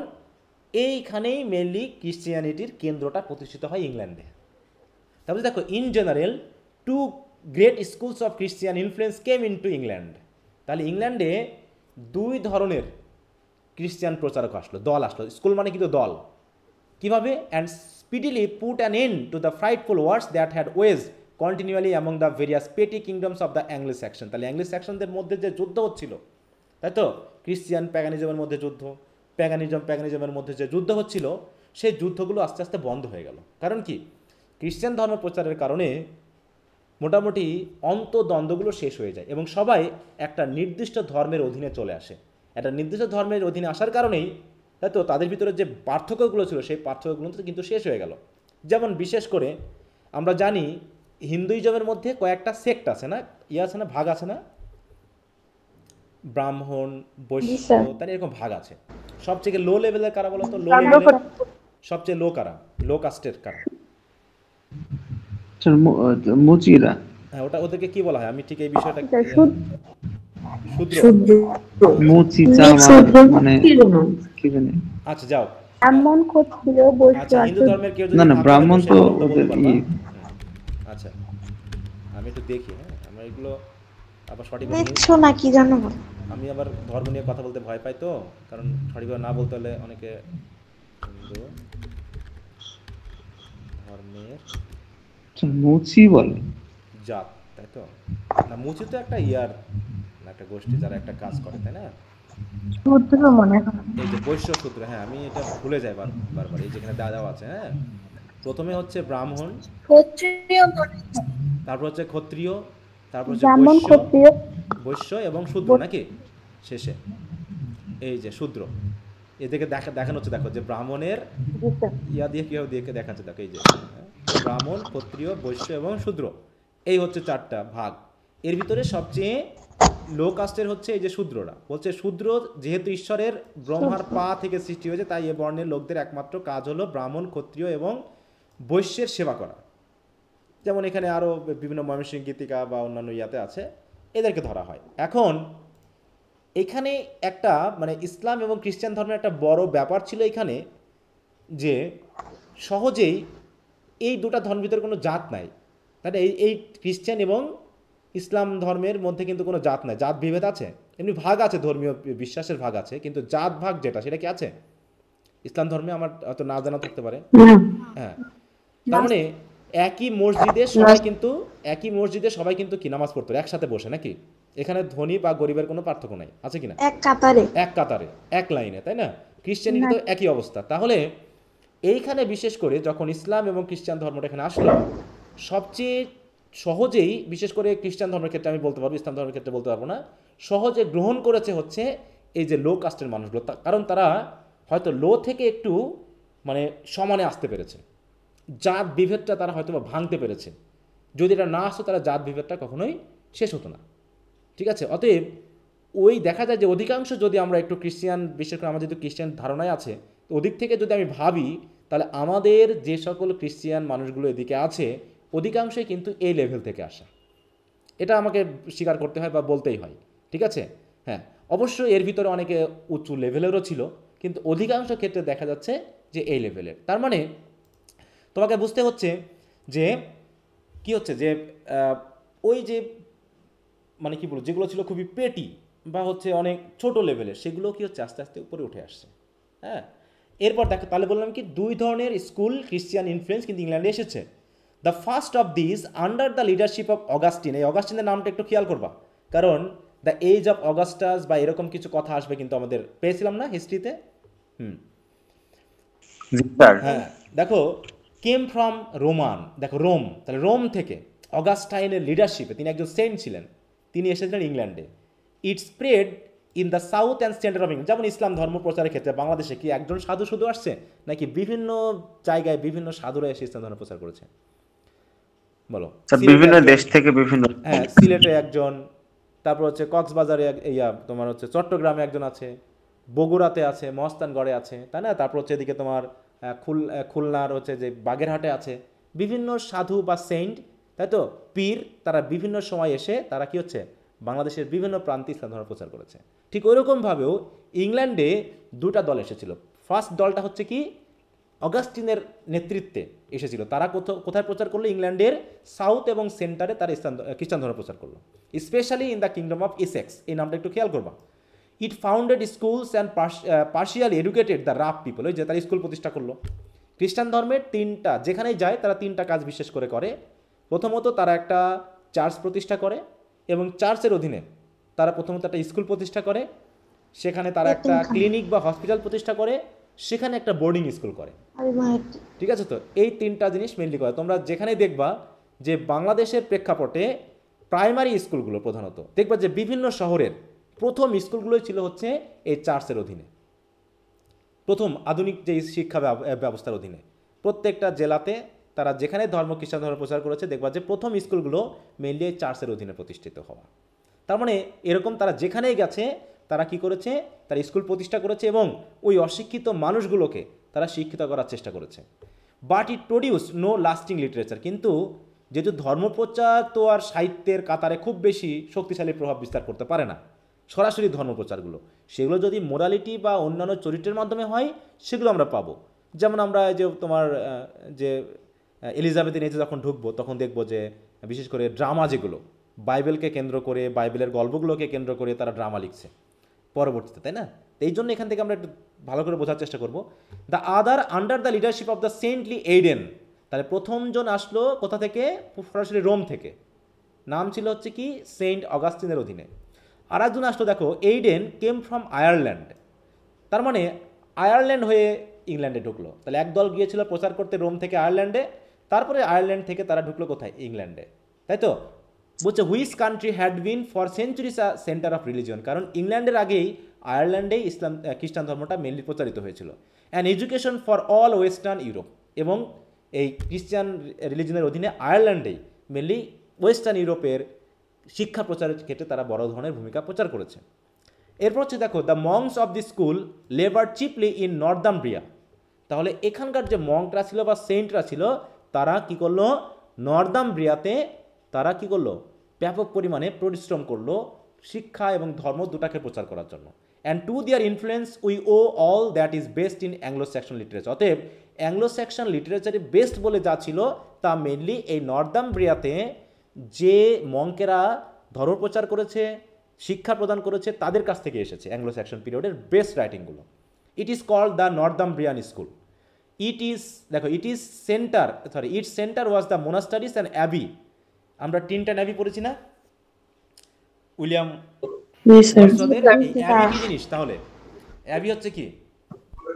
এইখানেই মেনলি ক্রিশ্চিয়ানিটির কেন্দ্রটা প্রতিষ্ঠিত হয় ইংল্যান্ডে। তারপরে দেখো, in general 2 great schools of Christian influence came into England. তাহলে ইংল্যান্ডে 2 ধরনের ক্রিশ্চিয়ান প্রচারক আসলো, দল আসলো। স্কুল মানে কিন্তু দল। কিভাবে? And speedily put an end to the frightful wars that had waged continually among the various petty kingdoms of the Anglo Saxon. তাহলে অ্যাংলো স্যাক্সনদের মধ্যে যে যুদ্ধ হচ্ছিল, তাই তো? ক্রিশ্চিয়ান প্যাগানিজমের মধ্যে যুদ্ধ, প্যাগানিজমের মধ্যে যে যুদ্ধ হচ্ছিল, সেই যুদ্ধগুলো আস্তে আস্তে বন্ধ হয়ে গেল। কারণ কি? ক্রিশ্চিয়ান ধর্ম প্রচারের কারণে মোটামুটি অন্তদ্বন্দ্বগুলো শেষ হয়ে যায় এবং সবাই একটা নির্দিষ্ট ধর্মের অধীনে চলে আসে। একটা নির্দিষ্ট ধর্মের অধীনে আসার কারণেই, তাই তো, তাদের ভিতরে যে পার্থক্যগুলো ছিল সেই পার্থক্যগুলো কিন্তু শেষ হয়ে গেল। যেমন বিশেষ করে আমরা জানি হিন্দুইজমের মধ্যে কয়েকটা সেক্ট আছে না, আছে না, ভাগ আছে না, ব্রাহ্মণ, বৈশ্য, তাই এরকম ভাগ আছে। সবচেয়ে লো লেভেলের কারা বলো তো? লো লেভেলের সবচেয়ে লো কারা? লো কাস্টের কারা? মুচিরা। হ্যাঁ, ওদেরকে কি বলা হয়? আমি ঠিক এই বিষয়টা মুচি মানে কি জানি। আচ্ছা, যাও। ব্রাহ্মণ, ক্ষত্রিয়, বৈশ্য। আচ্ছা, হিন্দু ধর্মের কেউ যদি না ব্রাহ্মণ তো ওদের আচ্ছা, আমি একটু দেখি। হ্যাঁ, আমরা এগুলো আবার সঠিক না কি জানো, আমি আবার ধর্ম নিয়ে কথা বলতে ভয় পাই তো, কারণ সঠিকভাবে না বলতে হলে অনেকে হিন্দু ধর্মের মুচি বলে জাত, তাই তো? না, মুচি তো একটা ইয়ার, একটা গোষ্ঠী যারা একটা কাজ করে, তাই না? শূদ্র মনে হয়। এই যে বৈশ্য শূদ্র, হ্যাঁ, আমি এটা ভুলে যাই বারবার। এই যেখানে দেওয়া আছে, হ্যাঁ, প্রথমে হচ্ছে ব্রাহ্মণ, তারপর হচ্ছে ক্ষত্রিয়, তারপর হচ্ছে বৈশ্য এবং শূদ্র, নাকি? শেষে এই যে শূদ্র। এদিকে দেখানো হচ্ছে, দেখো যে ব্রাহ্মণের ইয়া দিয়ে কিভাবে দিয়ে দেখাচ্ছে, দেখো এই যে ব্রাহ্মণ, ক্ষত্রিয়, বৈশ্য এবং শূদ্র, এই হচ্ছে 4টা ভাগ। এর ভিতরে সবচেয়ে লো কাস্টের হচ্ছে এই যে শূদ্ররা। বলছে শূদ্র যেহেতু ঈশ্বরের ব্রহ্মার পা থেকে সৃষ্টি হয়েছে, তাই এ বর্ণের লোকদের একমাত্র কাজ হলো ব্রাহ্মণ, ক্ষত্রিয় এবং বৈশ্যের সেবা করা। যেমন এখানে আরও বিভিন্ন ময়মনসিংহ গীতিকা বা অন্যান্য ইয়াতে আছে, এদেরকে ধরা হয়। এখন এখানে একটা মানে ইসলাম এবং খ্রিস্টান ধর্মের একটা বড় ব্যাপার ছিল এখানে, যে সহজেই এই দুটা ধর্মের ভিতরে কোনো জাত নাই। তাহলে এই খ্রিস্টান এবং ইসলাম ধর্মের মধ্যে কিন্তু কোনো জাত নাই। জাত বিভেদ আছে, এমনি ভাগ আছে, ধর্মীয় বিশ্বাসের ভাগ আছে, কিন্তু জাত ভাগ যেটা, সেটা কি আছে ইসলাম ধর্মে? আমার হয়তো না জানা থাকতে পারে। হ্যাঁ, তার মানে একই মসজিদে সবাই কিন্তু কি নামাজ পড়তো একসাথে বসে, নাকি? এখানে ধনী বা গরিবের কোনো পার্থক্য নাই, আছে কিনা? এক কাতারে এক লাইনে, তাই না? ক্রিশ্চিয়ানিটি তো একই অবস্থা। তাহলে এইখানে বিশেষ করে যখন ইসলাম এবং খ্রিস্টান ধর্মটা এখানে আসলো, সবচেয়ে সহজেই, বিশেষ করে খ্রিস্টান ধর্মের ক্ষেত্রে আমি বলতে পারবো, ইসলাম ধর্মের ক্ষেত্রে বলতে পারবো না, সহজে গ্রহণ করেছে হচ্ছে এই যে লো কাস্টের মানুষগুলো। কারণ তারা হয়তো লো থেকে একটু মানে সমানে আসতে পেরেছে, জাত বিভেদটা তারা হয়তো ভাঙতে পেরেছে। যদি এটা না আসতো, তারা জাত বিভেদটা কখনোই শেষ হতো না, ঠিক আছে? অতএব ওই দেখা যায় যে অধিকাংশ, যদি আমরা একটু ক্রিশ্চিয়ান, বিশেষ করে আমার যেহেতু ক্রিশ্চিয়ান ধারণায় আছে, তো ওদিক থেকে যদি আমি ভাবি, তাহলে আমাদের যে সকল ক্রিশ্চিয়ান মানুষগুলো এদিকে আছে, অধিকাংশই কিন্তু এই লেভেল থেকে আসা। এটা আমাকে স্বীকার করতে হয় বা বলতেই হয়, ঠিক আছে? হ্যাঁ, অবশ্যই এর ভিতরে অনেকে উঁচু লেভেলেরও ছিল, কিন্তু অধিকাংশ ক্ষেত্রে দেখা যাচ্ছে যে এই লেভেলের। তার মানে তোমাকে বুঝতে হচ্ছে যে কি হচ্ছে, যে ওই যে মানে কি বলবো, যেগুলো ছিল খুবই পেটি, বা হচ্ছে অনেক ছোট লেভেলের, সেগুলো কি হচ্ছে আস্তে আস্তে উপরে উঠে আসছে। হ্যাঁ, এরপর দেখো তাহলে বললাম কি দুই ধরনের স্কুল ক্রিশ্চিয়ান ইনফ্লুয়েন্স কিন্তু ইংল্যান্ডে এসেছে। The first of this under the leadership of Augustine, এই অগাস্টিনের নামটা একটু খেয়াল করবা, কারণ দ্য এজ অফ অগাস্টাস বা এরকম কিছু কথা আসবে কিন্তু আমাদের, পেয়েছিলাম না হিস্ট্রিতে। হ্যাঁ দেখো কেম ফ্রম রোমান, দেখো রোম, তাহলে রোম থেকে অগাস্টাইনের লিডারশিপে, তিনি একজন সেন্ট ছিলেন, তিনি এসেছিলেন ইংল্যান্ডে। It spread in the south and centre of England, যেমন ইসলাম ধর্ম প্রচারের ক্ষেত্রে বাংলাদেশে কি একজন সাধু শুধু আসছে নাকি বিভিন্ন জায়গায় বিভিন্ন সাধুরা এসে ইসলাম ধর্ম প্রচার করেছে বলো? বিভিন্ন দেশ থেকে বিভিন্ন, হ্যাঁ সিলেটে একজন, তারপর হচ্ছে কক্সবাজারে তোমার হচ্ছে চট্টগ্রামে একজন আছে, বগুড়াতে আছে, মহস্তানগড়ে আছে, তাই না? তারপর হচ্ছে এদিকে তোমার খুলনার হচ্ছে যে বাগেরহাটে আছে বিভিন্ন সাধু বা সেন্ট, তাই তো পীর, তারা বিভিন্ন সময় এসে তারা কি হচ্ছে বাংলাদেশের বিভিন্ন প্রান্তে ইসলাম ধর্ম প্রচার করেছে। ঠিক ওইরকমভাবেও ইংল্যান্ডে দুটা দল এসেছিল। ফার্স্ট দলটা হচ্ছে কি অগাস্টিনের নেতৃত্বে এসেছিল, তারা কোথায় প্রচার করলো? ইংল্যান্ডের সাউথ এবং সেন্টারে তারা খ্রিস্টান ধর্ম প্রচার করলো, specially in the kingdom of Essex, এই নামটা একটু খেয়াল করবা। It founded schools and partially educated the rough people, ওই যে তারা স্কুল প্রতিষ্ঠা করলো। খ্রিস্টান ধর্মের তিনটা, যেখানেই যায় তারা তিনটা কাজ বিশেষ করে করে। প্রথমত তারা একটা চার্চ প্রতিষ্ঠা করে, এবং চার্চের অধীনে তারা প্রথমত একটা স্কুল প্রতিষ্ঠা করে, সেখানে তারা একটা ক্লিনিক বা হসপিটাল প্রতিষ্ঠা করে, সেখানে একটা বোর্ডিং স্কুল করে। ঠিক আছে, তো এই তিনটা জিনিস মেনলি করে। তোমরা যেখানেই দেখবা যে বাংলাদেশের প্রেক্ষাপটে প্রাইমারি স্কুলগুলো প্রধানত দেখবা যে বিভিন্ন শহরের প্রথম স্কুলগুলোই ছিল হচ্ছে এই চার্চের অধীনে, প্রথম আধুনিক যে শিক্ষা ব্যবস্থার অধীনে। প্রত্যেকটা জেলাতে তারা যেখানে খ্রিস্টান ধর্ম প্রচার করেছে দেখবা যে প্রথম স্কুলগুলো মেনলি এই চার্চের অধীনে প্রতিষ্ঠিত হওয়া। তার মানে এরকম তারা যেখানেই গেছে তারা কি করেছে, তারা স্কুল প্রতিষ্ঠা করেছে এবং ওই অশিক্ষিত মানুষগুলোকে তারা শিক্ষিত করার চেষ্টা করেছে। But it produce no lasting literature, কিন্তু যেহেতু ধর্মপ্রচার তো আর সাহিত্যের কাতারে খুব বেশি শক্তিশালী প্রভাব বিস্তার করতে পারে না, সরাসরি ধর্মপ্রচারগুলো, সেগুলো যদি মোরালিটি বা অন্যান্য চরিত্রের মাধ্যমে হয় সেগুলো আমরা পাবো। যেমন আমরা যে তোমার যে এলিজাবেথের এজে যখন ঢুকবো তখন দেখবো যে বিশেষ করে ড্রামা, যেগুলো বাইবেলকে কেন্দ্র করে, বাইবেলের গল্পগুলোকে কেন্দ্র করে তারা ড্রামা লিখছে পরবর্তীতে, তাই না? এই জন্য এখান থেকে আমরা একটু ভালো করে বোঝার চেষ্টা করব। The other under the leadership of the saintly Aidan, তাহলে প্রথমজন আসলো কোথা থেকে? সরাসরি রোম থেকে, নাম ছিল হচ্ছে কি সেন্ট অগাস্টিনের অধীনে। আর একজন আসলো দেখো এইডেন কেম ফ্রম আয়ারল্যান্ড, তার মানে আয়ারল্যান্ড হয়ে ইংল্যান্ডে ঢুকলো। তাহলে একদল গিয়েছিল প্রচার করতে রোম থেকে আয়ারল্যান্ডে, তারপরে আয়ারল্যান্ড থেকে তারা ঢুকলো কোথায়? ইংল্যান্ডে, তাই তো? বলছে which country had been for centuries a centre of religion, কারণ ইংল্যান্ডের আগেই আয়ারল্যান্ডেই খ্রিস্টান ধর্মটা মেনলি প্রচারিত হয়েছিল। And education for all western Europe, এবং এই খ্রিস্টান রিলিজনের অধীনে আয়ারল্যান্ডেই মেনলি ওয়েস্টার্ন ইউরোপের শিক্ষা প্রচারের ক্ষেত্রে তারা বড় ধরনের ভূমিকা প্রচার করেছে। এরপর হচ্ছে দেখো the monks of the school labour chiefly in Northumbria, তাহলে এখানকার যে মংকরা ছিল বা সেন্টরা ছিল তারা কি করলো? নর্দাম্ব্রিয়াতে তারা কি করলো? ব্যাপক পরিমাণে পরিশ্রম করলো শিক্ষা এবং ধর্ম দুটাকে প্রচার করার জন্য। And to their influence we owe all that is best in Anglo Saxon literature, অতএব অ্যাংলো স্যাকশন লিটারেচারে বেস্ট বলে যা ছিল তা মেনলি এই নর্দাম্ব্রিয়াতে যে মঙ্কেরা ধর্ম প্রচার করেছে, শিক্ষা প্রদান করেছে, তাদের কাছ থেকে এসেছে অ্যাংলো স্যাকশন পিরিয়ডের বেস্ট রাইটিংগুলো। It is called the Northumbrian school. It is দেখো it is centre its centre was the monasteries and abbey. আমরা টিনটা অ্যাবি পড়েছি না উইলিয়াম ওয়ার্ডসওয়ার্থের? এই অ্যাবি কি জিনিস? তাহলে অ্যাবি হচ্ছে কি?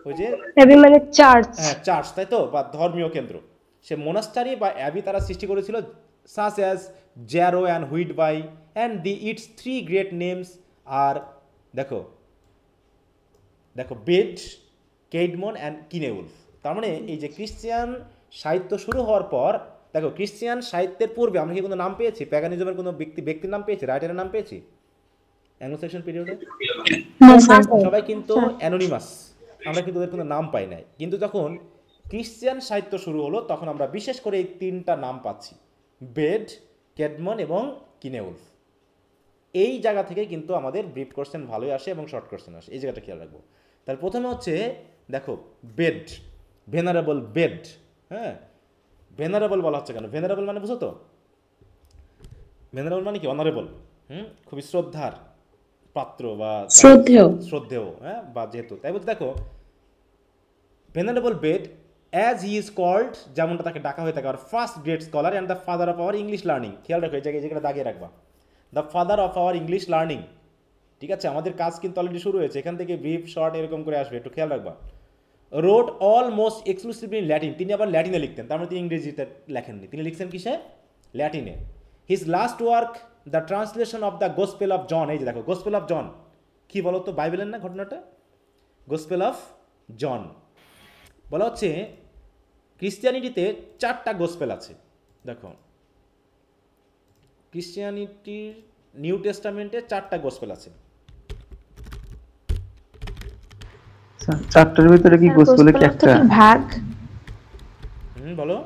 ওই যে অ্যাবি মানে চার্চ, হ্যাঁ চার্চ, তাই তো, বা ধর্মীয় কেন্দ্র। সে মোনাস্টারি বা অ্যাবি তারা সৃষ্টি করেছিল, such as Jarrow and Whitby, and its three great names are দেখো বেড, কেডমন অ্যান্ড কিনেউলফ। তার মানে এই যে ক্রিশ্চিয়ান সাহিত্য শুরু হওয়ার পর দেখো ক্রিশ্চিয়ান সাহিত্যের পূর্বে আমরা কি কোনো নাম পেয়েছি? প্যাগানিজমের কোনো ব্যক্তির নাম পেয়েছি? রাইটারের নাম পেয়েছি অ্যাংলো স্যাকশন পিরিয়ডে? সবাই কিন্তু অ্যানোনিমাস, আমরা কিন্তু ওদের কোনো নাম পাই নাই। কিন্তু যখন ক্রিশ্চিয়ান সাহিত্য শুরু হলো তখন আমরা বিশেষ করে এই তিনটা নাম পাচ্ছি, বেড, কেডমন এবং কিনেউলফ। এই জায়গা থেকে কিন্তু আমাদের ব্রিফ কোশ্চেন ভালোই আসে এবং শর্ট কোশ্চেন আসে, এই জায়গাটা খেয়াল রাখবো। তার প্রথমে হচ্ছে দেখো বেড, ভেনারেবল বেড। হ্যাঁ, ভেনারেবল বলা হচ্ছে কেন? ভেনারেবল মানে বুঝো তো? ভেনারেবল মানে কি? অনারেবল, খুবই শ্রদ্ধার, পাত্র বা শ্রদ্ধেয়। শ্রদ্ধেয়, হ্যাঁ, বা যেহেতু তাই বলতে দেখো venerable Bede as he is called, যেমনটা তাকে ডাকা হয়ে থাকে, our first great scholar and the father of our English learning. খেয়াল রাখো এই জায়গায় যেখানে দাগিয়ে রাখবা, the father of our English learning. ঠিক আছে, আমাদের কাজ কিন্তু অলরেডি শুরু হয়েছে, এখান থেকে ব্রিফ শর্ট এরকম করে আসবে, একটু খেয়াল রাখবা। Road almost exclusively in Latin, তিনি আবার ল্যাটিনে লিখতেন, তার মানে তিনি ইংরেজিতে লেখেননি, তিনি লিখছেন কিসে? ল্যাটিনে। His last work the translation of the gospel of John, এই যে দেখো গোসপেল অফ জন কি বলো তো, বাইবেলের না ঘটনাটা? গোসপেল অফ জন বলা হচ্ছে ক্রিশ্চিয়ানিটিতে 4টা গোসপেল আছে। দেখো ক্রিশ্চিয়ানিটির নিউ টেস্টামেন্টে 4টা গোসপেল আছে। 4টার ভিতরে কি গোসপেল কি একটা ভাগ? বলো।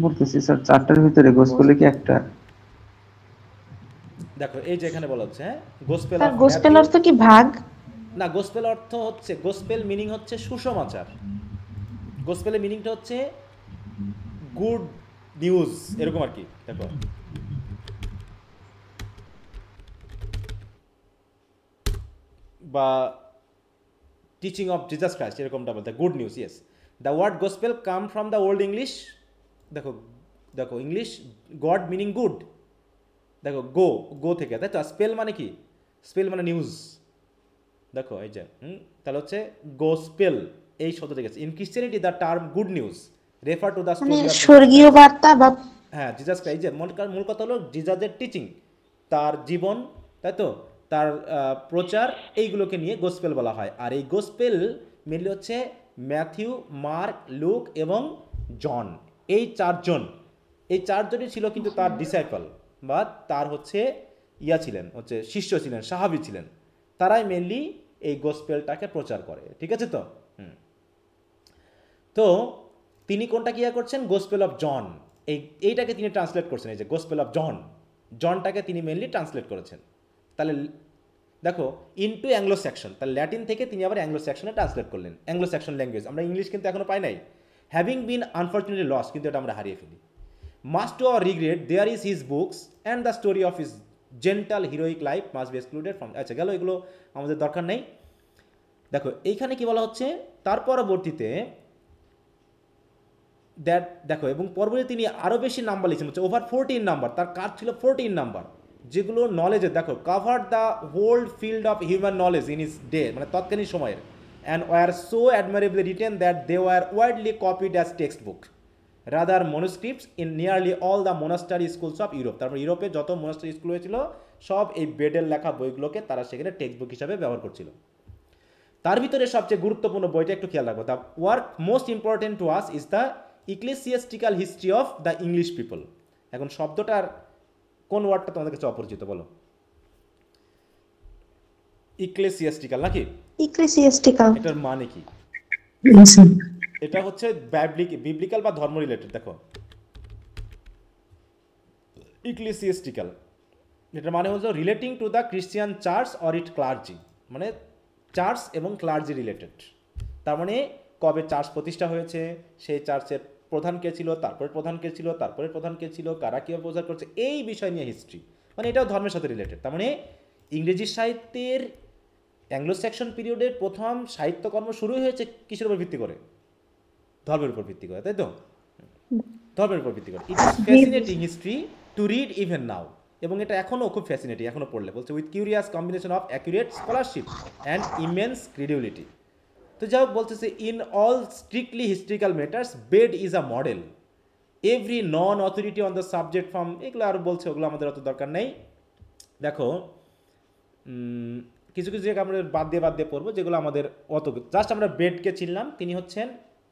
বলতেছি স্যার 4টার ভিতরে গোসপেল কি একটা? দেখো এই যে এখানে বলা হচ্ছে, হ্যাঁ, গোসপেল অফ গোসপেল অর্থ কি ভাগ? না, গোসপেল অর্থ হচ্ছে, গোসপেল মিনিং হচ্ছে সুসমাচার। গোসপেলের মিনিংটা হচ্ছে গুড নিউজ, এরকম আর কি। দেখো বা টিচিং অফ জিজাস ক্রাইস্ট, এরকমটা বলতে good news. Yes, the word gospel come from the old English. দেখো দেখো ইংলিশ গড মিনিং গুড, দেখো গো, গো থেকে, তাই তো। স্পেল মানে কি? স্পেল মানে নিউজ। দেখো এই যে তাহলে হচ্ছে গোসপেল এই শব্দ থেকে। In Christianity the term good news refer to the story of স্বর্গীয় বার্তা বা, হ্যাঁ, জিজাস ক্রাইস্ট। যে মূল কথা হলো জিজাসের টিচিং, তার জীবন, তাই তো, তার প্রচার, এইগুলোকে নিয়ে গোসপেল বলা হয়। আর এই গোসপেল মেনলি হচ্ছে ম্যাথিউ, মার্ক, লুক এবং জন, এই 4জনই ছিল কিন্তু তার ডিসাইপল, বা তার হচ্ছে ছিলেন, হচ্ছে শিষ্য ছিলেন, সাহাবী ছিলেন। তারাই মেনলি এই গোসপেলটাকে প্রচার করে। ঠিক আছে তো? তো তিনি কোনটা কি করছেন? গোসপেল অফ জন, এইটাকে তিনি ট্রান্সলেট করছেন। এই যে গোসপেল অফ জনটাকে তিনি মেনলি ট্রান্সলেট করেছেন। তাহলে দেখো ইনটু অ্যাংলো সেকশন, তাহলে ল্যাটিন থেকে তিনি আবার অ্যাংলো সেকশনে ট্রান্সলেট করলেন। অ্যাংলো সেকশন ল্যাঙ্গুয়েজ, আমরা ইংলিশ কিন্তু এখনো পাই নাই, হ্যাভিং বিন আনফর্চুনেটলি লস, কিন্তু এটা আমরা হারিয়ে ফেলি। Much to our regret there is his books and the story of his gentle heroic life must be excluded from. আচ্ছা গেল, এগুলো আমাদের দরকার নেই। দেখো এইখানে কি বলা হচ্ছে, তার পরবর্তীতে দেখো, এবং পরবর্তীতে তিনি আরও বেশি নাম্বার লিখছেন, হচ্ছে ওভার 14 নাম্বার, তার কাজ ছিল 14 নাম্বার, যেগুলো নলেজের, দেখো cover the whole field of human knowledge in his day, মানে তৎকালীন সময়ের, and were so admirably written that they were widely copied as text book rather manuscripts in nearly all the monastery schools of Europe. তারপর ইউরোপে যত মোনাস্টারি school হয়েছিল সব এই বেডের লেখা বইগুলোকে তারা সেখানে টেক্সট বুক হিসাবে ব্যবহার করছিল। তার ভিতরে সবচেয়ে গুরুত্বপূর্ণ বইটা একটু খেয়াল রাখবো, the work most important to us is the ecclesiastical history of the English people. এখন শব্দটার কোন ওয়ার্ডটা তোমাদের কাছে অপরিচিত বলো? ইক্লেসিয়াস্টিক্যাল নাকি? ইক্লেসিয়াস্টিক্যাল এটার মানে কি? এটা হচ্ছে বিবলিক্যাল বা ধর্ম রিলেটেড। দেখো ইক্লেসিয়াস্টিক্যাল, এটার মানে হচ্ছে relating to the Christian church or it clergy, মানে চার্চ এবং ক্লার্জি রিলেটেড। তার মানে কবে চার্চ প্রতিষ্ঠা হয়েছে, সেই চার্চের প্রধান কে ছিল, তারপরে প্রধান কে ছিল, তারপরে প্রধান কে ছিল, কারা কীভাবে প্রচার করছে, এই বিষয় নিয়ে হিস্ট্রি, মানে এটাও ধর্মের সাথে রিলেটেড। তার মানে ইংরেজি সাহিত্যের অ্যাংলো সেকশন পিরিয়ডের প্রথম সাহিত্যকর্ম শুরু হয়েছে কিসের উপর ভিত্তি করে? ধর্মের উপর ভিত্তি করে, তাই তো? ধর্মের উপর ভিত্তি করে। It is fascinating history to read even নাও, এবং এটা এখনও খুব ফ্যাসিনেটিং, এখনও পড়লে বলছে with curious combination of accurate scholarship and immense credibility. তো যাই হোক বলতেছে, in all strictly historical matters bed is a model, every non authority on the subject from, এগুলো আরও বলছে, ওগুলো আমাদের অত দরকার নেই। দেখো কিছু কিছু জায়গায় আমরা বাদ দিয়ে পড়বো, যেগুলো আমাদের অত, জাস্ট আমরা বেডকে চিনলাম, তিনি হচ্ছেন,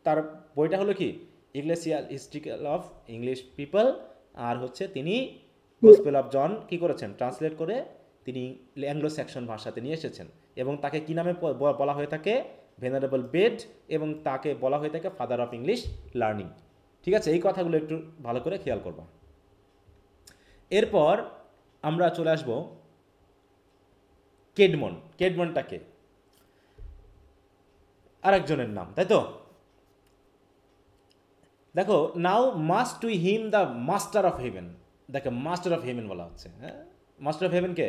তার বইটা হলো কি ইংলিশিয়াল হিস্ট্রিক্যাল অফ ইংলিশ পিপল, আর হচ্ছে তিনি গসপেল অফ জন কি করেছেন, ট্রান্সলেট করে তিনি অ্যাংলো সেকশন ভাষাতে নিয়ে এসেছেন, এবং তাকে কি নামে বলা হয়ে থাকে? ভেনারেবল বেড, এবং তাকে বলা হয়ে থাকে ফাদার অফ ইংলিশ লার্নিং। ঠিক আছে, এই কথাগুলো একটু ভালো করে খেয়াল করবা। এরপর আমরা চলে আসবো কেডমন। কেডমনটাকে আরেকজনের নাম, তাই তো? দেখো, now must to him the master of heaven, দেখো মাস্টার অফ হেভেন বলা হচ্ছে। হ্যাঁ, মাস্টার অফ হেভেন কে?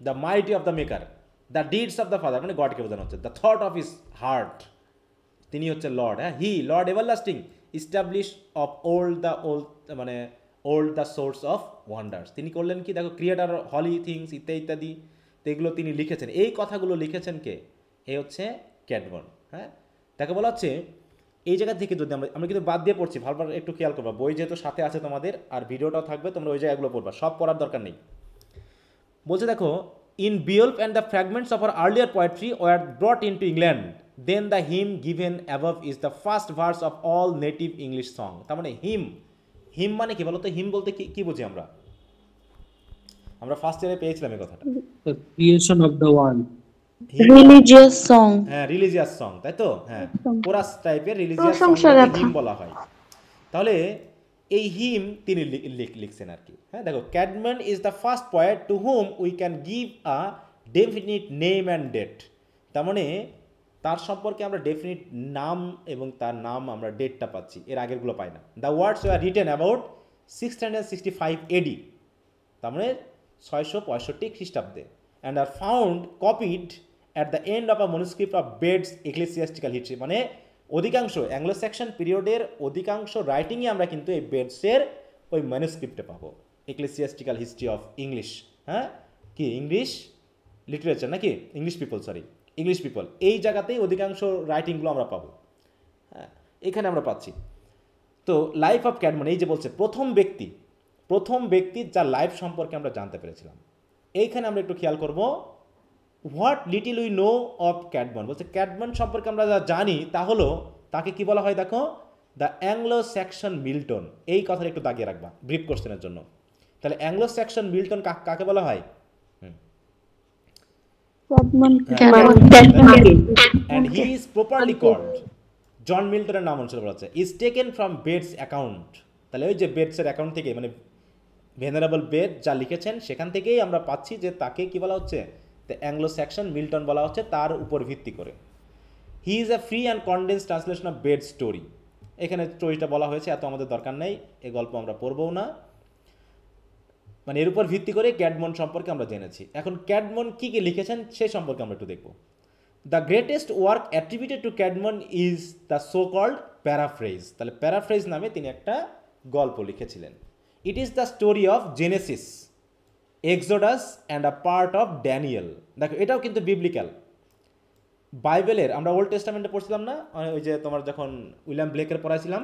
The mighty of the maker, the deeds of the father, মানে গডকে বোঝানো হচ্ছে, the thought of his heart, তিনি হচ্ছে লর্ড, হ্যাঁ, he Lord everlasting establish of old মানে old the source of wonders, তিনি করলেন কি দেখো, ক্রিয়েটার হলি থিংস ইত্যাদি ইত্যাদি, তো এগুলো তিনি লিখেছেন, এই কথাগুলো লিখেছেন কে, এ হচ্ছে ক্যাডমন, হ্যাঁ। তাকে বলা হচ্ছে এই জায়গা থেকে, যদি আমরা কিন্তু বাদ দিয়ে পড়ছি, ভালোভাবে একটু খেয়াল করবা, বই যেহেতু সাথে আছে তোমাদের আর ভিডিওটাও থাকবে, তোমরা ওই জায়গাগুলো পড়বা, সব পড়ার দরকার নেই। বলছে দেখো, in Beowulf and the fragments of our earlier poetry were brought in to England, then the hymn given above is the first verse of all native English song. তার মানে হিম মানে কি বলতো, হিম বলতে কি বুঝি আমরা ফার্স্ট ইয়ারে পেয়েছিলাম এই কথাটা, creation of the world, religious song, হ্যাঁ রিলিজিয়াস সং, তাই তো, হ্যাঁ কোরাস টাইপের রিলিজিয়াস সং হিম বলা হয়। তাহলে এই হিম তিনি লিখছেন আর কি, হ্যাঁ। দেখো, Caedmon is the first poet to whom we can give a definite name and date, তার মানে তার সম্পর্কে আমরা ডেফিনিট নাম এবং তার নাম আমরা ডেটটা পাচ্ছি, এর আগেরগুলো পাই না। The words were written about 665 AD, তার মানে 665 খ্রিস্টাব্দে, and are found copied at the end of a manuscript of beds ecclesiastical history, মানে অধিকাংশ অ্যাংলো স্যাকশন পিরিয়ডের অধিকাংশ রাইটিংই আমরা কিন্তু এই বেডসের ওই ম্যানুস্ক্রিপ্টে পাবো, এক্লেসিয়াস্টিক্যাল হিস্ট্রি অফ ইংলিশ, হ্যাঁ, কি ইংলিশ লিটারেচার নাকি ইংলিশ পিপল, এই জায়গাতেই অধিকাংশ রাইটিংগুলো আমরা পাবো, হ্যাঁ, এখানে আমরা পাচ্ছি। তো লাইফ অফ ক্যাডমন, এই যে বলছে প্রথম ব্যক্তির যার লাইফ সম্পর্কে আমরা জানতে পেরেছিলাম, এইখানে আমরা একটু খেয়াল করব, what little we know of Caedmon, বলছে ক্যাডমন সম্পর্কে আমরা যা জানি তা হলো, তাকে কি বলা হয় দেখো, দ্য অ্যাংলো স্যাকশন মিল্টন, এই কথাটা একটু দাগিয়ে রাখবা ব্রিফ কোশ্চেনের জন্য। তাহলে অ্যাংলো স্যাকশন মিল্টন কাকে বলা হয়, and he is properly called, জন মিল্টনের নাম অনুসারে বলা হচ্ছে, is taken from Bates account, তাহলে ওই যে বেটসের অ্যাকাউন্ট থেকে, মানে ভেনারেবল বেট যা লিখেছেন সেখান থেকেই আমরা পাচ্ছি যে তাকে কি বলা হচ্ছে, দ্য অ্যাংলো স্যাকশন মিল্টন বলা হচ্ছে, তার উপর ভিত্তি করে। He is a free and condense translation of Bede's story, এখানে স্টোরিটা বলা হয়েছে, এত আমাদের দরকার নেই, এই গল্প আমরা পড়বও না, মানে এর উপর ভিত্তি করে ক্যাডমন সম্পর্কে আমরা জেনেছি। এখন ক্যাডমন কি লিখেছেন সেই সম্পর্কে আমরা একটু দেখব। The greatest work attributed to Caedmon is the so called paraphrase, তাহলে প্যারাফ্রেজ নামে তিনি একটা গল্প লিখেছিলেন। It is the story of Genesis, Exodus and a part of Daniel. দেখো এটাও কিন্তু বিবলিক্যাল, বাইবেলের আমরা ওল্ড টেস্টামেন্টে পড়ছিলাম না, ওই যে তোমার যখন উইলিয়াম ব্লেকের পড়াইছিলাম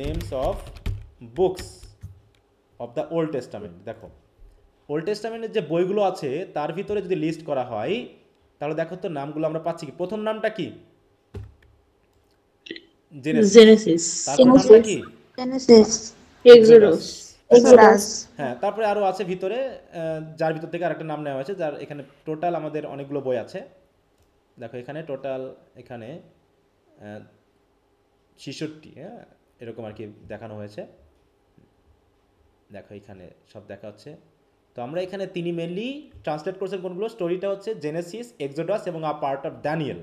names of books of the Old Testament, দেখো ওল্ড টেস্টামেন্টের যে বইগুলো আছে তার ভিতরে যদি লিস্ট করা হয় তাহলে দেখো তো নামগুলো আমরা পাচ্ছি কি, প্রথম নামটা কি, জেনেসিস, তারপর নামটা কি, এক্সোডাস, হ্যাঁ, তারপরে আরো আছে ভিতরে, যার ভিতর থেকে আরেকটা নাম নেওয়া হয়েছে, যার এখানে টোটাল আমাদের অনেকগুলো বই আছে, দেখো এখানে টোটাল এখানে 66, হ্যাঁ এরকম আর কি দেখানো হয়েছে, দেখো এখানে সব দেখা হচ্ছে। তো আমরা এখানে তিনি মেনলি ট্রান্সলেট করছেন কোনগুলো, স্টোরিটা হচ্ছে জেনেসিস, এক্সোডাস এবং আ part of Daniel,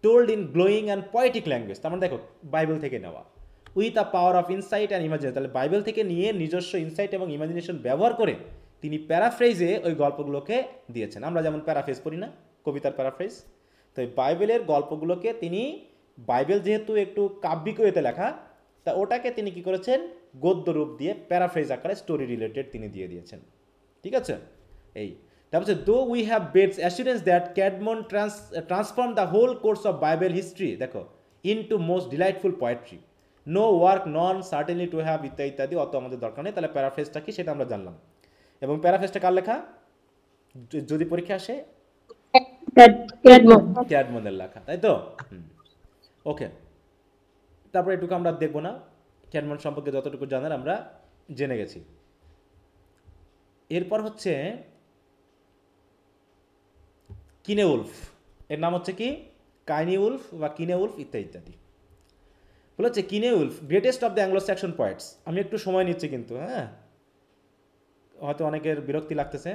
told in glowing and poetic language, তার মানে দেখো বাইবেল থেকে নেওয়া, with a power of insight and imagination, তাহলে বাইবেল থেকে নিয়ে নিজস্ব ইনসাইট এবং ইমাজিনেশন ব্যবহার করে তিনি প্যারাফ্রেজে ওই গল্পগুলোকে দিয়েছেন। আমরা যেমন প্যারাফ্রেজ পড়ি না, কবিতার প্যারাফ্রেজ, তো এই বাইবেলের গল্পগুলোকে তিনি, বাইবেল যেহেতু একটু কাব্যিক ওয়েতে লেখা, তা ওটাকে তিনি কি করেছেন, গদ্য রূপ দিয়ে প্যারাফ্রেজ আকারে স্টোরি রিলেটেড তিনি দিয়ে দিয়েছেন, ঠিক আছে। এই তারপর though we have Bede's assurance that Caedmon transform the whole course of Bible history, দেখো in to most delightful poetry, no work known certainly to have ইত্যাদি ইত্যাদি, অত আমাদের দরকার নেই। তাহলে প্যারাফ্রেজটা কি সেটা আমরা জানলাম, এবং প্যারাফ্রেজটা কার লেখা, যদি পরীক্ষা আসে ক্যাডমনের লেখা, তাই তো, ওকে। তারপরে এটুকু আমরা দেখবো না, ক্যাডমন সম্পর্কে যতটুকু জানার আমরা জেনে গেছি। এরপর হচ্ছে কিনেউলফ, এর নাম হচ্ছে কি, কাইনিউলফ বা কিনেউলফ ইত্যাদি ইত্যাদি। বলে হচ্ছে Cynewulf greatest of the Anglo Saxon poets. আমি একটু সময় নিচ্ছি কিন্তু, হ্যাঁ হয়তো অনেকের বিরক্তি লাগতেছে,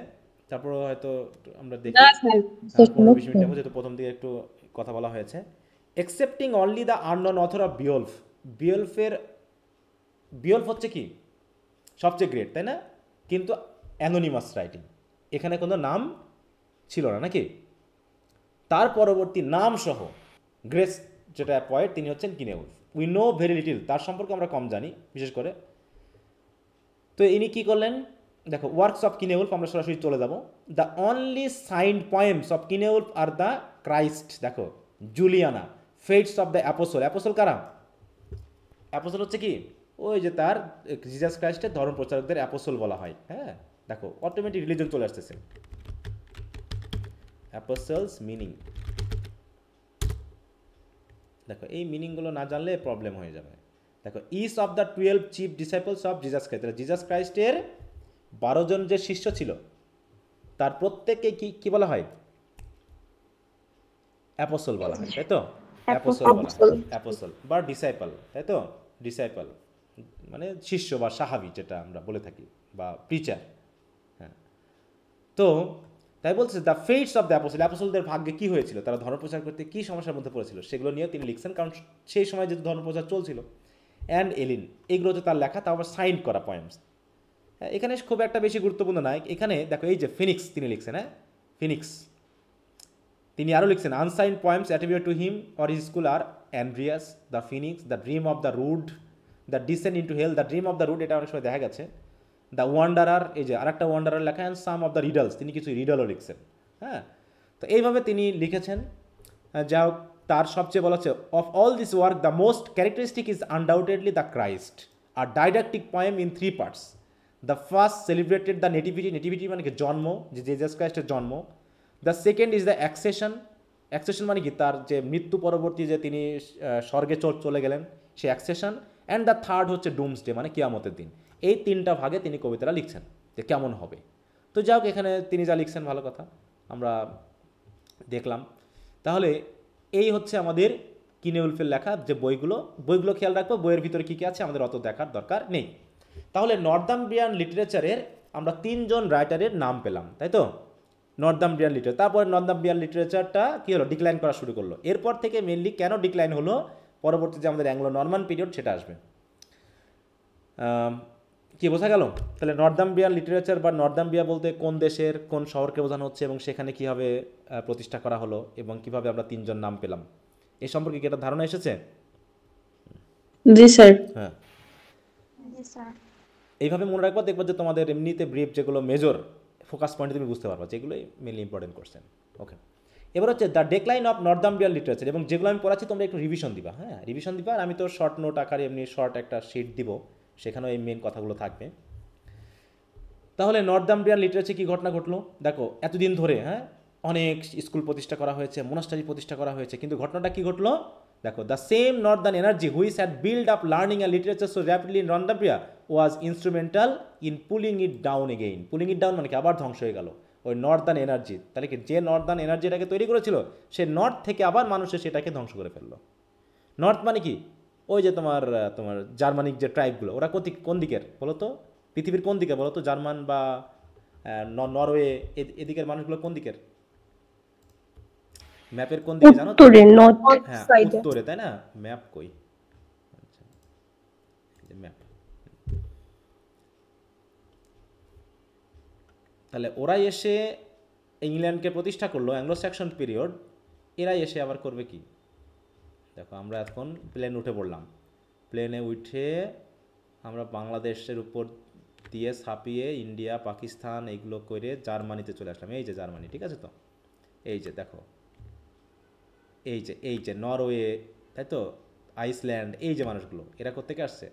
তারপর হয়তো আমরা দেখি 15-20 মিনিটের মধ্যে, যেহেতু প্রথম দিকে একটু কথা বলা হয়েছে। Excepting only the unknown author of Beowulf, Beowulf হচ্ছে কি, সবচেয়ে গ্রেট, তাই না? কিন্তু অ্যানোনিমাস রাইটিং, এখানে কোনো নাম ছিল না নাকি? তার পরবর্তী নাম সহ গ্রেস যেটা পয়েট, তিনি হচ্ছেন কিনেউলফ। উই নো ভেরি লিটিল, তার সম্পর্কে আমরা কম জানি বিশেষ করে। তো ইনি কী করলেন দেখো, ওয়ার্কস অফ কিনেউলফ, আমরা সরাসরি চলে যাব। The only signed poems of Cynewulf are the Christ, দেখো Juliana, fates of the apostle. Apostle কারা? অ্যাপোসল হচ্ছে কি, ওই যে তার জিজাস ক্রাইস্টের ধর্ম প্রচারকদের অ্যাপোসল বলা হয়। হ্যাঁ, দেখো অটোমেটিক রিলিজন চলে আসতেছে। অ্যাপোসলস মিনিং, দেখো এই মিনিংগুলো না জানলে প্রবলেম হয়ে যাবে। দেখো each of the 12 chief disciples of Jesus Christ, Jesus ক্রাইস্টের 12 জন যে শিষ্য ছিল তার প্রত্যেককে কি বলা হয়? অ্যাপোসল বলা হয়, তাই তো? অ্যাপোসল বলা হয়, অ্যাপোসল বা ডিসাইপল, তাই তো? ডিসাইপল মানে শিষ্য বা সাহাবি যেটা আমরা বলে থাকি, বা প্রিচার। হ্যাঁ, তো তাই বলছে দ্য ফেটস অফ দ্য অ্যাপোসল, অ্যাপোসলদের ভাগ্যে কী হয়েছিল, তারা ধর্মপ্রচার করতে কী সমস্যার মধ্যে পড়েছিল, সেগুলো নিয়ে তিনি লিখছেন, কারণ সেই সময় যেহেতু ধর্মপ্রচার চলছিল। অ্যান্ড এলিন, এগুলো হচ্ছে তার লেখা, তাও আবার সাইন করা পয়েমস। হ্যাঁ, এখানে খুব একটা বেশি গুরুত্বপূর্ণ নয়। এখানে দেখো এই যে ফিনিক্স তিনি লিখছেন, হ্যাঁ ফিনিক্স। তিনি আরও লিখছেন unsigned poems attribute to him or his school are Andreas, the Phoenix, the dream of the rood, the descent into hell, the dream of the rood, এটা অনেক সময় দেখা গেছে। দ্য ওয়ান্ডারার, এই যে আরেকটা ওয়ান্ডারার লেখা, and some of the riddles, তিনি কিছু রিডলও লিখছেন। হ্যাঁ, তো এইভাবে তিনি লিখেছেন। যা হোক, তার সবচেয়ে বলা হচ্ছে of all this work the most characteristic is undoubtedly the Christ, a didactic poem in 3 parts. The first celebrated the nativity, nativity মানে কি জন্ম, যে জিজাস ক্রাইস্টের জন্ম। The second is the ascension, ascension মানে কি তার যে মৃত্যু পরবর্তী যে তিনি স্বর্গে চলে গেলেন, সে অ্যাক্সেশন। অ্যান্ড দ্য থার্ড হচ্ছে ডুমসডে মানে কিয়ামতের দিন। এই 3টা ভাগে তিনি কবিতাটা লিখছেন যে কেমন হবে। তো যাই হোক, এখানে তিনি যা লিখছেন ভালো কথা আমরা দেখলাম। তাহলে এই হচ্ছে আমাদের কিনেউলফের লেখা যে বইগুলো খেয়াল রাখবো, বইয়ের ভিতরে কী কী আছে আমাদের অত দেখার দরকার নেই। তাহলে নর্দাম্ব্রিয়ান লিটারেচারের আমরা 3 জন রাইটারের নাম পেলাম, তাই তো? নর্দাম্ব্রিয়ান লিটারেচার, তারপরে নর্দাম্ব্রিয়ান লিটারেচারটা কী হলো, ডিক্লাইন করা শুরু করলো। এরপর থেকে মেনলি কেন ডিক্লাইন হলো, পরবর্তী যে আমাদের অ্যাংলো নরমান পিরিয়ড সেটা আসবে। কি বোঝা গেল? তাহলে নর্দাম্ব্রিয়ান লিটারেচার বা নর্দাম্ব্রিয়া বলতে কোন দেশের কোন শহরকে বোঝানো হচ্ছে, এবং সেখানে কীভাবে প্রতিষ্ঠা করা হলো, এবং কিভাবে আমরা 3 জন নাম পেলাম, এই সম্পর্কে কি একটা ধারণা এসেছে? জি স্যার। হ্যাঁ, এইভাবে মনে রাখবা, দেখবা যে তোমাদের এমনিতে ব্রিফ যেগুলো মেজর ফোকাস পয়েন্টে তুমি বুঝতে পারবা, যেগুলোই মেনলি ইম্পর্টেন্ট কোশ্চেন। ওকে, এবার হচ্ছে দ্য ডেক্লাইন অফ নর্দাম্ব্রিয়ান লিটারেচার, এবং যেগুলো আমি পড়াচ্ছি তোমরা একটু রিভিশন দিবা। হ্যাঁ, রিভিশন দিবা। আর আমি তো শর্ট নোট আকারে এমনি শর্ট একটা শিট দিব, সেখানেও এই মেন কথাগুলো থাকবে। তাহলে নর্দাম্ব্রিয়ান লিটারেচারে কী ঘটনা ঘটলো দেখো, এতদিন ধরে হ্যাঁ অনেক স্কুল প্রতিষ্ঠা করা হয়েছে, মোনাস্টারি প্রতিষ্ঠা করা হয়েছে, কিন্তু ঘটনাটা কী ঘটলো দেখো, the same northern energy which had build up learning and literature so rapidly in Northumbria was instrumental in pulling it down again. Pulling it down মানে কি, আবার ধ্বংস হয়ে গেল ওই নর্দার্ন এনার্জি। তাহলে কি, যে নর্দার্ন এনার্জিটাকে তৈরি করেছিল সে নর্থ থেকে আবার মানুষের সেটাকে ধ্বংস করে ফেললো। নর্থ মানে কি, ওই যে তোমার জার্মানিক যে ট্রাইবগুলো, ওরা কোন দিকের বলো তো, পৃথিবীর কোন দিকে বলো তো, জার্মান বা নরওয়ে এদিকের মানুষগুলো কোন দিকের, ম্যাপের কোন দিকে জানো তো? হ্যাঁ, উত্তরে, তাই না? ম্যাপ কই, আচ্ছা ম্যাপ। তাহলে ওরাই এসে ইংল্যান্ডকে প্রতিষ্ঠা করলো, অ্যাংলো স্যাক্সন পিরিয়ড। এরাই এসে আবার করবে কি দেখো, আমরা এখন প্লেন উঠে পড়লাম, প্লেনে উঠে আমরা বাংলাদেশের উপর দিয়ে ছাপিয়ে ইন্ডিয়া পাকিস্তান এগুলো করে জার্মানিতে চলে আসলাম। এই যে জার্মানি, ঠিক আছে তো? এই যে দেখো, এই যে নরওয়ে, তাই তো, আইসল্যান্ড, এই যে মানুষগুলো এরা কোত্থেকে আসছে,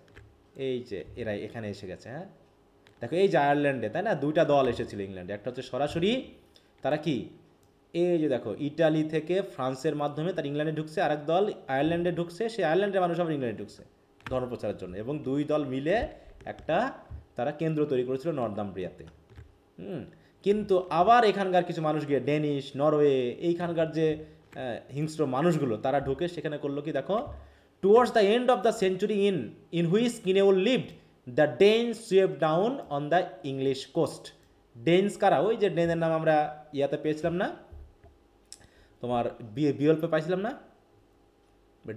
এই যে এরা এখানে এসে গেছে। হ্যাঁ দেখো, এই যে আয়ারল্যান্ডে, তাই না, 2টা দল এসেছিল ইংল্যান্ডে। একটা হচ্ছে সরাসরি তারা কি, এই যে দেখো ইটালি থেকে ফ্রান্সের মাধ্যমে তার ইংল্যান্ডে ঢুকছে, আরেক দল আয়ারল্যান্ডে ঢুকছে, সেই আয়ারল্যান্ডের মানুষ আবার ইংল্যান্ডে ঢুকছে ধর্মপ্রচারের জন্য, এবং 2 দল মিলে একটা তারা কেন্দ্র তৈরি করেছিল নর্দাম্ব্রিয়াতে। কিন্তু আবার এখানকার কিছু মানুষ গিয়ে ডেনিশ, নরওয়ে, এইখানকার যে হিংস্র মানুষগুলো তারা ঢুকে সেখানে করলো কি দেখো, towards the end of the century in which Cynewulf lived the Danes swept down on the English coast. Danes কারা, ওই যে ডেনের নাম আমরা ইয়াতে পেয়েছিলাম না, তোমার বিকল্পে পাইছিলাম না,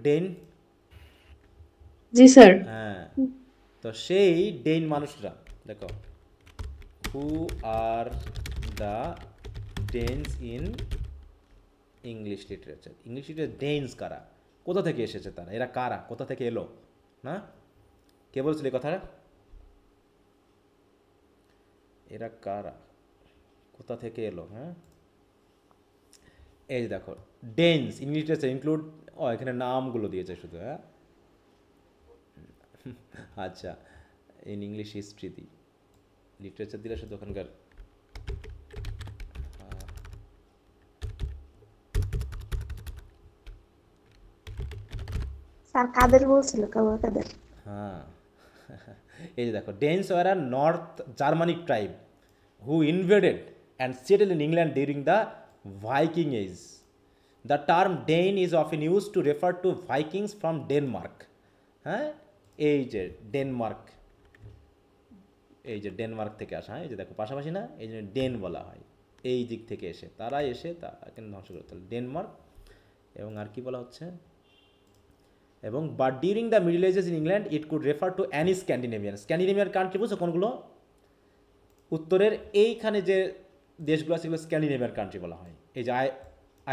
ডেন। জি স্যার। হ্যাঁ, তো সেই ডেন মানুষরা দেখো, who are the Danes in English literature. English literature Danes কারা, কোথা থেকে এসেছে তারা, এরা কারা, কোথা থেকে এলো? না, কে বলছিল এই কথাটা? এরা কারা, কোথা থেকে এলো? হ্যাঁ, এই যে দেখো, ডেন্স ইংলিশ লিটারেচার ইনক্লুড, এখানে নামগুলো দিয়েছে শুধু। হ্যাঁ, আচ্ছা, ইন ইংলিশ হিস্ট্রি দিই, লিটারেচার দিলে শুধু ওখানকার স্যার কাদের বলছিল, কাদের? হ্যাঁ, এই যে দেখো, Danes were a north Germanic tribe who invaded and settle in England during the Viking age. The term Dane is often use to refer to Vikings from Denmark. হ্যাঁ, এই যে ডেনমার্ক, এই যে ডেনমার্ক থেকে আসা। হ্যাঁ, এই যে দেখো পাশাপাশি না, এই জন্য ডেন বলা হয়, এই দিক থেকে এসে তারা এসে তাকে ধ্বংস করে, তাহলে ডেনমার্ক। এবং আর কি বলা হচ্ছে, এবং but during the middle ages in England it could refer to any Scandinavian. Scandinavian country বুঝছো কোনগুলো? উত্তরের এইখানে যে দেশগুলো আছে সেগুলো স্ক্যান্ডিনেভিয়ান কান্ট্রি বলা হয়। এই যে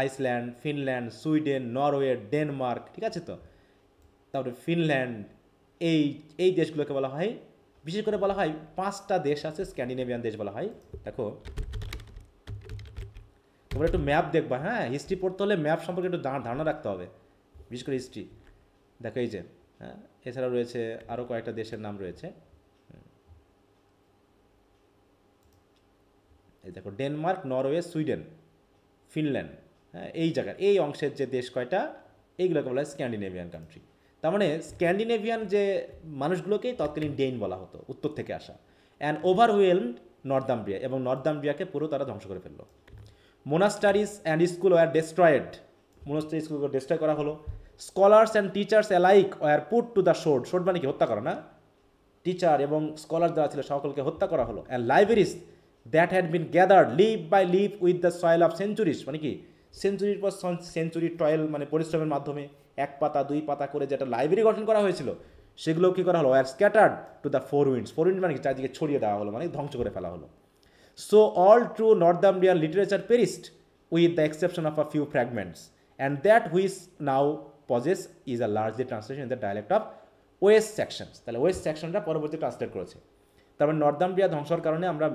Iceland, Finland, Sweden, Norway, Denmark, ঠিক আছে তো, তারপরে ফিনল্যান্ড, এই দেশগুলোকে বলা হয়, বিশেষ করে বলা হয় 5টা দেশ আছে স্ক্যান্ডিনেভিয়ান দেশ বলা হয়। দেখো, তোমরা একটু ম্যাপ দেখবা। হ্যাঁ, হিস্ট্রি পড়তে হলে ম্যাপ সম্পর্কে একটু ধারণা রাখতে হবে, বিশেষ করে হিস্ট্রি। দেখো এই যে, হ্যাঁ, এছাড়াও রয়েছে আরও কয়েকটা দেশের নাম রয়েছে। এই দেখো, ডেনমার্ক, নরওয়ে, সুইডেন, ফিনল্যান্ড। হ্যাঁ, এই জায়গার এই অংশের যে দেশ কয়টা, এইগুলোকে বলা হয় স্ক্যান্ডিনেভিয়ান কান্ট্রি। তার মানে স্ক্যান্ডিনেভিয়ান যে মানুষগুলোকেই তৎকালীন ডেন বলা হতো, উত্তর থেকে আসা। অ্যান্ড ওভারওয়েলমড নর্দাম্ব্রিয়া, এবং নর্দাম্ব্রিয়াকে পুরো তারা ধ্বংস করে ফেললো। Monasteries and school were destroyed, monastery স্কুলকে ডিস্ট্রয় করা হলো। Scholars and teachers alike were put to the sword, sword মানে কি হত্যা করা না, টিচার এবং স্কলার যারা ছিল সকলকে হত্যা করা হলো। And libraries that had been gathered leaf by leaf with the soil of centuries, মানে কি সেঞ্চুরির পর সেঞ্চুরি টয়েল, মানে পরিশ্রমের মাধ্যমে 1 পাতা 2 পাতা করে যেটা লাইব্রেরি গঠন করা হয়েছিল, সেগুলো কী করা হলো, আর scattered to the four winds. Four wind মানে কি চারদিকে ছড়িয়ে দেওয়া হলো, মানে ধ্বংস করে ফেলা হলো। So all true Northumbrian literature perished with the exception of a few fragments, and that which now possess is a largely translation in the dialect of West Saxons. তাহলে ওয়েস্ট সেকশনটা পরবর্তী ট্রান্সলেট করেছে। তারপর নর্দাম্ব্রিয়া ধ্বংসর কারণে আমরা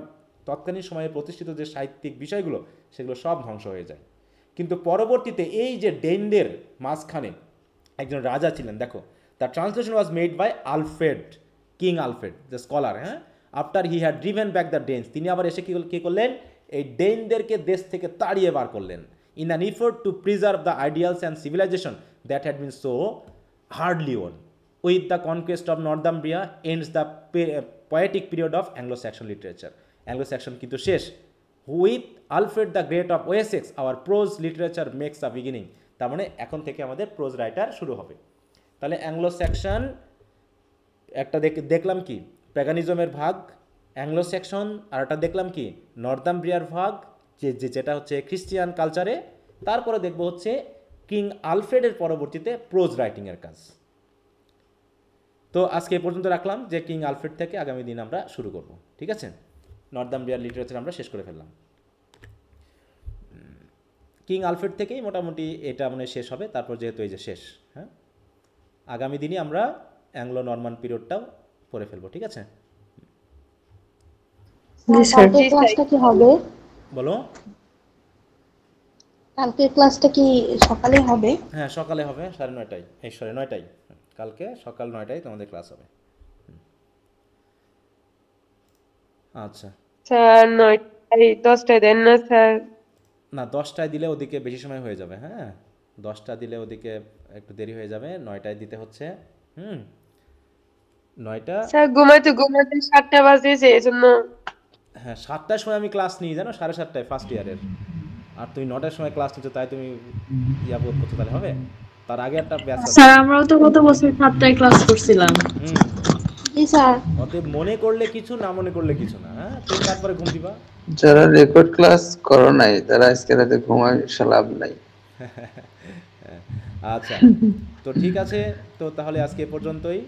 তৎকালীন সময়ে প্রতিষ্ঠিত যে সাহিত্যিক বিষয়গুলো সেগুলো সব ধ্বংস হয়ে যায়। কিন্তু পরবর্তীতে এই যে ডেনদের মাঝখানে একজন রাজা ছিলেন, দেখো, the translation was made by Alfred, King Alfred the scholar. হ্যাঁ, after he had driven back the Danes, তিনি আবার এসে কী করলেন, এই ডেনদেরকে দেশ থেকে তাড়িয়ে বার করলেন। In an effort to preserve the ideals and civilisation that had been so hardly won. With the conquest of Northumbria ends the poetic period of Anglo Saxon literature. Anglo Saxon কিন্তু শেষ। With Alfred the Great of Wessex our prose literature makes a beginning. তার মানে এখন থেকে আমাদের pros writer শুরু হবে। তাহলে অ্যাংলো স্যাকশন একটা দেখলাম কি, প্যাগানিজমের ভাগ অ্যাংলো স্যাকশন, আর একটা দেখলাম কি নর্দাম্ব্রিয়ার ভাগ, যেটা হচ্ছে খ্রিস্টিয়ান কালচারে। তারপরে দেখব হচ্ছে কিং আলফ্রেডের পরবর্তীতে প্রোজ রাইটিংয়ের কাজ। তো আজকে এ পর্যন্ত রাখলাম, যে কিং আলফ্রেড থেকে আগামী দিন আমরা শুরু করব। ঠিক আছে, নর্দাম্ব্রিয়ার লিটারেচার আমরা শেষ করে ফেললাম। কিং আলফ্রেড থেকেই মোটামুটি এটা মানে শেষ হবে। তারপর যেহেতু এই যে শেষ, হ্যাঁ, আগামী দিনই আমরা অ্যাংলো নরমান পিরিয়ডটাও পড়ে ফেলবো। ঠিক আছে, কালকের ক্লাসটা কি হবে? বলো। কালকের ক্লাসটা কি সকালে হবে? হ্যাঁ, সকালে হবে 9:30, এই 9:30, কালকে সকাল 9টায় তোমাদের ক্লাস হবে। আচ্ছা স্যার 9টায় 10টায় দেন না স্যার? না, 10টায় দিলে ওদিকে বেশি সময় হয়ে যাবে। হ্যাঁ, 10টা দিলে ওদিকে একটু দেরি হয়ে যাবে, 9টায় দিতে হচ্ছে। 9টা স্যার ঘুমাইতে 7টা বাজেছে, এজন্য। হ্যাঁ, 7টার সময় আমি ক্লাস নিই জানো, 7:30টায় ফার্স্ট ইয়ারের। আর তুমি 9টার সময় ক্লাস নিচ্ছ, তাই তুমি ইয়া বোধ করছো, তাহলে হবে? তার আগে একটা ব্যাচ আছে স্যার, আমরাও তো গত বছর 7টায় ক্লাস করছিলাম। জি স্যার। অতএব মনে করলে কিছু, না মনে করলে কিছু না। হ্যাঁ, তুমি তারপরে ঘুম দিবা। যারা রেকর্ড ক্লাস করো নাই তারা আজকে রাতে ঘুমায় লাভ নাই। আচ্ছা, তো ঠিক আছে, তো তাহলে আজকে এ পর্যন্তই।